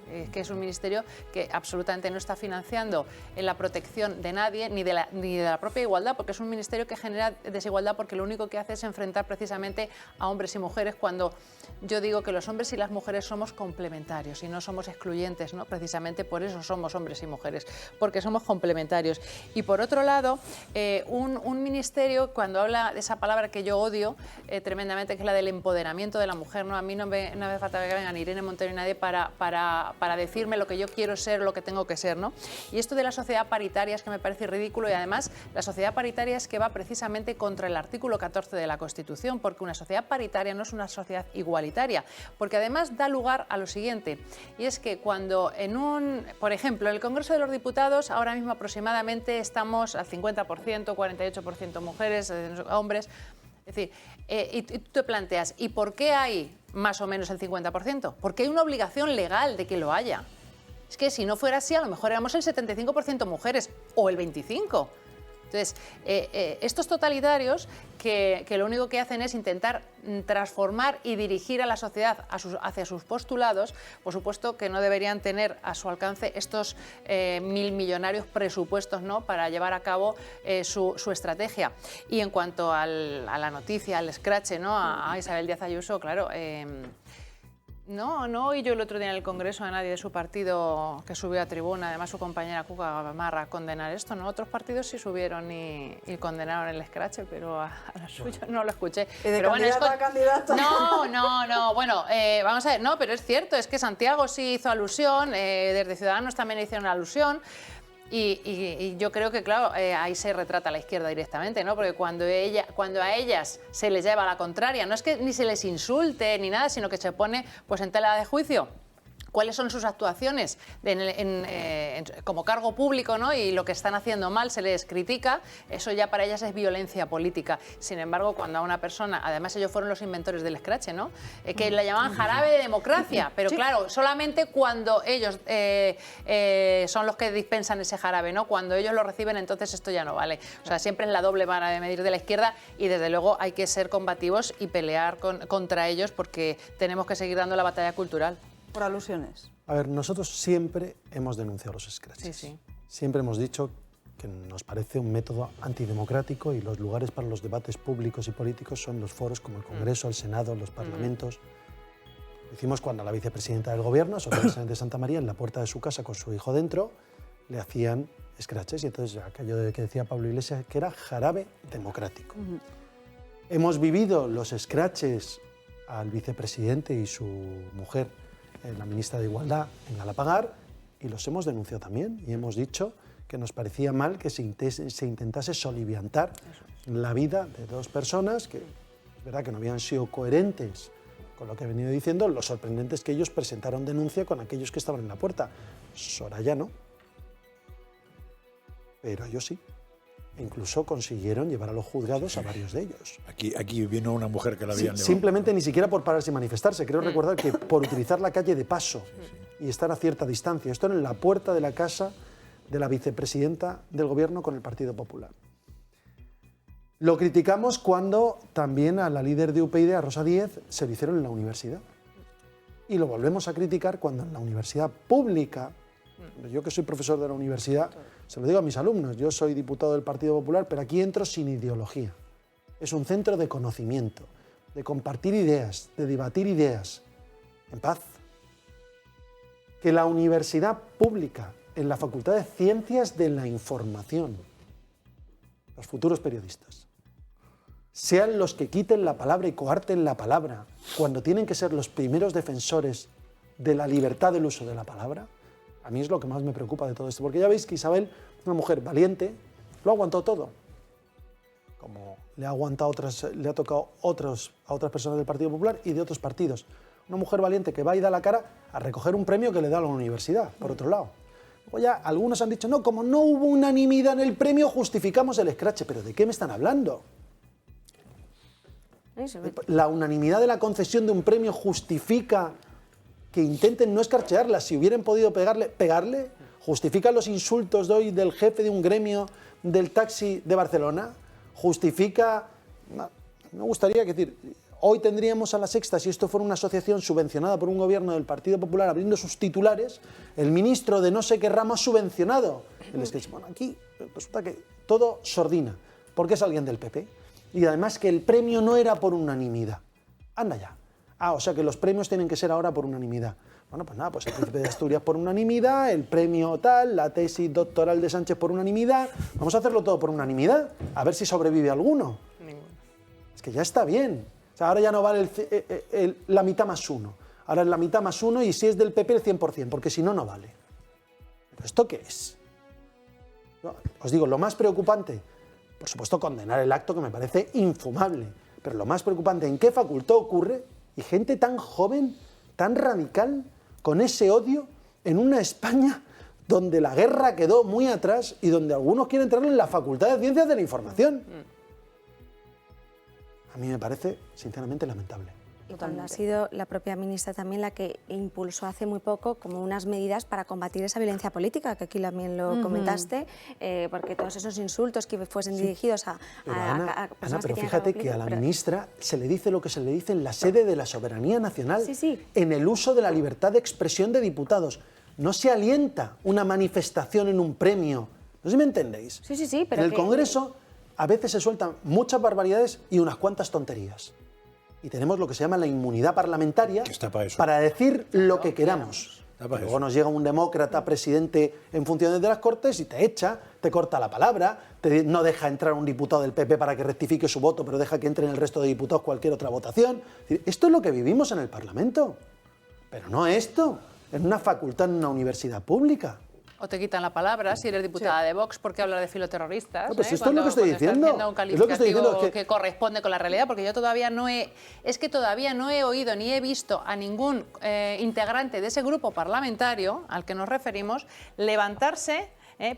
C: Es que es un ministerio que absolutamente no está financiando en la protección de nadie, ni de la propia igualdad, porque es un ministerio que genera desigualdad, porque lo único que hace es enfrentar precisamente a hombres y mujeres, cuando yo digo que los hombres y las mujeres somos complementarios y no somos excluyentes, ¿no? Precisamente por eso somos hombres y mujeres, porque somos complementarios. Y por otro lado, un ministerio, cuando habla de esa palabra que yo odio tremendamente, que es la del empoderamiento de la mujer, ¿no? A mí no me falta que vengan Irene Montero y nadie para decirme lo que yo quiero ser, lo que tengo que ser, ¿no? Y esto de la sociedad paritaria es que me parece ridículo, y además la sociedad paritaria es que va precisamente contra el artículo 14 de la Constitución, porque una sociedad paritaria no es una sociedad igualitaria, porque además da lugar a lo siguiente, y es que cuando por ejemplo, en el Congreso de los Diputados ahora mismo aproximadamente estamos al 50%, 48% mujeres, hombres. Es decir, y tú te planteas, ¿y por qué hay más o menos el 50%? Porque hay una obligación legal de que lo haya. Es que si no fuera así, a lo mejor éramos el 75% mujeres o el 25%. Entonces, estos totalitarios que lo único que hacen es intentar transformar y dirigir a la sociedad hacia sus postulados, por supuesto que no deberían tener a su alcance estos millonarios presupuestos, ¿no?, para llevar a cabo su estrategia. Y en cuanto a la noticia, al escrache, ¿no?, a Isabel Díaz Ayuso, claro... No oí yo el otro día en el Congreso a nadie de su partido que subió a tribuna, además su compañera Cuca Gamarra, a condenar esto, ¿no? Otros partidos sí subieron y condenaron el escrache, pero a la suya no lo escuché.
A: ¿Y de
C: pero
A: candidato a candidato?
C: No, bueno, vamos a ver, no, pero es cierto, es que Santiago sí hizo alusión, desde Ciudadanos también hicieron alusión. Y yo creo que, claro, ahí se retrata a la izquierda directamente, ¿no? Porque cuando a ellas se les lleva a la contraria, no es que ni se les insulte ni nada, sino que se pone pues en tela de juicio cuáles son sus actuaciones como cargo público, ¿no? Y lo que están haciendo mal se les critica, eso ya para ellas es violencia política. Sin embargo, cuando a una persona, además ellos fueron los inventores del escrache, ¿no? Que la llamaban jarabe de democracia, pero sí, claro, solamente cuando ellos son los que dispensan ese jarabe, ¿no? Cuando ellos lo reciben, entonces esto ya no vale. O sea, siempre es la doble vara de medir de la izquierda y desde luego hay que ser combativos y pelear contra ellos porque tenemos que seguir dando la batalla cultural.
A: Por alusiones.
E: A ver, nosotros siempre hemos denunciado los scratches.
C: Sí.
E: Siempre hemos dicho que nos parece un método antidemocrático y los lugares para los debates públicos y políticos son los foros como el Congreso, el Senado, los parlamentos. Lo hicimos cuando a la vicepresidenta del Gobierno, Sofía de Santa María, en la puerta de su casa con su hijo dentro, le hacían scratches y entonces aquello de que decía Pablo Iglesias que era jarabe democrático. Hemos vivido los scratches al vicepresidente y su mujer, la ministra de Igualdad, en Galapagar, y los hemos denunciado también y hemos dicho que nos parecía mal que se intentase soliviantar la vida de dos personas que es verdad que no habían sido coherentes con lo que he venido diciendo. Lo sorprendente es que ellos presentaron denuncia con aquellos que estaban en la puerta. Soraya no, pero ellos sí. Incluso consiguieron llevar a los juzgados a varios de ellos.
B: Aquí vino una mujer que la habían levantado.
E: Simplemente ni siquiera por pararse y manifestarse. Creo recordar que por utilizar la calle de paso y estar a cierta distancia. Esto en la puerta de la casa de la vicepresidenta del Gobierno con el Partido Popular. Lo criticamos cuando también a la líder de UPyD, a Rosa Díez, se lo hicieron en la universidad. Y lo volvemos a criticar cuando en la universidad pública, yo que soy profesor de la universidad, se lo digo a mis alumnos, yo soy diputado del Partido Popular, pero aquí entro sin ideología. Es un centro de conocimiento, de compartir ideas, de debatir ideas, en paz. Que la universidad pública, en la Facultad de Ciencias de la Información, los futuros periodistas, sean los que quiten la palabra y coarten la palabra, cuando tienen que ser los primeros defensores de la libertad del uso de la palabra, a mí es lo que más me preocupa de todo esto, porque ya veis que Isabel, una mujer valiente, lo ha aguantado todo. Como le ha tocado a otras personas del Partido Popular y de otros partidos. Una mujer valiente que va y da la cara a recoger un premio que le da a la universidad, por otro lado. Luego ya algunos han dicho, no, como no hubo unanimidad en el premio, justificamos el escrache. ¿Pero de qué me están hablando? La unanimidad de la concesión de un premio justifica que intenten no escarchearla. Si hubieran podido pegarle, justifica los insultos de hoy del jefe de un gremio del taxi de Barcelona, justifica... Me gustaría decir, hoy tendríamos a La Sexta, si esto fuera una asociación subvencionada por un gobierno del Partido Popular, abriendo sus titulares, el ministro de no sé qué ramo ha subvencionado el sketch. Bueno, aquí resulta que todo sordina, porque es alguien del PP. Y además que el premio no era por unanimidad. Anda ya. O sea que los premios tienen que ser ahora por unanimidad. Bueno, pues nada, pues el Príncipe de Asturias por unanimidad, el premio tal, la tesis doctoral de Sánchez por unanimidad. Vamos a hacerlo todo por unanimidad, a ver si sobrevive alguno. Es que ya está bien. O sea, ahora ya no vale la mitad más uno. Ahora es la mitad más uno y si es del PP el 100%, porque si no, no vale. ¿Pero esto qué es? Os digo, lo más preocupante, por supuesto, condenar el acto, que me parece infumable. Pero lo más preocupante, ¿en qué facultad ocurre? Y gente tan joven, tan radical, con ese odio, en una España donde la guerra quedó muy atrás y donde algunos quieren entrar en la Facultad de Ciencias de la Información. A mí me parece, sinceramente, lamentable.
R: Y cuando ha sido la propia ministra también la que impulsó hace muy poco como unas medidas para combatir esa violencia política, que aquí también lo comentaste, porque todos esos insultos que fuesen dirigidos a personas
E: pero
R: que
E: fíjate que a la ministra se le dice lo que se le dice en la sede de la soberanía nacional, en el uso de la libertad de expresión de diputados. No se alienta una manifestación en un premio. No sé si me entendéis.
R: Sí, pero
E: en el Congreso a veces se sueltan muchas barbaridades y unas cuantas tonterías. Y tenemos lo que se llama la inmunidad parlamentaria para decir lo que queramos. Luego nos llega un demócrata presidente en funciones de las Cortes y te echa, te corta la palabra, no deja entrar un diputado del PP para que rectifique su voto, pero deja que entre en el resto de diputados cualquier otra votación. Esto es lo que vivimos en el Parlamento. Pero no esto, en una facultad, en una universidad pública.
C: O te quitan la palabra si eres diputada de Vox porque hablas de filoterroristas.
E: No, pues esto es lo que estoy diciendo.
C: Un calificativo que corresponde con la realidad, porque yo todavía no he oído ni he visto a ningún integrante de ese grupo parlamentario al que nos referimos levantarse,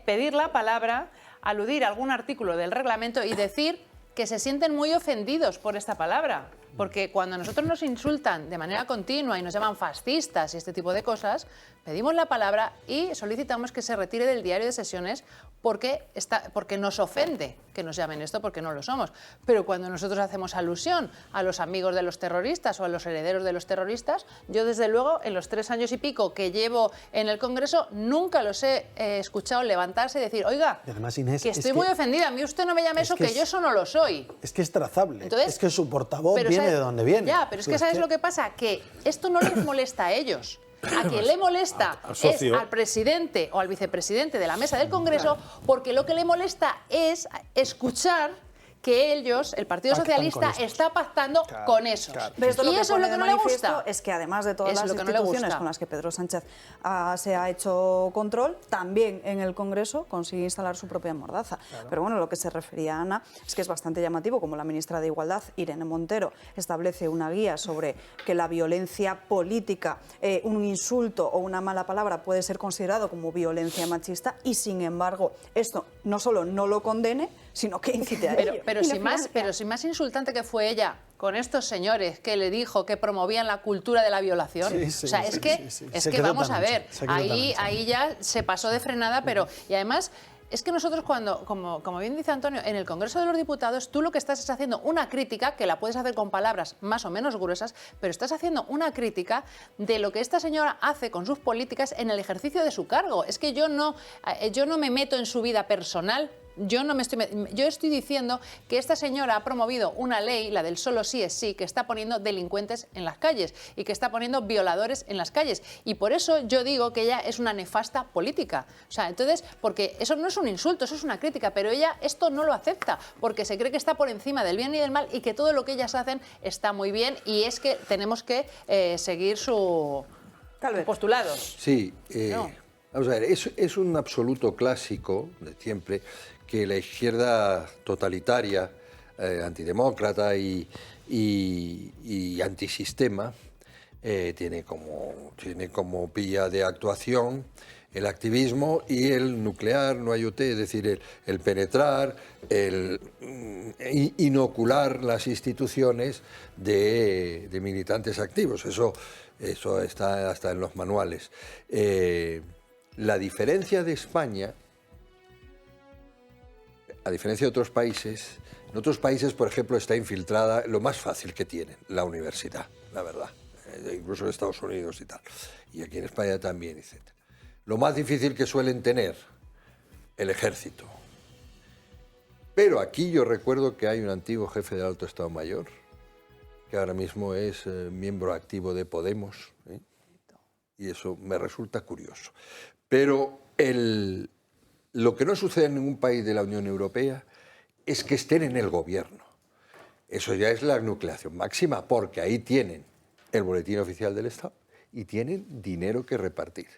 C: pedir la palabra, aludir a algún artículo del reglamento y decir que se sienten muy ofendidos por esta palabra. Porque cuando a nosotros nos insultan de manera continua y nos llaman fascistas y este tipo de cosas, pedimos la palabra y solicitamos que se retire del diario de sesiones porque nos ofende que nos llamen esto, porque no lo somos. Pero cuando nosotros hacemos alusión a los amigos de los terroristas o a los herederos de los terroristas, yo desde luego en los 3 años y pico que llevo en el Congreso nunca los he escuchado levantarse y decir, oiga,
E: y además, Inés,
C: que estoy muy ofendida, a mí usted no me llame eso, que yo eso no lo soy.
E: Es que es trazable.
C: Entonces,
E: es que su portavoz viene de donde viene.
C: Ya, pero es que ¿sabes lo que pasa? Que esto no les molesta a ellos. A quien le molesta es al presidente o al vicepresidente de la mesa del Congreso, porque lo que le molesta es escuchar que ellos, el Partido Socialista, está pactando con esos.
A: Pero esto
C: y eso es lo que no le gusta.
A: Es que además de todas las instituciones con las que Pedro Sánchez se ha hecho control, también en el Congreso consigue instalar su propia mordaza. Claro. Pero bueno, lo que se refería a Ana es que es bastante llamativo, como la ministra de Igualdad, Irene Montero, establece una guía sobre que la violencia política, un insulto o una mala palabra puede ser considerado como violencia machista y, sin embargo, esto no solo no lo condene, sino que incite a ello.
C: Pero si más insultante que fue ella con estos señores que le dijo que promovían la cultura de la violación, es que vamos a ver, ahí ya se pasó de frenada, pero y además es que nosotros cuando, como bien dice Antonio, en el Congreso de los Diputados, tú lo que estás es haciendo una crítica, que la puedes hacer con palabras más o menos gruesas, pero estás haciendo una crítica de lo que esta señora hace con sus políticas en el ejercicio de su cargo. Es que yo no me meto en su vida personal. Yo estoy diciendo que esta señora ha promovido una ley, la del solo sí es sí, que está poniendo delincuentes en las calles y que está poniendo violadores en las calles. Y por eso yo digo que ella es una nefasta política. O sea, entonces, porque eso no es un insulto, eso es una crítica, pero ella esto no lo acepta, porque se cree que está por encima del bien y del mal y que todo lo que ellas hacen está muy bien y es que tenemos que seguir sus postulados.
D: Sí, vamos a ver, es un absoluto clásico de siempre que la izquierda totalitaria, antidemócrata y antisistema tiene como vía de actuación el activismo y el nuclear, no hay usted, es decir, el penetrar, el inocular las instituciones de militantes activos. Eso está hasta en los manuales. La diferencia de España, a diferencia de otros países, en otros países, por ejemplo, está infiltrada lo más fácil que tienen, la universidad, la verdad, incluso en Estados Unidos y tal, y aquí en España también, etc. Lo más difícil que suelen tener, el ejército. Pero aquí yo recuerdo que hay un antiguo jefe del Alto Estado Mayor, que ahora mismo es miembro activo de Podemos, y eso me resulta curioso. Pero lo que no sucede en ningún país de la Unión Europea es que estén en el gobierno. Eso ya es la nucleación máxima, porque ahí tienen el boletín oficial del Estado y tienen dinero que repartir.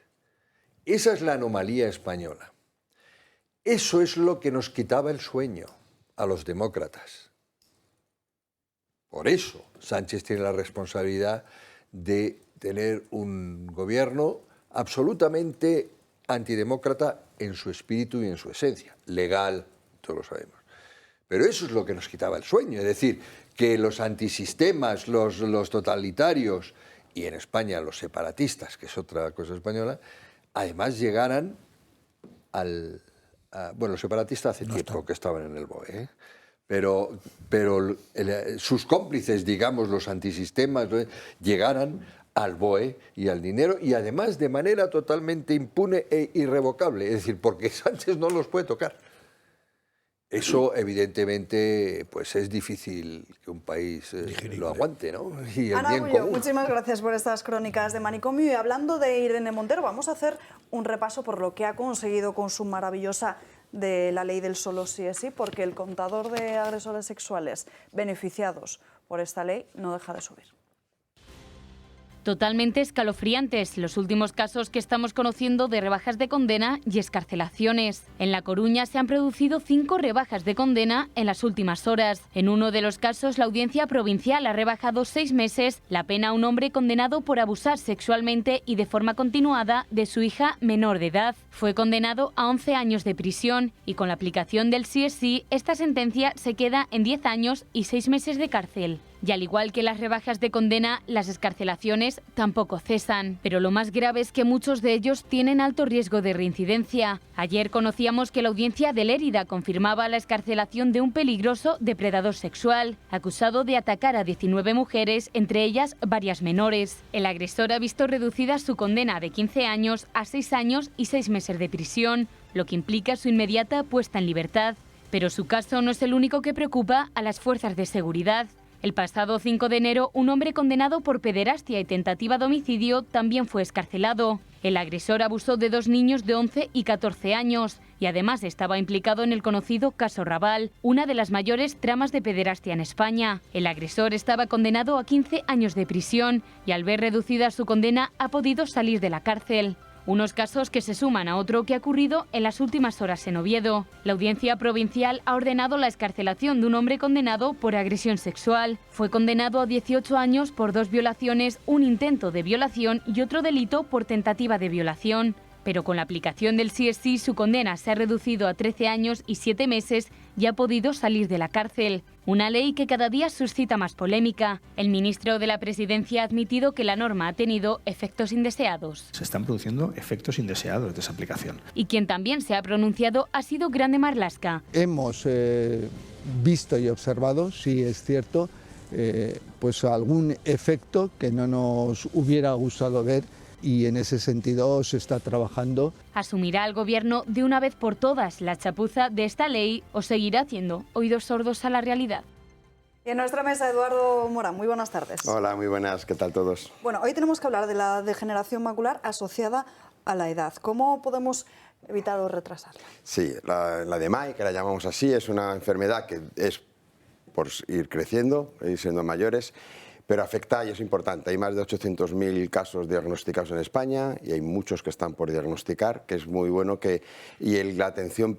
D: Esa es la anomalía española. Eso es lo que nos quitaba el sueño a los demócratas. Por eso Sánchez tiene la responsabilidad de tener un gobierno absolutamente antidemócrata en su espíritu y en su esencia, legal, todos lo sabemos. Pero eso es lo que nos quitaba el sueño, es decir, que los antisistemas, los totalitarios y en España los separatistas, que es otra cosa española, además llegaran bueno, los separatistas hace tiempo que estaban en el BOE, ¿eh? pero sus cómplices, digamos, los antisistemas, llegaran al BOE y al dinero, y además de manera totalmente impune e irrevocable, es decir, porque Sánchez no los puede tocar. Eso, evidentemente, pues es difícil que un país lo aguante, ¿no? Y el
A: Ana
D: bien
A: Gullo,
D: común.
A: muchísimas gracias por estas crónicas de Manicomio. Y hablando de Irene Montero, vamos a hacer un repaso por lo que ha conseguido con su maravillosa de la ley del solo sí es sí, porque el contador de agresores sexuales beneficiados por esta ley no deja de subir.
S: Totalmente escalofriantes los últimos casos que estamos conociendo de rebajas de condena y excarcelaciones. En La Coruña se han producido 5 rebajas de condena en las últimas horas. En uno de los casos, la Audiencia Provincial ha rebajado 6 meses la pena a un hombre condenado por abusar sexualmente y de forma continuada de su hija menor de edad. Fue condenado a 11 años de prisión y con la aplicación del sí es sí, esta sentencia se queda en 10 años y 6 meses de cárcel. Y al igual que las rebajas de condena, las excarcelaciones tampoco cesan. Pero lo más grave es que muchos de ellos tienen alto riesgo de reincidencia. Ayer conocíamos que la Audiencia de Lérida confirmaba la excarcelación de un peligroso depredador sexual, acusado de atacar a 19 mujeres, entre ellas varias menores. El agresor ha visto reducida su condena de 15 años a 6 años y 6 meses de prisión, lo que implica su inmediata puesta en libertad. Pero su caso no es el único que preocupa a las fuerzas de seguridad. El pasado 5 de enero, un hombre condenado por pederastia y tentativa de homicidio también fue excarcelado. El agresor abusó de 2 niños de 11 y 14 años y además estaba implicado en el conocido caso Raval, una de las mayores tramas de pederastia en España. El agresor estaba condenado a 15 años de prisión y al ver reducida su condena ha podido salir de la cárcel. Unos casos que se suman a otro que ha ocurrido en las últimas horas en Oviedo. La Audiencia Provincial ha ordenado la excarcelación de un hombre condenado por agresión sexual. Fue condenado a 18 años por 2 violaciones, un intento de violación y otro delito por tentativa de violación. Pero con la aplicación del sí es sí, su condena se ha reducido a 13 años y 7 meses y ha podido salir de la cárcel. Una ley que cada día suscita más polémica. El ministro de la Presidencia ha admitido que la norma ha tenido efectos indeseados.
T: Se están produciendo efectos indeseados de esa aplicación.
S: Y quien también se ha pronunciado ha sido Grande Marlaska.
U: Hemos visto y observado, sí es cierto, pues algún efecto que no nos hubiera gustado ver. Y en ese sentido se está trabajando.
S: ¿Asumirá el Gobierno de una vez por todas la chapuza de esta ley o seguirá haciendo oídos sordos a la realidad?
A: Y en nuestra mesa, Eduardo Morán, muy buenas tardes.
V: Hola, muy buenas, ¿qué tal todos?
A: Bueno, hoy tenemos que hablar de la degeneración macular asociada a la edad. ¿Cómo podemos evitar o retrasarla?
V: Sí, la DMAI, que la llamamos así, es una enfermedad que es por ir creciendo, ir siendo mayores, pero afecta, y es importante, hay más de 800.000 casos diagnosticados en España y hay muchos que están por diagnosticar, que es muy bueno que... Y la atención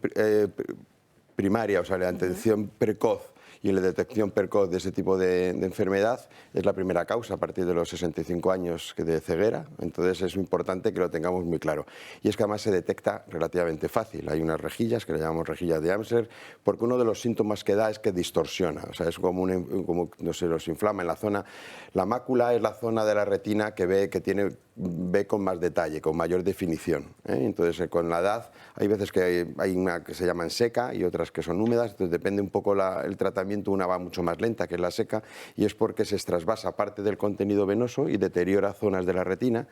V: primaria, o sea, la atención precoz y la detección precoz de ese tipo de enfermedad es la primera causa a partir de los 65 años de ceguera, entonces es importante que lo tengamos muy claro. Y es que además se detecta relativamente fácil, hay unas rejillas que le llamamos rejillas de Amsler, porque uno de los síntomas que da es que distorsiona, o sea, es como no sé, los inflama en la zona. La mácula es la zona de la retina que ve con más detalle, con mayor definición, ¿eh? Entonces con la edad hay veces que hay una que se llaman seca y otras que son húmedas, entonces depende un poco el tratamiento, una va mucho más lenta que es la seca y es porque se trasvasa parte del contenido venoso y deteriora zonas de la retina.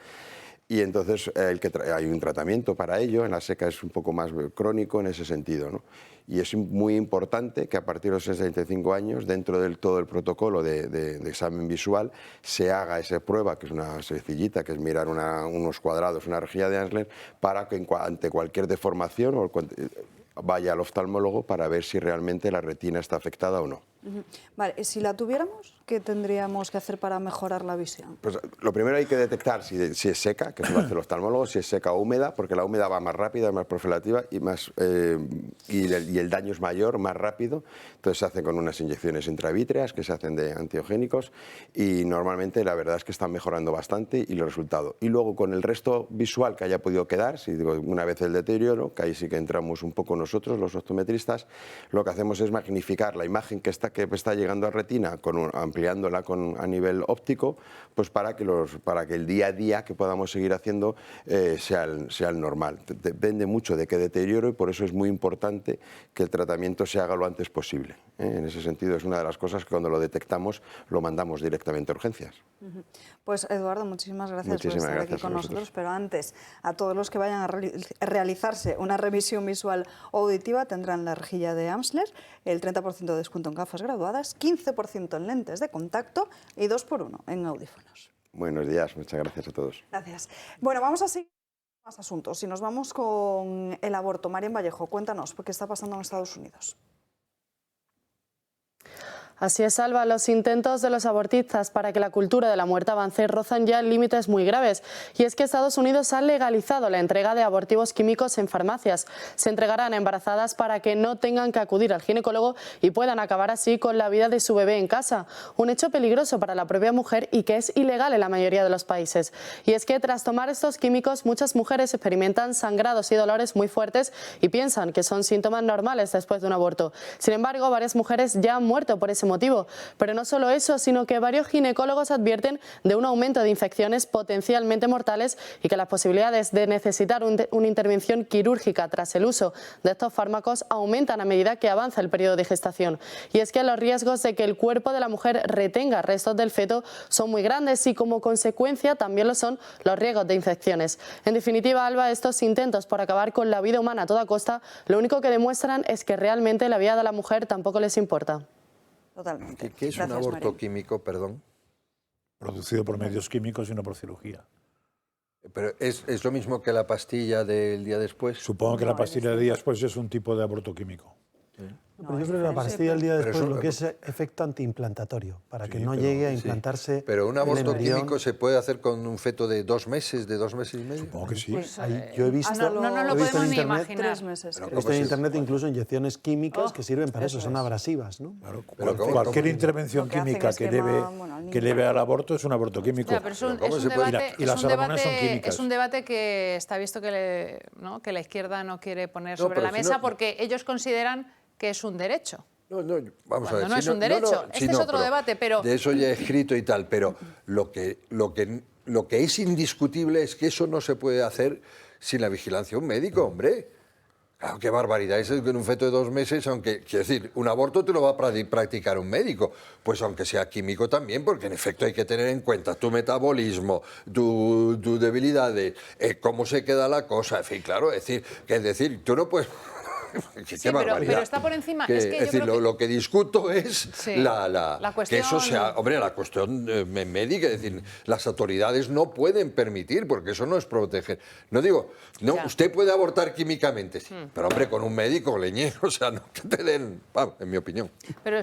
V: Y entonces hay un tratamiento para ello, en la seca es un poco más crónico en ese sentido, ¿no? Y es muy importante que a partir de los 65 años, dentro del todo el protocolo de examen visual, se haga esa prueba, que es una sencillita, que es mirar unos cuadrados, una rejilla de Amsler, para que ante cualquier deformación vaya al oftalmólogo para ver si realmente la retina está afectada o no.
A: Vale, si la tuviéramos, ¿qué tendríamos que hacer para mejorar la visión?
V: Pues lo primero hay que detectar si es seca, que eso lo hace el oftalmólogo, si es seca o húmeda, porque la húmeda va más rápida, más proliferativa y el daño es mayor, más rápido. Entonces se hace con unas inyecciones intravítreas que se hacen de antiogénicos y normalmente la verdad es que están mejorando bastante y los resultados. Y luego con el resto visual que haya podido quedar, si digo una vez el deterioro, que ahí sí que entramos un poco nosotros, los optometristas, lo que hacemos es magnificar la imagen que está llegando a retina, ampliándola a nivel óptico, pues para que el día a día que podamos seguir haciendo sea el normal. Depende mucho de qué deterioro y por eso es muy importante que el tratamiento se haga lo antes posible. En ese sentido es una de las cosas que cuando lo detectamos lo mandamos directamente a urgencias.
A: Pues Eduardo, muchísimas gracias por estar aquí con nosotros, pero antes, a todos los que vayan a realizarse una revisión visual o auditiva tendrán la rejilla de Amsler, el 30% de descuento en gafas graduadas, 15% en lentes de contacto y 2x1 en audífonos.
V: Buenos días, muchas gracias a todos.
A: Gracias. Bueno, vamos a seguir con más asuntos. Si nos vamos con el aborto, Marian Vallejo, cuéntanos qué está pasando en Estados Unidos.
F: Así es, Alba. Los intentos de los abortistas para que la cultura de la muerte avance rozan ya límites muy graves. Y es que Estados Unidos ha legalizado la entrega de abortivos químicos en farmacias. Se entregarán a embarazadas para que no tengan que acudir al ginecólogo y puedan acabar así con la vida de su bebé en casa. Un hecho peligroso para la propia mujer y que es ilegal en la mayoría de los países. Y es que tras tomar estos químicos, muchas mujeres experimentan sangrados y dolores muy fuertes y piensan que son síntomas normales después de un aborto. Sin embargo, varias mujeres ya han muerto por ese motivo. Pero no solo eso, sino que varios ginecólogos advierten de un aumento de infecciones potencialmente mortales y que las posibilidades de necesitar una intervención quirúrgica tras el uso de estos fármacos aumentan a medida que avanza el periodo de gestación. Y es que los riesgos de que el cuerpo de la mujer retenga restos del feto son muy grandes y como consecuencia también lo son los riesgos de infecciones. En definitiva, Alba, estos intentos por acabar con la vida humana a toda costa lo único que demuestran es que realmente la vida de la mujer tampoco les importa.
A: Totalmente.
D: ¿Qué es un aborto químico, perdón?
B: Producido por medios químicos y no por cirugía.
D: ¿Pero es lo mismo que la pastilla del día después?
B: Supongo que la pastilla del día después es un tipo de aborto químico.
E: Pero yo creo que la pastilla del día después lo que es efecto antiimplantatorio, para que no llegue a implantarse.
D: Pero un aborto químico se puede hacer con un feto de 2 meses, de 2 meses y medio.
B: Supongo que sí.
E: Pues, yo he visto,
C: no nos lo podemos ni imaginar.
A: 3 meses.
E: He visto en internet incluso inyecciones químicas que sirven para eso, son abrasivas, ¿no?
B: Claro, cualquier intervención química que lleve al aborto es un aborto químico.
C: Claro, pero es un debate que está visto que la izquierda no quiere poner sobre la mesa porque ellos consideran que es un derecho.
D: No, vamos a ver.
C: No es un derecho. Este es otro debate, pero...
D: De eso ya he escrito y tal, pero lo que es indiscutible es que eso no se puede hacer sin la vigilancia de un médico, hombre. Claro, qué barbaridad. Es que en un feto de 2 meses, aunque, quiero decir, un aborto te lo va a practicar un médico, pues aunque sea químico también, porque en efecto hay que tener en cuenta tu metabolismo, tu debilidades, cómo se queda la cosa, en fin, claro, es decir, tú no puedes...
C: Sí, pero está por encima.
D: Lo que discuto es
C: la cuestión...
D: que eso sea, hombre, la cuestión médica, es decir, las autoridades no pueden permitir, porque eso no es proteger. No digo, usted puede abortar químicamente, sí, pero hombre, con un médico leñero, o sea, no que te den, en mi opinión.
C: Pero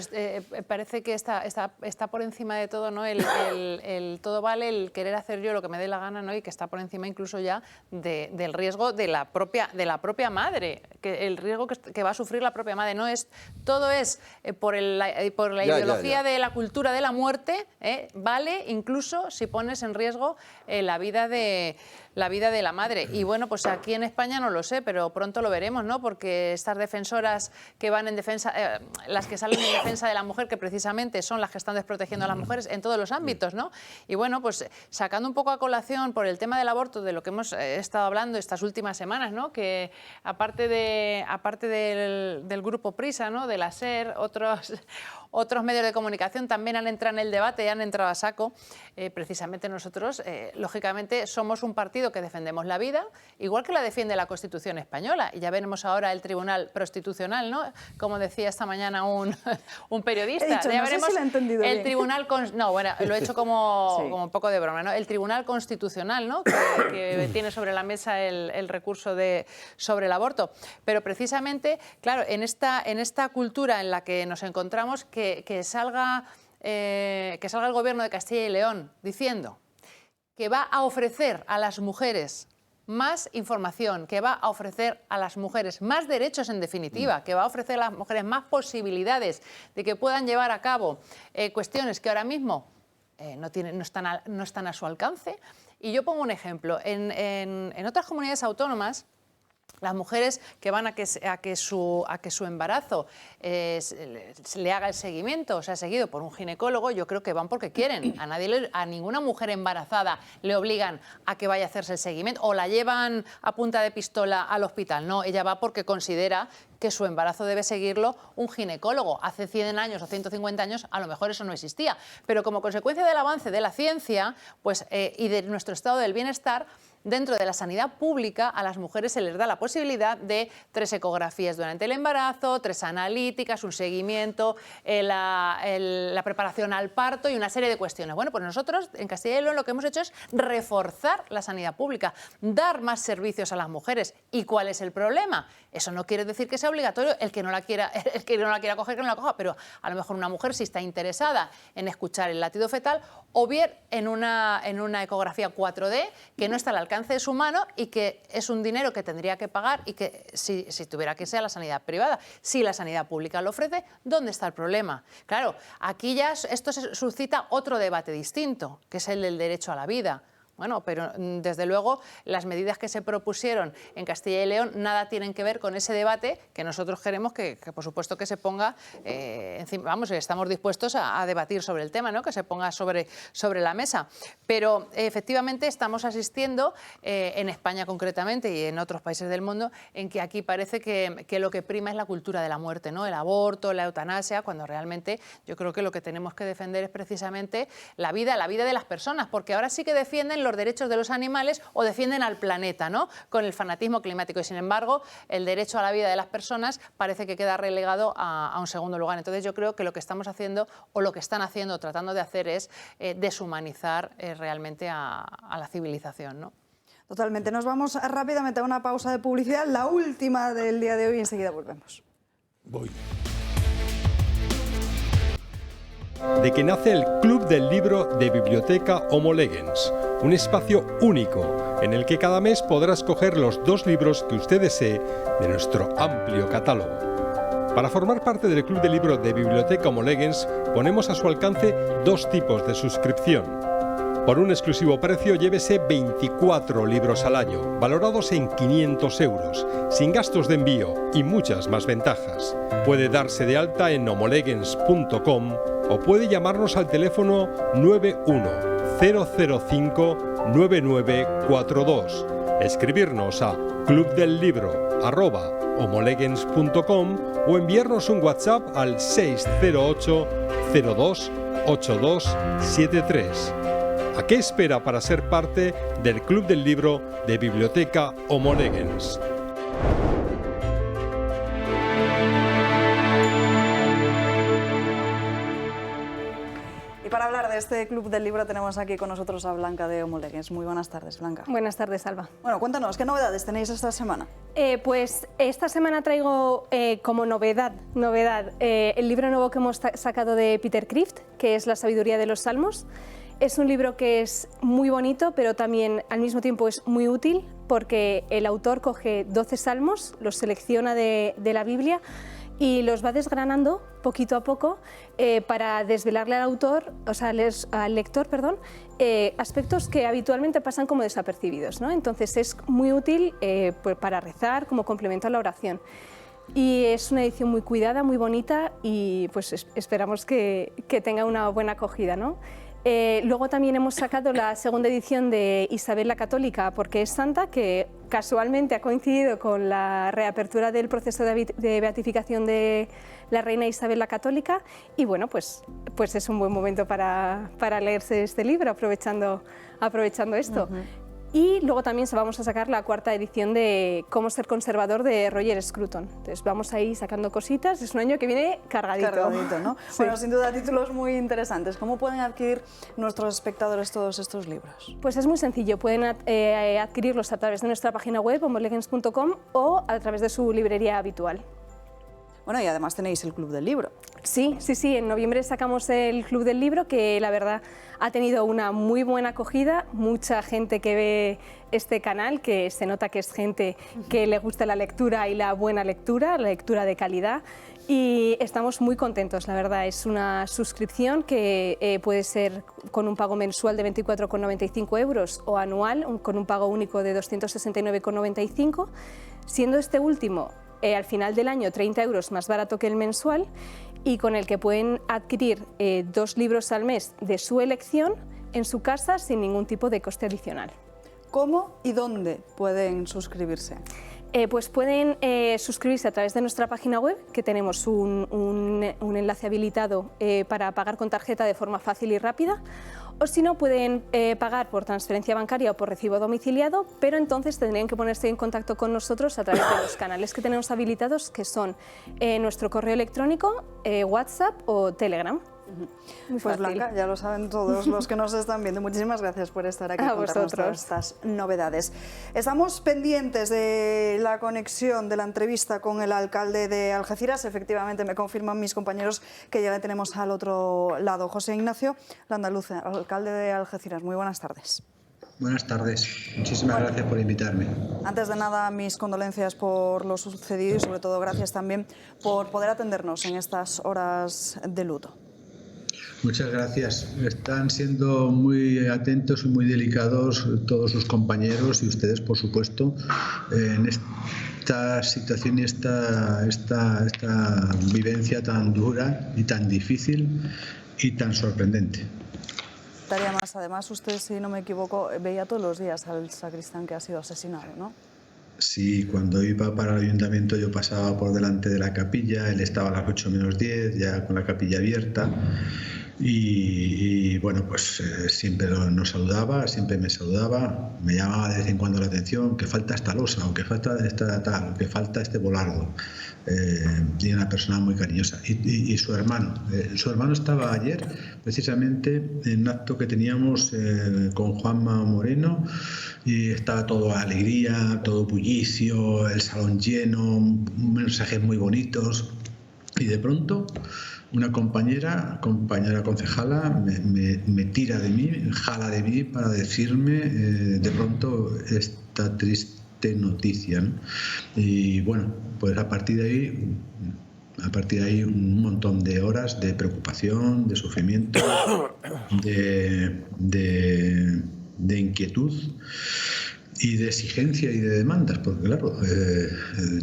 C: parece que está por encima de todo, ¿no? El todo vale, el querer hacer yo lo que me dé la gana, ¿no? Y que está por encima incluso ya del riesgo de la propia madre, que el riesgo que va a sufrir la propia madre. Todo es por la ideología de la cultura de la muerte, vale incluso si pones en riesgo la vida de la madre. Y bueno, pues aquí en España no lo sé, pero pronto lo veremos, ¿no? Porque estas defensoras que van en defensa, las que salen en defensa de la mujer, que precisamente son las que están desprotegiendo a las mujeres en todos los ámbitos, ¿no? Y bueno, pues sacando un poco a colación por el tema del aborto, de lo que hemos estado hablando estas últimas semanas, ¿no? Que aparte del grupo Prisa, ¿no? De la SER, otros medios de comunicación también han entrado en el debate y han entrado a saco. Precisamente nosotros, lógicamente, somos un partido que defendemos la vida, igual que la defiende la Constitución española. Y ya veremos ahora el Tribunal Constitucional, ¿no? Como decía esta mañana un periodista.
A: Ya veremos
C: si lo he entendido el bien. Tribunal... No, bueno, lo he hecho como un poco de broma, ¿no? El Tribunal Constitucional, ¿no? Que tiene sobre la mesa el recurso sobre el aborto. Pero precisamente, claro, en esta cultura en la que nos encontramos, que que salga el Gobierno de Castilla y León diciendo que va a ofrecer a las mujeres más información, que va a ofrecer a las mujeres más derechos en definitiva, que va a ofrecer a las mujeres más posibilidades de que puedan llevar a cabo cuestiones que ahora mismo no están a su alcance. Y yo pongo un ejemplo. En otras comunidades autónomas, las mujeres que van a que su embarazo le haga el seguimiento, o sea, seguido por un ginecólogo, yo creo que van porque quieren. A ninguna mujer embarazada le obligan a que vaya a hacerse el seguimiento o la llevan a punta de pistola al hospital. No, ella va porque considera que su embarazo debe seguirlo un ginecólogo. Hace 100 años o 150 años a lo mejor eso no existía, pero como consecuencia del avance de la ciencia y de nuestro estado del bienestar, dentro de la sanidad pública a las mujeres se les da la posibilidad de 3 ecografías durante el embarazo, 3 analíticas, un seguimiento, la preparación al parto y una serie de cuestiones. Bueno, pues nosotros en Castilla y León lo que hemos hecho es reforzar la sanidad pública, dar más servicios a las mujeres. ¿Y cuál es el problema? Eso no quiere decir que sea obligatorio, el que no la quiera coger, que no la coja, pero a lo mejor una mujer sí está interesada en escuchar el latido fetal o bien en una ecografía 4D que no está al alcance de su mano y que es un dinero que tendría que pagar y que si tuviera que ser la sanidad privada. Si la sanidad pública lo ofrece, ¿dónde está el problema? Claro, aquí ya esto suscita otro debate distinto, que es el del derecho a la vida. Bueno, pero desde luego las medidas que se propusieron en Castilla y León nada tienen que ver con ese debate que nosotros queremos que por supuesto que se ponga encima, vamos, estamos dispuestos a debatir sobre el tema, ¿no? Que se ponga sobre la mesa. Pero efectivamente estamos asistiendo en España concretamente y en otros países del mundo en que aquí parece que lo que prima es la cultura de la muerte, ¿no? El aborto, la eutanasia, cuando realmente yo creo que lo que tenemos que defender es precisamente la vida de las personas, porque ahora sí que defienden los derechos de los animales o defienden al planeta, ¿no? Con el fanatismo climático y sin embargo el derecho a la vida de las personas parece que queda relegado a un segundo lugar. Entonces yo creo que lo que estamos haciendo o lo que están haciendo, tratando de hacer es deshumanizar realmente a la civilización, ¿no?
A: Totalmente. Nos vamos rápidamente a una pausa de publicidad, la última del día de hoy y enseguida volvemos.
B: Voy.
G: De que nace el Club del Libro de Biblioteca Homo Legens, un espacio único en el que cada mes podrá escoger los 2 libros que usted desee de nuestro amplio catálogo. Para formar parte del Club del Libro de Biblioteca Homo Legens ponemos a su alcance 2 tipos de suscripción. Por un exclusivo precio llévese 24 libros al año, valorados en 500 euros, sin gastos de envío y muchas más ventajas. Puede darse de alta en homolegens.com o puede llamarnos al teléfono 910059942, escribirnos a clubdellibro@homolegens.com o enviarnos un WhatsApp al 608 02 8273. ¿A qué espera para ser parte del Club del Libro de Biblioteca Homo Legens?
A: Y para hablar de este Club del Libro tenemos aquí con nosotros a Blanca de Homo Legens. Muy buenas tardes, Blanca.
H: Buenas tardes, Alba.
A: Bueno, cuéntanos, ¿qué novedades tenéis esta semana?
H: Pues esta semana traigo como novedad el libro nuevo que hemos sacado de Peter Kreeft, que es La sabiduría de los salmos. Es un libro que es muy bonito, pero también al mismo tiempo es muy útil porque el autor coge 12 salmos, los selecciona de la Biblia y los va desgranando poquito a poco para desvelarle al lector, aspectos que habitualmente pasan como desapercibidos, ¿no? Entonces es muy útil para rezar como complemento a la oración. Y es una edición muy cuidada, muy bonita y pues esperamos que tenga una buena acogida, ¿no? Luego también hemos sacado la segunda edición de Isabel la Católica, porque es santa, que casualmente ha coincidido con la reapertura del proceso de beatificación de la reina Isabel la Católica y bueno, pues es un buen momento para leerse este libro, aprovechando esto. Y luego también vamos a sacar la 4ª edición de Cómo ser conservador de Roger Scruton. Entonces vamos ahí sacando cositas, es un año que viene cargadito.
A: Cargadito, ¿no?
H: Sí.
A: Bueno, sin duda títulos muy interesantes. ¿Cómo pueden adquirir nuestros espectadores todos estos libros?
H: Pues es muy sencillo, pueden adquirirlos a través de nuestra página web, homolegens.com, o a través de su librería habitual.
A: Bueno, y además tenéis el Club del Libro.
H: Sí, en noviembre sacamos el Club del Libro, que la verdad ha tenido una muy buena acogida, mucha gente que ve este canal, que se nota que es gente que le gusta la lectura y la buena lectura, la lectura de calidad, y estamos muy contentos, la verdad. Es una suscripción que puede ser con un pago mensual de 24,95 euros o anual con un pago único de 269,95, siendo este último al final del año 30 euros más barato que el mensual, y con el que pueden adquirir 2 libros al mes de su elección en su casa sin ningún tipo de coste adicional.
A: ¿Cómo y dónde pueden suscribirse?
H: Pues pueden suscribirse a través de nuestra página web, que tenemos un enlace habilitado para pagar con tarjeta de forma fácil y rápida, o si no, pueden pagar por transferencia bancaria o por recibo domiciliado, pero entonces tendrían que ponerse en contacto con nosotros a través de los canales que tenemos habilitados, que son nuestro correo electrónico, WhatsApp o Telegram.
A: Muy pues fácil. Blanca, ya lo saben todos los que nos están viendo. Muchísimas gracias por estar aquí y contarnos todas estas novedades. Estamos pendientes de la conexión de la entrevista con el alcalde de Algeciras. Efectivamente, me confirman mis compañeros que ya le tenemos al otro lado. José Ignacio Landaluz, alcalde de Algeciras. Muy buenas tardes.
I: Buenas tardes. Muchísimas gracias por invitarme.
A: Antes de nada, mis condolencias por lo sucedido y sobre todo gracias también por poder atendernos en estas horas de luto.
I: Muchas gracias. Están siendo muy atentos y muy delicados todos sus compañeros y ustedes, por supuesto, en esta situación y esta vivencia tan dura y tan difícil y tan sorprendente.
A: Tarea más, además, usted, si no me equivoco, veía todos los días al sacristán que ha sido asesinado, ¿no?
I: Sí, cuando iba para el ayuntamiento yo pasaba por delante de la capilla, él estaba a las 8 menos 10, ya con la capilla abierta. Y bueno, pues siempre nos saludaba, siempre me saludaba, me llamaba de vez en cuando la atención, que falta esta losa, o que falta esta tal, o que falta este volardo. Y una persona muy cariñosa. Y su hermano estaba ayer precisamente en un acto que teníamos con Juanma Moreno, y estaba todo alegría, todo bullicio, el salón lleno, mensajes muy bonitos, y de pronto una compañera concejala me tira de mí, jala de mí para decirme de pronto esta triste noticia, ¿no? Y bueno, pues a partir de ahí un montón de horas de preocupación, de sufrimiento, de inquietud y de exigencia y de demandas, porque claro,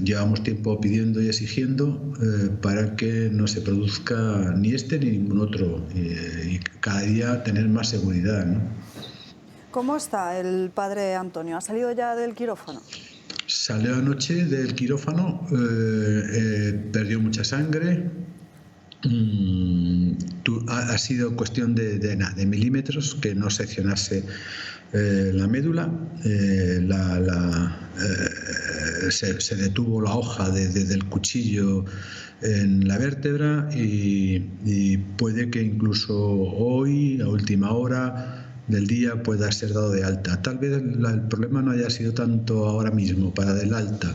I: llevamos tiempo pidiendo y exigiendo para que no se produzca ni este ni ningún otro, y cada día tener más seguridad, ¿no?
A: ¿Cómo está el padre Antonio? ¿Ha salido ya del quirófano?
I: Salió anoche del quirófano, perdió mucha sangre. Ha sido cuestión de milímetros que no seccionase la médula, se detuvo la hoja del cuchillo en la vértebra, y puede que incluso hoy, a última hora del día, pueda ser dado de alta. Tal vez el problema no haya sido tanto ahora mismo para del alta,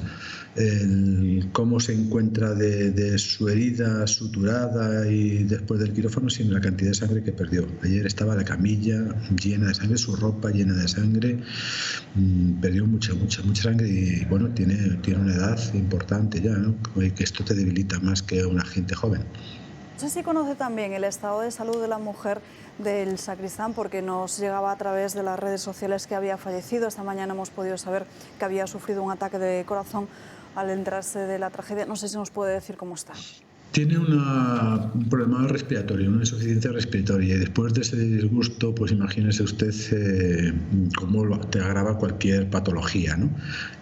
I: cómo se encuentra de su herida suturada y después del quirófano, sino la cantidad de sangre que perdió. Ayer estaba la camilla llena de sangre, su ropa llena de sangre, perdió mucha sangre, y bueno, tiene una edad importante ya, ¿no? Que esto te debilita más que una gente joven.
A: No sé si conoce también el estado de salud de la mujer del sacristán, porque nos llegaba a través de las redes sociales que había fallecido. Esta mañana hemos podido saber que había sufrido un ataque de corazón al enterarse de la tragedia. No sé si nos puede decir cómo está.
I: Tiene un problema respiratorio, una insuficiencia respiratoria, y después de ese disgusto, pues imagínese usted cómo te agrava cualquier patología, ¿no?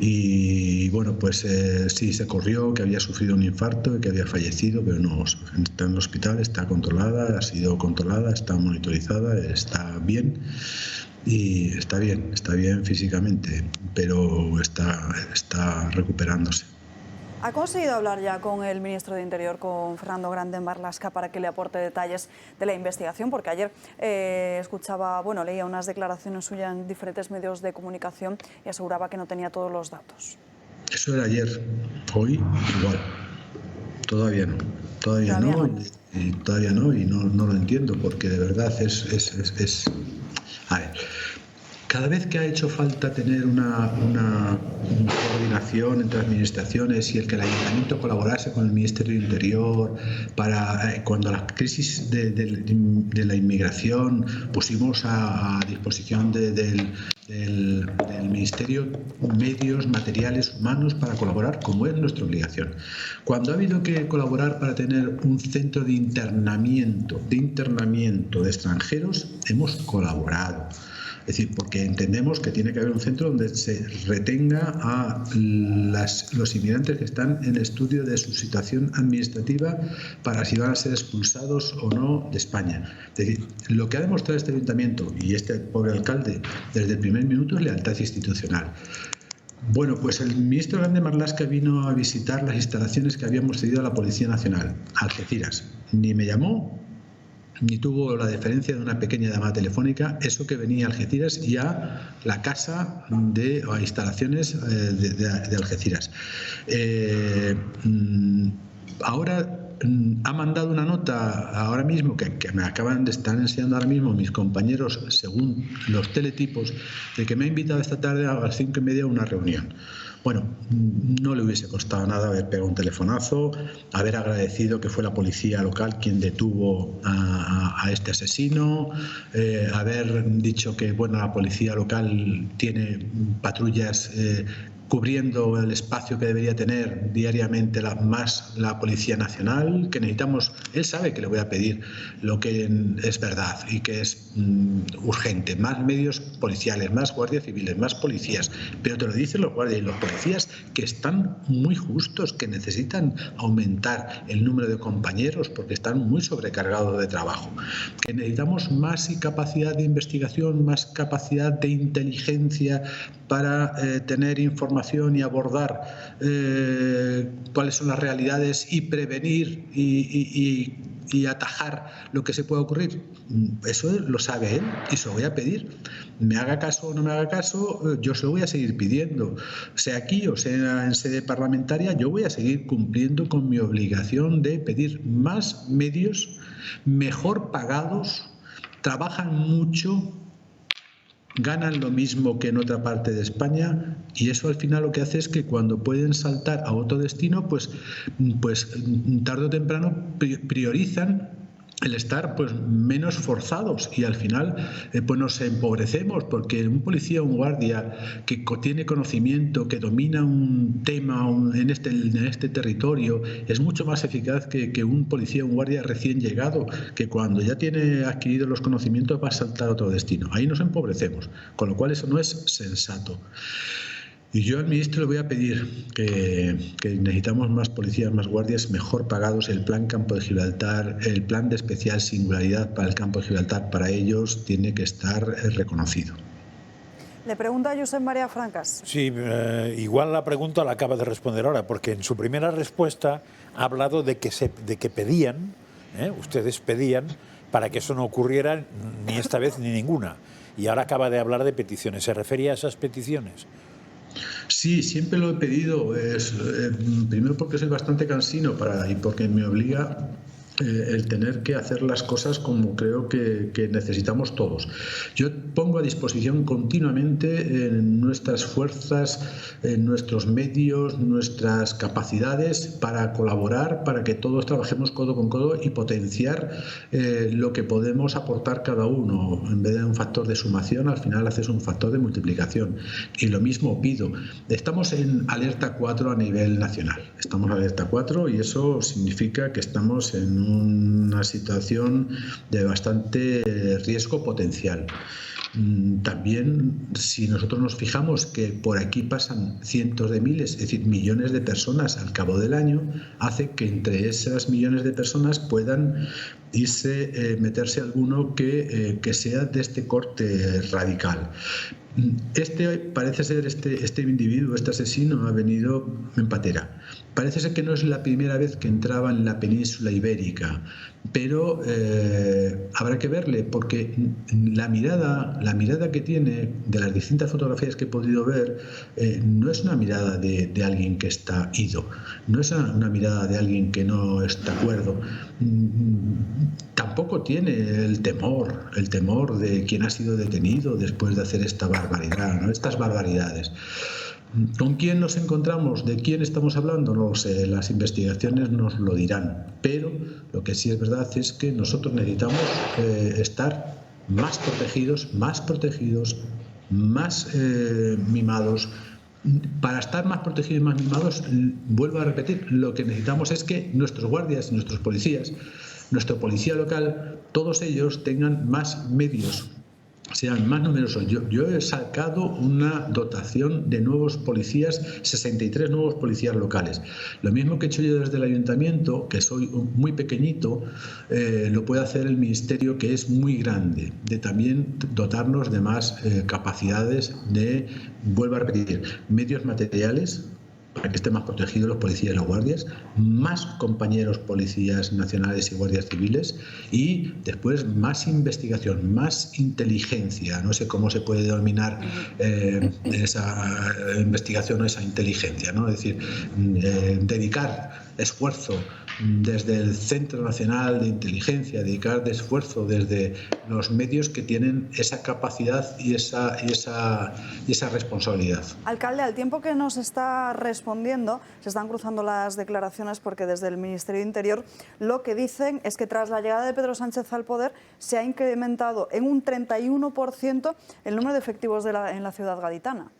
I: Y bueno, pues sí, se corrió que había sufrido un infarto y que había fallecido, pero no, está en el hospital, está controlada, ha sido controlada, está monitorizada, está bien. Y está bien físicamente, pero está recuperándose.
A: ¿Ha conseguido hablar ya con el ministro de Interior, con Fernando Grande Marlaska, para que le aporte detalles de la investigación? Porque ayer leía unas declaraciones suyas en diferentes medios de comunicación y aseguraba que no tenía todos los datos.
I: Eso era ayer, hoy igual. Todavía no, todavía no, y no lo entiendo, porque de verdad es... A ver, cada vez que ha hecho falta tener una coordinación entre administraciones y el que el ayuntamiento colaborase con el Ministerio del Interior para cuando la crisis de la inmigración pusimos a disposición del Ministerio medios, materiales, humanos para colaborar, como es nuestra obligación. Cuando ha habido que colaborar para tener un centro de internamiento de extranjeros, hemos colaborado. Es decir, porque entendemos que tiene que haber un centro donde se retenga a los inmigrantes que están en estudio de su situación administrativa para si van a ser expulsados o no de España. Es decir, lo que ha demostrado este ayuntamiento y este pobre alcalde desde el primer minuto es lealtad institucional. Bueno, pues el ministro Grande Marlaska vino a visitar las instalaciones que habíamos cedido a la Policía Nacional, Algeciras. Ni me llamó, ni tuvo la deferencia de una pequeña llamada telefónica, eso que venía a Algeciras y a la casa o a instalaciones de Algeciras. Ahora ha mandado una nota ahora mismo que me acaban de estar enseñando ahora mismo mis compañeros según los teletipos, de que me ha invitado esta tarde a las 5:30 a una reunión. Bueno, no le hubiese costado nada haber pegado un telefonazo, haber agradecido que fue la policía local quien detuvo a este asesino, haber dicho que bueno, la policía local tiene patrullas cubriendo el espacio que debería tener diariamente más la Policía Nacional, que necesitamos. Él sabe que le voy a pedir lo que es verdad y que es urgente, más medios policiales, más guardias civiles, más policías, pero te lo dicen los guardias y los policías que están muy justos, que necesitan aumentar el número de compañeros porque están muy sobrecargados de trabajo, que necesitamos más capacidad de investigación, más capacidad de inteligencia para tener información y abordar cuáles son las realidades y prevenir y atajar lo que se pueda ocurrir. Eso lo sabe él y se lo voy a pedir. Me haga caso o no me haga caso, yo se lo voy a seguir pidiendo. Sea aquí o sea en sede parlamentaria, yo voy a seguir cumpliendo con mi obligación de pedir más medios, mejor pagados, trabajan mucho, ganan lo mismo que en otra parte de España, y eso al final lo que hace es que cuando pueden saltar a otro destino, pues tarde o temprano priorizan el estar pues menos forzados, y al final pues nos empobrecemos, porque un policía o un guardia que tiene conocimiento, que domina un tema en este territorio, es mucho más eficaz que un policía o un guardia recién llegado, que cuando ya tiene adquirido los conocimientos va a saltar a otro destino. Ahí nos empobrecemos, con lo cual eso no es sensato. Y yo al ministro le voy a pedir que necesitamos más policías, más guardias, mejor pagados. El plan Campo de Gibraltar, el plan de especial singularidad para el Campo de Gibraltar, para ellos tiene que estar reconocido.
A: Le pregunta a Josep María Francas.
B: Sí, igual la pregunta la acaba de responder ahora, porque en su primera respuesta ha hablado de que pedían, ustedes pedían, para que eso no ocurriera ni esta vez ni ninguna. Y ahora acaba de hablar de peticiones. ¿Se refería a esas peticiones?
I: Sí, siempre lo he pedido, primero porque soy bastante cansino y porque me obliga el tener que hacer las cosas como creo que necesitamos todos. Yo pongo a disposición continuamente nuestras fuerzas, nuestros medios, nuestras capacidades para colaborar, para que todos trabajemos codo con codo y potenciar lo que podemos aportar cada uno. En vez de un factor de sumación, al final haces un factor de multiplicación. Y lo mismo pido. Estamos en alerta 4 a nivel nacional. Estamos en alerta 4 y eso significa que estamos en una situación de bastante riesgo potencial. También, si nosotros nos fijamos que por aquí pasan cientos de miles, es decir, millones de personas al cabo del año, hace que entre esas millones de personas puedan meterse alguno que sea de este corte radical. Parece ser este individuo, este asesino, ha venido en patera. Parece ser que no es la primera vez que entraba en la península ibérica, pero habrá que verle, porque la mirada que tiene de las distintas fotografías que he podido ver no es una mirada de alguien que está ido, no es una mirada de alguien que no está de acuerdo. Tampoco tiene el temor de quien ha sido detenido después de hacer esta barbaridad, ¿no? Estas barbaridades. ¿Con quién nos encontramos? ¿De quién estamos hablando? No lo sé, las investigaciones nos lo dirán, pero lo que sí es verdad es que nosotros necesitamos estar más protegidos, más mimados. Para estar más protegidos y más mimados, vuelvo a repetir, lo que necesitamos es que nuestros guardias, nuestros policías, nuestro policía local, todos ellos tengan más medios, sean más numerosos. Yo he sacado una dotación de nuevos policías, 63 nuevos policías locales. Lo mismo que he hecho yo desde el ayuntamiento, que soy muy pequeñito, lo puede hacer el ministerio, que es muy grande, de también dotarnos de más capacidades de, vuelvo a repetir, medios materiales, para que estén más protegidos los policías y los guardias, más compañeros policías nacionales y guardias civiles, y después más investigación, más inteligencia. No sé cómo se puede denominar esa investigación o esa inteligencia, ¿no? Es decir, dedicar esfuerzo desde el Centro Nacional de Inteligencia, dedicar de esfuerzo desde los medios que tienen esa capacidad y esa responsabilidad.
A: Alcalde, al tiempo que nos está respondiendo, se están cruzando las declaraciones, porque desde el Ministerio de Interior lo que dicen es que tras la llegada de Pedro Sánchez al poder se ha incrementado en un 31% el número de efectivos en la ciudad gaditana.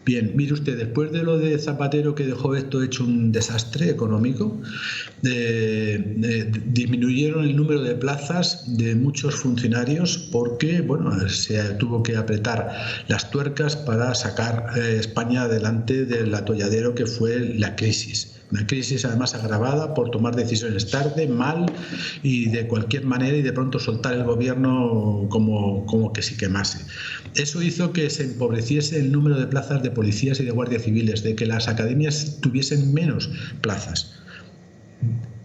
I: Bien, mire usted, después de lo de Zapatero, que dejó esto hecho un desastre económico, disminuyeron el número de plazas de muchos funcionarios porque, bueno, se tuvo que apretar las tuercas para sacar España adelante del atolladero que fue la crisis. Una crisis además agravada por tomar decisiones tarde, mal y de cualquier manera, y de pronto soltar el gobierno como que si quemase. Eso hizo que se empobreciese el número de plazas de policías y de guardias civiles, de que las academias tuviesen menos plazas.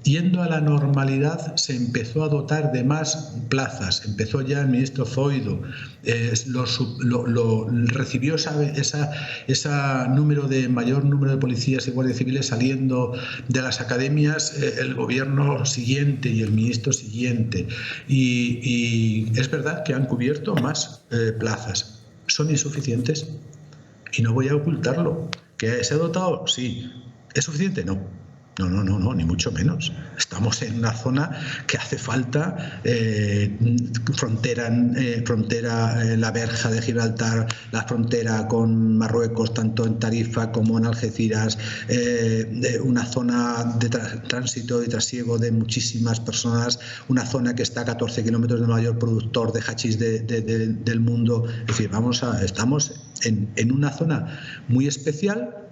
I: Yendo a la normalidad, se empezó a dotar de más plazas. Empezó ya el ministro Zoido, recibió ese mayor número de policías y guardias civiles saliendo de las academias, el gobierno siguiente y el ministro siguiente. Y es verdad que han cubierto más plazas. ¿Son insuficientes? Y no voy a ocultarlo. ¿Que se ha dotado? Sí. ¿Es suficiente? No. No, ni mucho menos. Estamos en una zona que hace falta frontera, la verja de Gibraltar, la frontera con Marruecos, tanto en Tarifa como en Algeciras, una zona de tránsito y trasiego de muchísimas personas, una zona que está a 14 kilómetros del mayor productor de hachís del mundo. Es decir, estamos en una zona muy especial,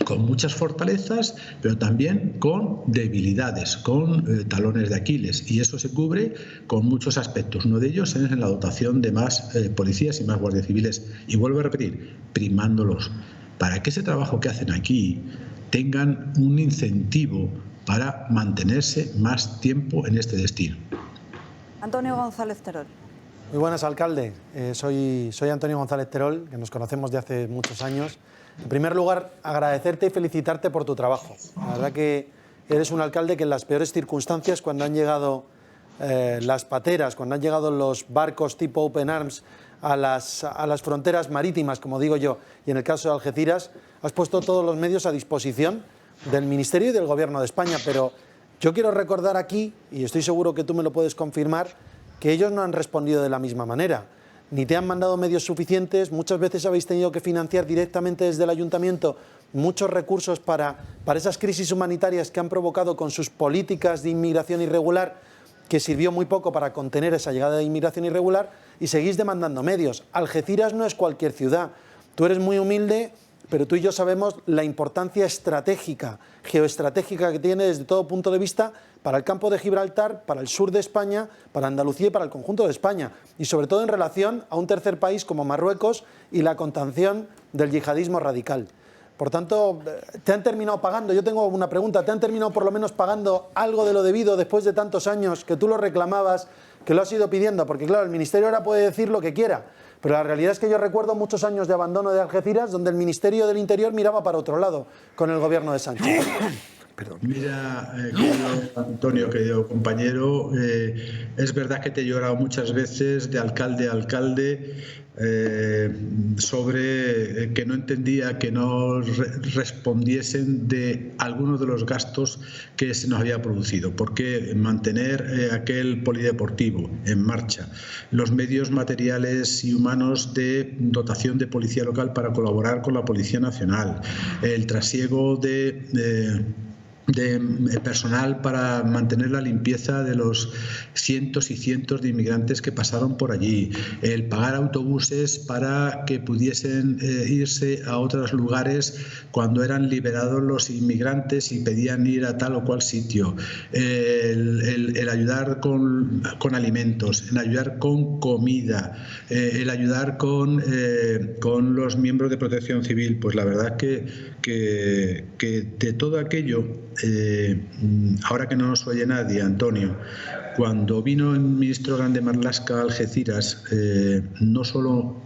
I: con muchas fortalezas, pero también con debilidades, con talones de Aquiles, y eso se cubre con muchos aspectos. Uno de ellos es en la dotación de más policías y más guardias civiles, y vuelvo a repetir, primándolos, para que ese trabajo que hacen aquí tengan un incentivo para mantenerse más tiempo en este destino.
A: Antonio González Terol.
E: Muy buenas, alcalde. Soy Antonio González Terol, que nos conocemos de hace muchos años. En primer lugar, agradecerte y felicitarte por tu trabajo. La verdad que eres un alcalde que en las peores circunstancias, cuando han llegado las pateras, cuando han llegado los barcos tipo Open Arms a las fronteras marítimas, como digo yo, y en el caso de Algeciras, has puesto todos los medios a disposición del Ministerio y del Gobierno de España. Pero yo quiero recordar aquí, y estoy seguro que tú me lo puedes confirmar, que ellos no han respondido de la misma manera. Ni te han mandado medios suficientes, muchas veces habéis tenido que financiar directamente desde el ayuntamiento muchos recursos para esas crisis humanitarias que han provocado con sus políticas de inmigración irregular, que sirvió muy poco para contener esa llegada de inmigración irregular, y seguís demandando medios. Algeciras no es cualquier ciudad. Tú eres muy humilde, pero tú y yo sabemos la importancia estratégica, geoestratégica que tiene desde todo punto de vista para el campo de Gibraltar, para el sur de España, para Andalucía y para el conjunto de España, y sobre todo en relación a un tercer país como Marruecos y la contención del yihadismo radical. Por tanto, ¿te han terminado pagando? Yo tengo una pregunta. ¿Te han terminado por lo menos pagando algo de lo debido después de tantos años que tú lo reclamabas, que lo has ido pidiendo? Porque claro, el Ministerio ahora puede decir lo que quiera, pero la realidad es que yo recuerdo muchos años de abandono de Algeciras donde el Ministerio del Interior miraba para otro lado con el gobierno de Sánchez.
I: Perdón. Mira, querido Antonio, querido compañero, es verdad que te he llorado muchas veces de alcalde a alcalde sobre que no entendía que no respondiesen de algunos de los gastos que se nos había producido, porque mantener aquel polideportivo en marcha, los medios materiales y humanos de dotación de policía local para colaborar con la Policía Nacional, el trasiego de personal para mantener la limpieza de los cientos y cientos de inmigrantes que pasaron por allí, el pagar autobuses para que pudiesen irse a otros lugares cuando eran liberados los inmigrantes y pedían ir a tal o cual sitio, el ayudar con alimentos, el ayudar con comida, el ayudar con los miembros de Protección Civil. Pues la verdad que de todo aquello, ahora que no nos oye nadie, Antonio, cuando vino el ministro Grande Marlaska a Algeciras, no solo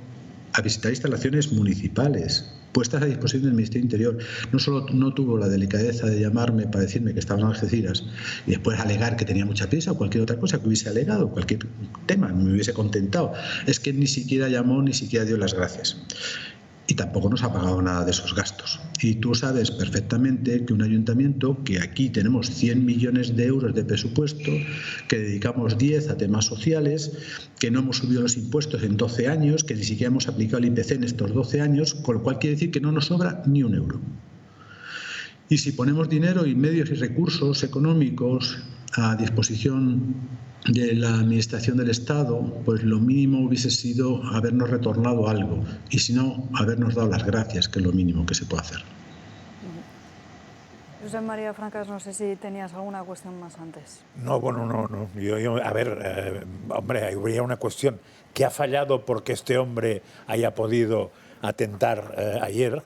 I: a visitar instalaciones municipales puestas a disposición del Ministerio del Interior, no solo no tuvo la delicadeza de llamarme para decirme que estaba en Algeciras y después alegar que tenía mucha prisa o cualquier otra cosa que hubiese alegado, cualquier tema, me hubiese contentado, es que ni siquiera llamó, ni siquiera dio las gracias. Y tampoco nos ha pagado nada de esos gastos. Y tú sabes perfectamente que un ayuntamiento, que aquí tenemos 100 millones de euros de presupuesto, que dedicamos 10 a temas sociales, que no hemos subido los impuestos en 12 años, que ni siquiera hemos aplicado el IPC en estos 12 años, con lo cual quiere decir que no nos sobra ni un euro. Y si ponemos dinero y medios y recursos económicos a disposición de la Administración del Estado, pues lo mínimo hubiese sido habernos retornado algo, y si no, habernos dado las gracias, que es lo mínimo que se puede hacer.
A: José María Francas, no sé si tenías alguna cuestión más antes.
B: No, bueno, no. A ver, hombre, habría una cuestión. ¿Qué ha fallado porque este hombre haya podido atentar ayer?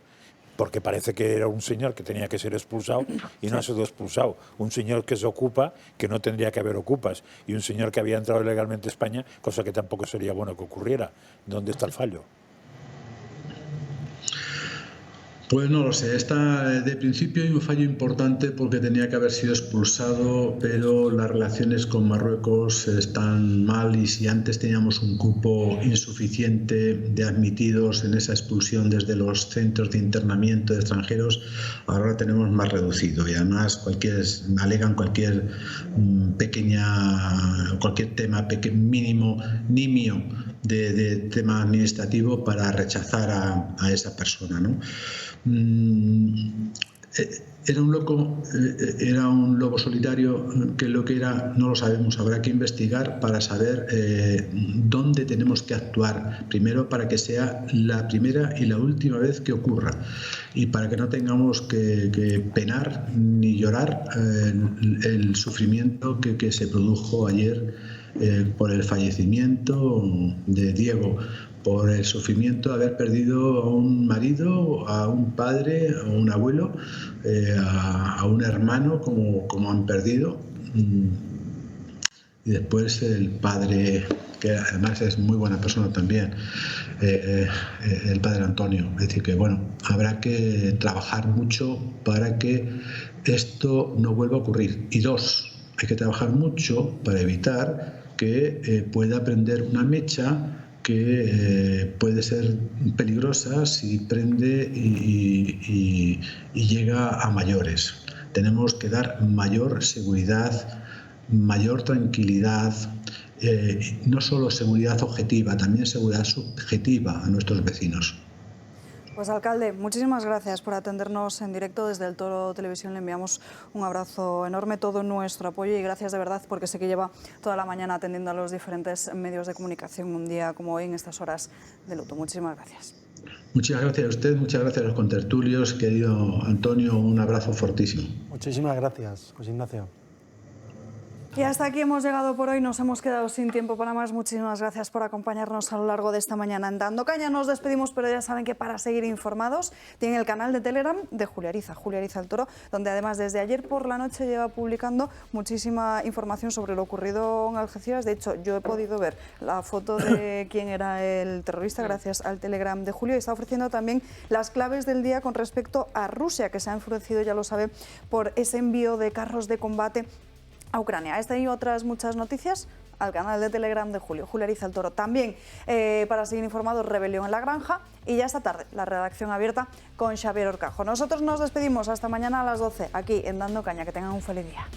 B: Porque parece que era un señor que tenía que ser expulsado y no ha sido expulsado. Un señor que se ocupa, que no tendría que haber ocupas. Y un señor que había entrado ilegalmente a España, cosa que tampoco sería bueno que ocurriera. ¿Dónde está el fallo?
I: Pues no lo sé, de principio hay un fallo importante porque tenía que haber sido expulsado, pero las relaciones con Marruecos están mal y si antes teníamos un cupo insuficiente de admitidos en esa expulsión desde los centros de internamiento de extranjeros, ahora tenemos más reducido y además alegan cualquier tema mínimo, nimio de tema administrativo para rechazar a esa persona, ¿no? Era un lobo solitario, que lo que era no lo sabemos, habrá que investigar para saber dónde tenemos que actuar, primero para que sea la primera y la última vez que ocurra y para que no tengamos que penar ni llorar el sufrimiento que se produjo ayer por el fallecimiento de Diego, por el sufrimiento de haber perdido a un marido, a un padre, a un abuelo, a un hermano como han perdido. Y después el padre, que además es muy buena persona también, el padre Antonio. Es decir, que bueno, habrá que trabajar mucho para que esto no vuelva a ocurrir. Y dos, hay que trabajar mucho para evitar que pueda prender una mecha que puede ser peligrosa si prende y llega a mayores. Tenemos que dar mayor seguridad, mayor tranquilidad, no solo seguridad objetiva, también seguridad subjetiva a nuestros vecinos.
A: Pues alcalde, muchísimas gracias por atendernos en directo desde el Toro Televisión. Le enviamos un abrazo enorme, todo nuestro apoyo y gracias de verdad porque sé que lleva toda la mañana atendiendo a los diferentes medios de comunicación un día como hoy en estas horas de luto. Muchísimas gracias.
I: Muchas gracias a usted, muchas gracias a los contertulios. Querido Antonio, un abrazo fortísimo.
E: Muchísimas gracias, José Ignacio.
A: Y hasta aquí hemos llegado por hoy, nos hemos quedado sin tiempo para más. Muchísimas gracias por acompañarnos a lo largo de esta mañana en Dando Caña. Nos despedimos, pero ya saben que para seguir informados tienen el canal de Telegram de Julia Ariza el Toro, donde además desde ayer por la noche lleva publicando muchísima información sobre lo ocurrido en Algeciras. De hecho, yo he podido ver la foto de quién era el terrorista gracias al Telegram de Julio, y está ofreciendo también las claves del día con respecto a Rusia, que se ha enfurecido, ya lo sabe, por ese envío de carros de combate a Ucrania. Esta y otras muchas noticias al canal de Telegram de Julia Ariza el Toro. También, para seguir informados, Rebelión en la Granja, y ya esta tarde la redacción abierta con Xavier Orcajo. Nosotros nos despedimos hasta mañana a las 12 aquí en Dando Caña. Que tengan un feliz día.